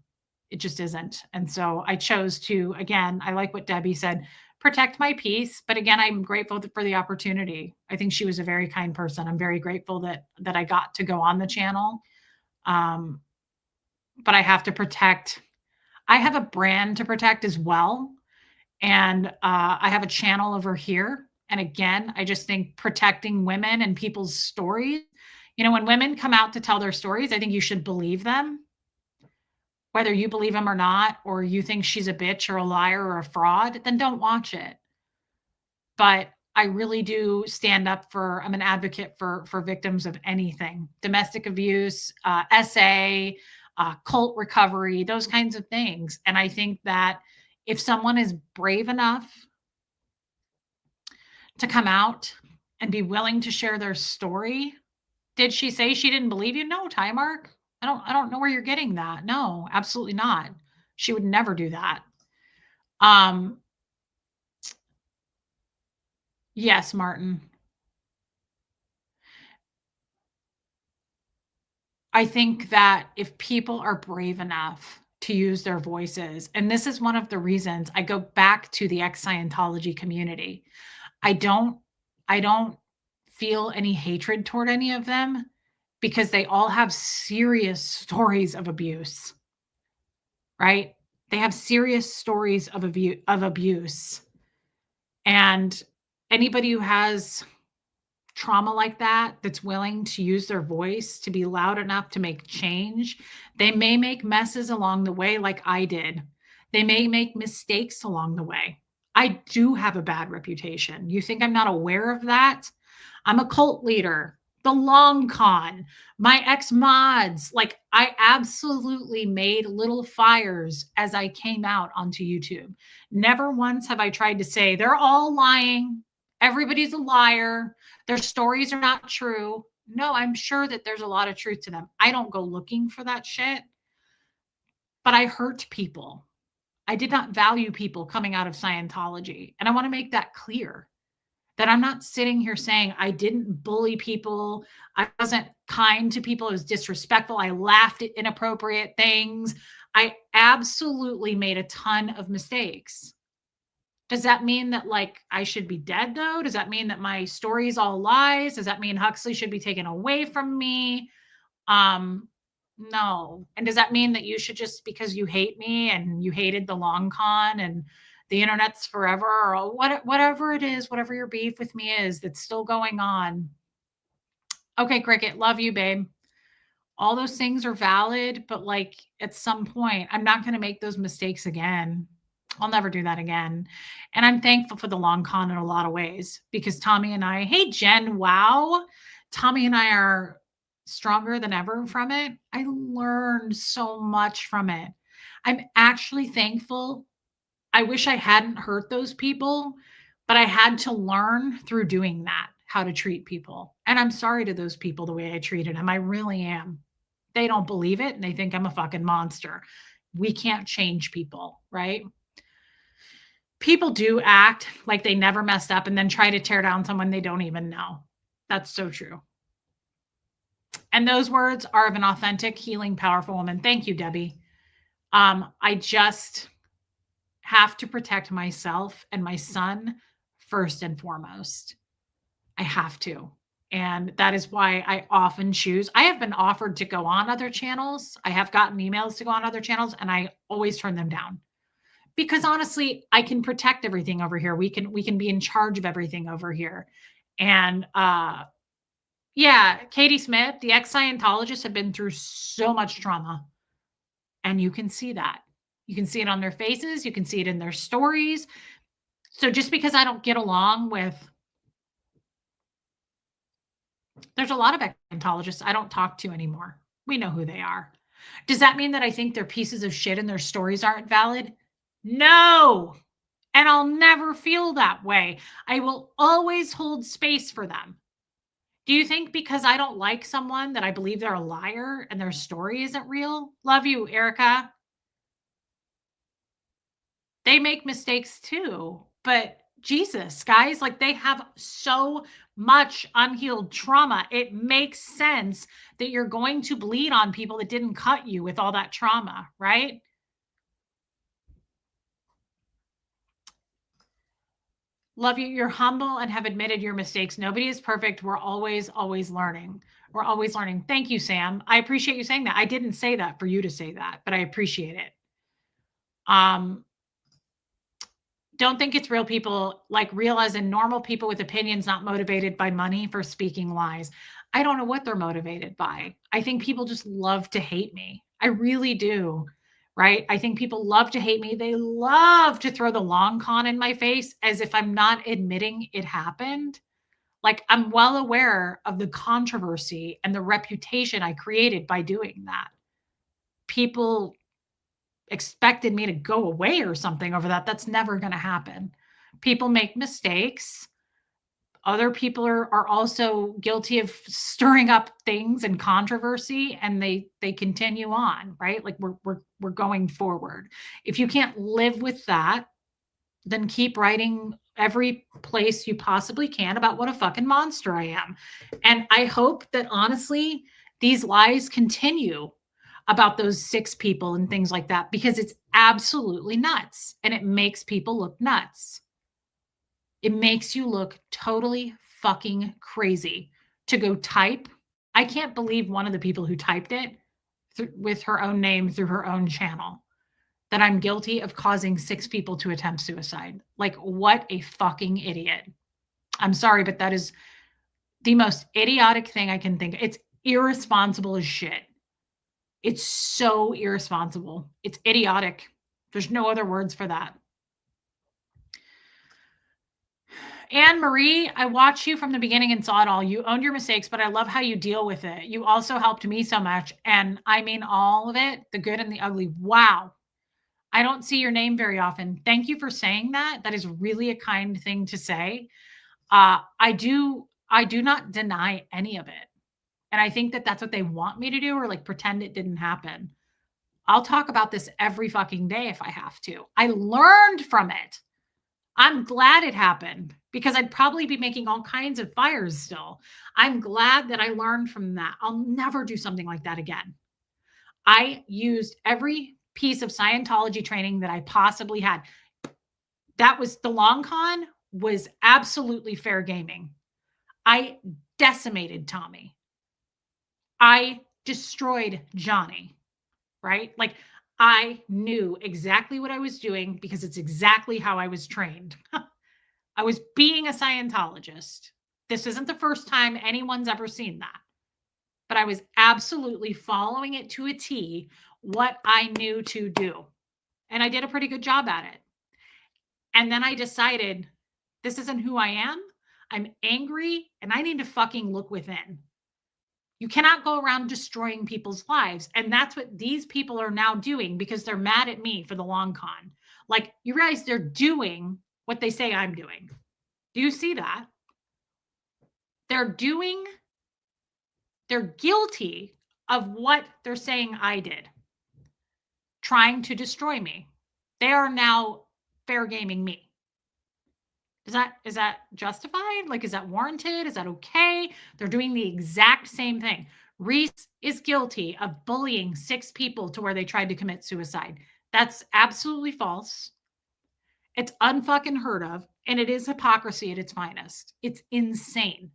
It just isn't. And so I chose to, again, I like what Debbie said, protect my peace. But again, I'm grateful for the opportunity. I think she was a very kind person. I'm very grateful that I got to go on the channel. Um, but I have to protect. I have a brand to protect as well, and I have a channel over here. And again, I just think protecting women and people's stories. You know, when women come out to tell their stories, I think you should believe them, whether you believe them or not, or you think she's a bitch or a liar or a fraud. Then don't watch it. But I really do stand up for. I'm an advocate for victims of anything, domestic abuse, SA, cult recovery, those kinds of things. And I think that if someone is brave enough to come out and be willing to share their story, did she say she didn't believe you? No, Ty Mark. I don't know where you're getting that. No, absolutely not. She would never do that. Um, yes, Martin. I think that if people are brave enough to use their voices, and this is one of the reasons I go back to the ex-Scientology community. I don't I don't feel any hatred toward any of them because they all have serious stories of abuse, right? They have serious stories of abuse. And anybody who has trauma like that, that's willing to use their voice to be loud enough to make change. They may make messes along the way, like I did. They may make mistakes along the way. I do have a bad reputation. You think I'm not aware of that? I'm a cult leader, the long con, my ex mods. Like, I absolutely made little fires as I came out onto YouTube. Never once have I tried to say they're all lying. Everybody's a liar. Their stories are not true. No, I'm sure that there's a lot of truth to them. I don't go looking for that shit, but I hurt people. I did not value people coming out of Scientology. And I want to make that clear that I'm not sitting here saying I didn't bully people. I wasn't kind to people. It was disrespectful. I laughed at inappropriate things. I absolutely made a ton of mistakes. Does that mean that, like, I should be dead, though? Does that mean that my story is all lies? Does that mean Huxley should be taken away from me? No. And does that mean that you should, just because you hate me and you hated the long con and the internet's forever, or whatever it is, whatever your beef with me is that's still going on? Okay, Cricket, love you, babe. All those things are valid, but, like, at some point, I'm not going to make those mistakes again. I'll never do that again. And I'm thankful for the long con in a lot of ways, because Tommy and I, hey, Jen, wow. Tommy and I are stronger than ever from it. I learned so much from it. I'm actually thankful. I wish I hadn't hurt those people, but I had to learn through doing that how to treat people. And I'm sorry to those people the way I treated them. I really am. They don't believe it and they think I'm a fucking monster. We can't change people, right? People do act like they never messed up and then try to tear down someone they don't even know. That's so true. And those words are of an authentic, healing, powerful woman. Thank you, Debbie. I just have to protect myself and my son first and foremost. I have to. And that is why I often choose. I have been offered to go on other channels. I have gotten emails to go on other channels, and I always turn them down. Because honestly, I can protect everything over here. We can be in charge of everything over here. And yeah, Katie Smith, the ex-Scientologists have been through so much trauma. And you can see that. You can see it on their faces. You can see it in their stories. So just because I don't get along with, there's a lot of ex-Scientologists I don't talk to anymore. We know who they are. Does that mean that I think they're pieces of shit and their stories aren't valid? No. And I'll never feel that way. I will always hold space for them. Do you think because I don't like someone that I believe they're a liar and their story isn't real? Love you, Erica. They make mistakes too. But Jesus, guys, like they have so much unhealed trauma. It makes sense that you're going to bleed on people that didn't cut you with all that trauma, right? Love you. You're humble and have admitted your mistakes. Nobody is perfect. We're always, always learning. We're always learning. Thank you, Sam. I appreciate you saying that. I didn't say that for you to say that, but I appreciate it. Don't think it's real people, like real as in normal people with opinions, not motivated by money for speaking lies. I don't know what they're motivated by. I think people just love to hate me. I really do. Right? I think people love to hate me. They love to throw the long con in my face as if I'm not admitting it happened. Like I'm well aware of the controversy and the reputation I created by doing that. People expected me to go away or something over that. That's never going to happen. People make mistakes. Other people are also guilty of stirring up things and controversy, and they continue on, right? Like we're going forward. If you can't live with that, then keep writing every place you possibly can about what a fucking monster I am. And I hope that honestly, these lies continue about those 6 people and things like that because it's absolutely nuts and it makes people look nuts. It makes you look totally fucking crazy to go type. I can't believe one of the people who typed it with her own name through her own channel that I'm guilty of causing 6 people to attempt suicide. Like, what a fucking idiot. I'm sorry, but that is the most idiotic thing I can think of. It's irresponsible as shit. It's so irresponsible. It's idiotic. There's no other words for that. Anne Marie, I watched you from the beginning and saw it all. You owned your mistakes, but I love how you deal with it. You also helped me so much. And I mean all of it, the good and the ugly. Wow. I don't see your name very often. Thank you for saying that. That is really a kind thing to say. I do not deny any of it. And I think that that's what they want me to do, or like pretend it didn't happen. I'll talk about this every fucking day if I have to. I learned from it. I'm glad it happened because I'd probably be making all kinds of fires still. I'm glad that I learned from that. I'll never do something like that again. I used every piece of Scientology training that I possibly had. That was the long con was absolutely fair gaming. I decimated Tommy. I destroyed Johnny, right? Like I knew exactly what I was doing because it's exactly how I was trained. I was being a Scientologist. This isn't the first time anyone's ever seen that. But I was absolutely following it to a T, what I knew to do. And I did a pretty good job at it. And then I decided this isn't who I am. I'm angry and I need to fucking look within. You cannot go around destroying people's lives. And that's what these people are now doing because they're mad at me for the long con. Like, you realize they're doing what they say I'm doing. Do you see that? They're guilty of what they're saying I did, trying to destroy me. They are now fair gaming me. Is that justified? Like, is that warranted? Is that okay? They're doing the exact same thing. Reese is guilty of bullying 6 people to where they tried to commit suicide. That's absolutely false. It's unfucking heard of, and it is hypocrisy at its finest. It's insane.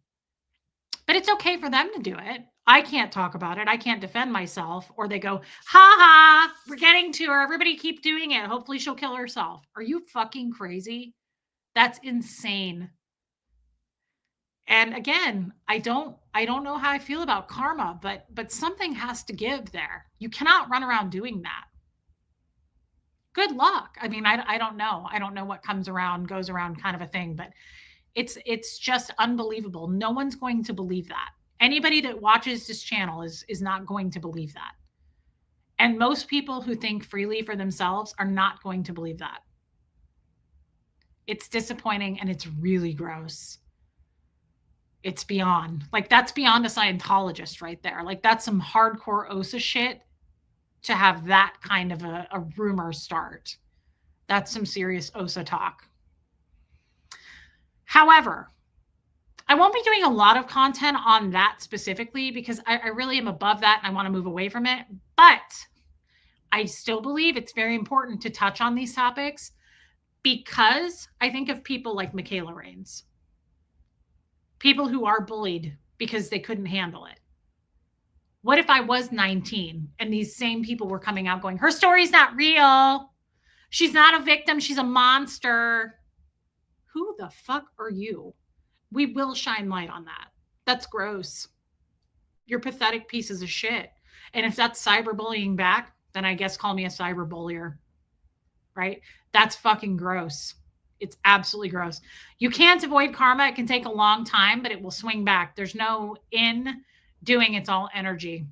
But it's okay for them to do it. I can't talk about it. I can't defend myself. Or they go, ha ha, we're getting to her. Everybody keep doing it. Hopefully she'll kill herself. Are you fucking crazy? That's insane. And again, I don't know how I feel about karma, but something has to give there. You cannot run around doing that. Good luck. I mean, I don't know. I don't know what comes around, goes around kind of a thing, but it's just unbelievable. No one's going to believe that. Anybody that watches this channel is not going to believe that. And most people who think freely for themselves are not going to believe that. It's disappointing and it's really gross. It's beyond. Like, that's beyond a Scientologist right there. Like, that's some hardcore OSA shit to have that kind of a rumor start. That's some serious OSA talk. However, I won't be doing a lot of content on that specifically because I really am above that and I want to move away from it. But I still believe it's very important to touch on these topics because I think of people like Michaela Raines, people who are bullied because they couldn't handle it. What if I was 19 and these same people were coming out going, her story's not real. She's not a victim. She's a monster. Who the fuck are you? We will shine light on that. That's gross. You're pathetic pieces of shit. And if that's cyberbullying back, then I guess call me a cyberbullier, right? That's fucking gross. It's absolutely gross. You can't avoid karma. It can take a long time, but it will swing back. There's no in doing, it's all energy.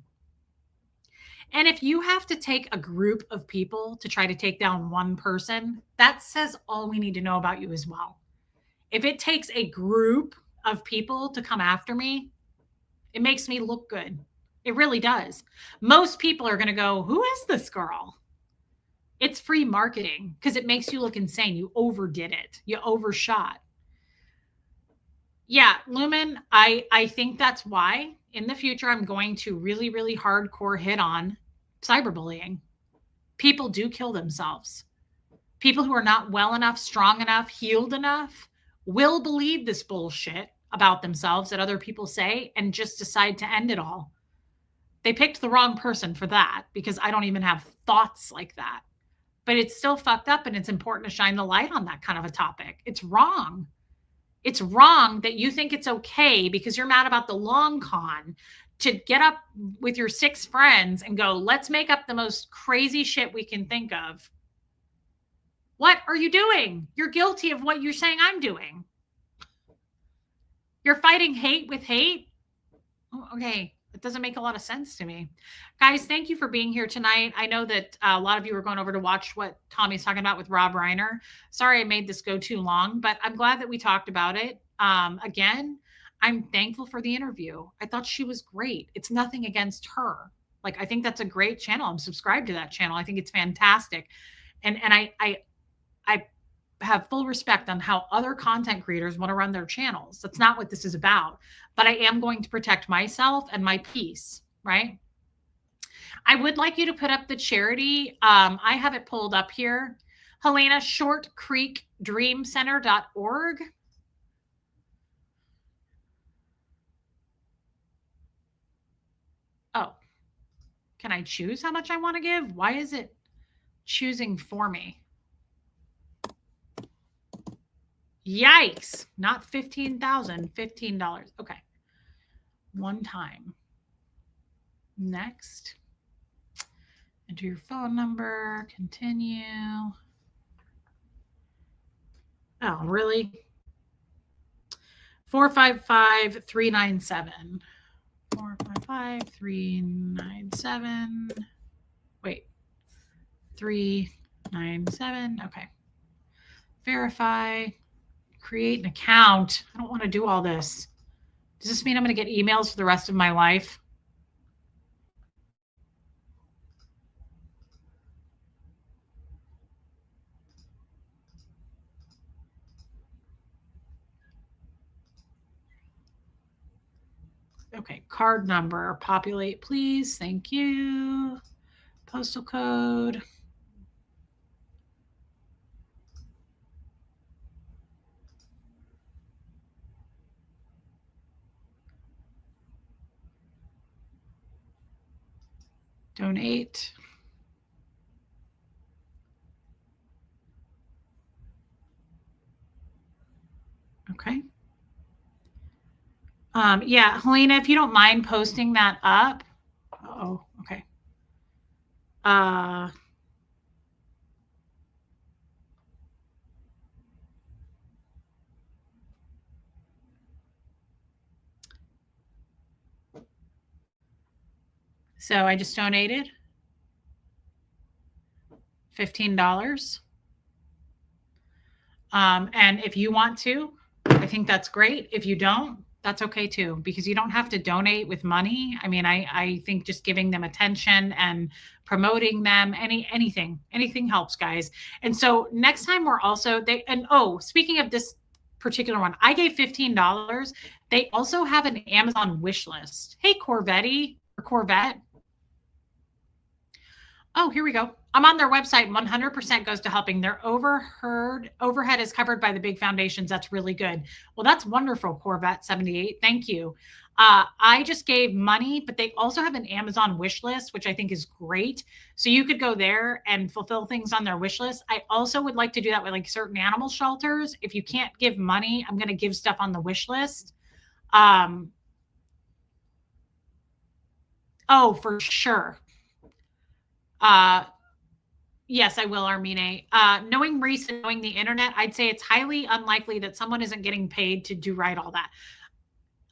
And if you have to take a group of people to try to take down one person, that says all we need to know about you as well. If it takes a group of people to come after me, it makes me look good. It really does. Most people are going to go, who is this girl? It's free marketing because it makes you look insane. You overdid it. You overshot. Yeah, Lumen, I think that's why in the future I'm going to really, really hardcore hit on cyberbullying. People do kill themselves. People who are not well enough, strong enough, healed enough will believe this bullshit about themselves that other people say and just decide to end it all. They picked the wrong person for that because I don't even have thoughts like that. But it's still fucked up and it's important to shine the light on that kind of a topic. It's wrong. It's wrong that you think it's okay because you're mad about the long con to get up with your 6 friends and go, let's make up the most crazy shit we can think of. What are you doing? You're guilty of what you're saying I'm doing. You're fighting hate with hate? Okay, it doesn't make a lot of sense to me. Guys, thank you for being here tonight. I know that a lot of you are going over to watch what Tommy's talking about with Rob Reiner. Sorry I made this go too long, but I'm glad that we talked about it. Again, I'm thankful for the interview. I thought she was great. It's nothing against her. Like, I think that's a great channel. I'm subscribed to that channel. I think it's fantastic. And I have full respect on how other content creators want to run their channels. That's not what this is about. But I am going to protect myself and my peace, right? I would like you to put up the charity. I have it pulled up here. Helena, shortcreekdreamcenter.org. Oh, can I choose how much I want to give? Why is it choosing for me? Yikes. Not $15,000, $15. Okay. One time. Next. Enter your phone number. Continue. Oh, really? 455-397. 455-397. Wait. 397. Okay. Verify. Create an account. I don't want to do all this. Does this mean I'm going to get emails for the rest of my life? Okay, card number. Populate, please. Thank you. Postal code. Donate. Okay. Yeah, Helena, if you don't mind posting that up. Oh, okay. So I just donated $15. And if you want to, I think that's great. If you don't, that's okay too, because you don't have to donate with money. I mean, I think just giving them attention and promoting them, anything helps, guys. And so next time we're also they and oh, speaking of this particular one, I gave $15. They also have an Amazon wish list. Hey, Corvette. Oh, here we go. I'm on their website. 100% goes to helping. Their overhead is covered by the big foundations. That's really good. Well, that's wonderful, Corvette 78. Thank you. I just gave money, but they also have an Amazon wish list, which I think is great. So you could go there and fulfill things on their wish list. I also would like to do that with like certain animal shelters. If you can't give money, I'm going to give stuff on the wish list. Oh, for sure. Yes, I will, Armine. Knowing Reese and knowing the internet, I'd say it's highly unlikely that someone isn't getting paid to do right all that.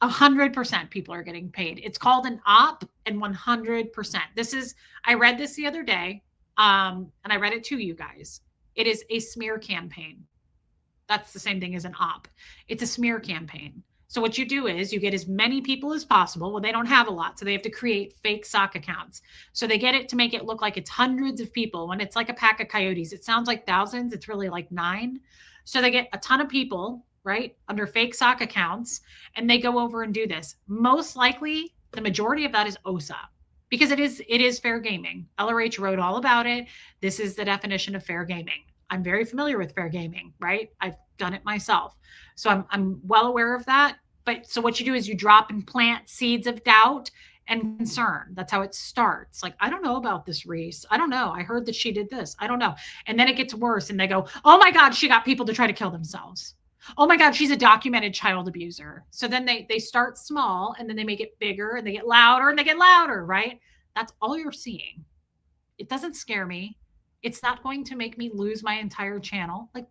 100% people are getting paid. It's called an op, and 100%. I read this the other day, and I read it to you guys. It is a smear campaign. That's the same thing as an op. It's a smear campaign. So what you do is you get as many people as possible. Well, they don't have a lot, so they have to create fake sock accounts. So they get it to make it look like it's hundreds of people when it's like a pack of coyotes. It sounds like thousands. It's really like 9. So they get a ton of people, right, under fake sock accounts, and they go over and do this. Most likely, the majority of that is OSA, because it is fair gaming. LRH wrote all about it. This is the definition of fair gaming. I'm very familiar with fair gaming, right? I've done it myself. So I'm well aware of that. But so what you do is you drop and plant seeds of doubt and concern. That's how it starts. Like, I don't know about this, Reese. I don't know. I heard that she did this. I don't know. And then it gets worse. And they go, oh my God, she got people to try to kill themselves. Oh my God, she's a documented child abuser. So then they start small, and then they make it bigger, and they get louder and they get louder, right? That's all you're seeing. It doesn't scare me. It's not going to make me lose my entire channel. Like,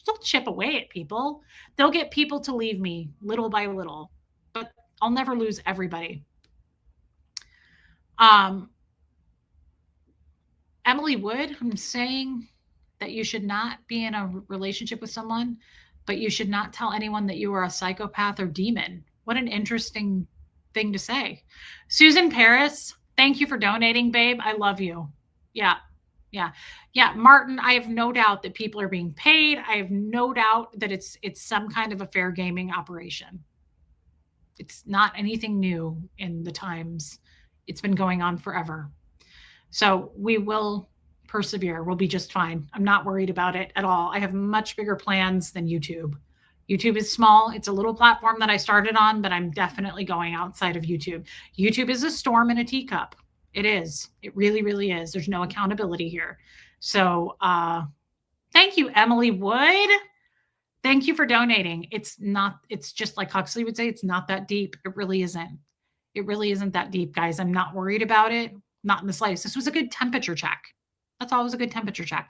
they'll chip away at people. They'll get people to leave me little by little, but I'll never lose everybody. Emily Wood, I'm saying that you should not be in a relationship with someone, but you should not tell anyone that you are a psychopath or demon. What an interesting thing to say. Susan Paris, thank you for donating, babe. I love you. Yeah. Martin, I have no doubt that people are being paid. I have no doubt that it's some kind of a fair gaming operation. It's not anything new in the times. It's been going on forever. So we will persevere. We'll be just fine. I'm not worried about it at all. I have much bigger plans than YouTube. YouTube is small. It's a little platform that I started on, but I'm definitely going outside of YouTube. YouTube is a storm in a teacup. It is. It really, really is. There's no accountability here. So thank you, Emily Wood. Thank you for donating. It's just like Huxley would say, it's not that deep. It really isn't. It really isn't that deep, guys. I'm not worried about it. Not in the slightest. This was a good temperature check. That's always a good temperature check.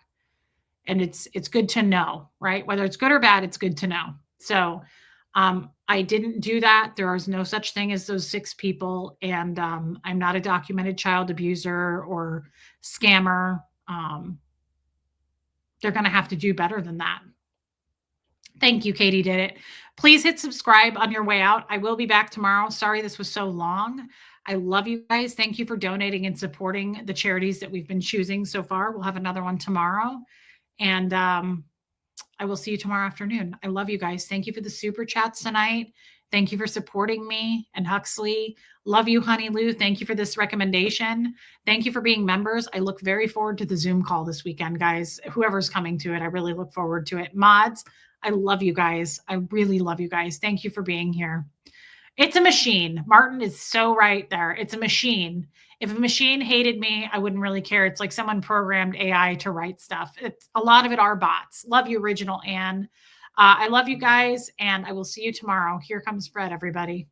And it's good to know, right? Whether it's good or bad, it's good to know. So I didn't do that. There is no such thing as those 6 people. And I'm not a documented child abuser or scammer. They're going to have to do better than that. Thank you, Katie did it. Please hit subscribe on your way out. I will be back tomorrow. Sorry this was so long. I love you guys. Thank you for donating and supporting the charities that we've been choosing so far. We'll have another one tomorrow. And I will see you tomorrow afternoon. I love you guys. Thank you for the super chats tonight. Thank you for supporting me and Huxley. Love you, Honey Lou. Thank you for this recommendation. Thank you for being members. I look very forward to the Zoom call this weekend, guys. Whoever's coming to it, I really look forward to it. Mods, I love you guys. I really love you guys. Thank you for being here. It's a machine. Martin is so right there. It's a machine. If a machine hated me, I wouldn't really care. It's like someone programmed AI to write stuff. It's a lot of it are bots. Love you, Original Anne. I love you guys, and I will see you tomorrow. Here comes Fred, everybody.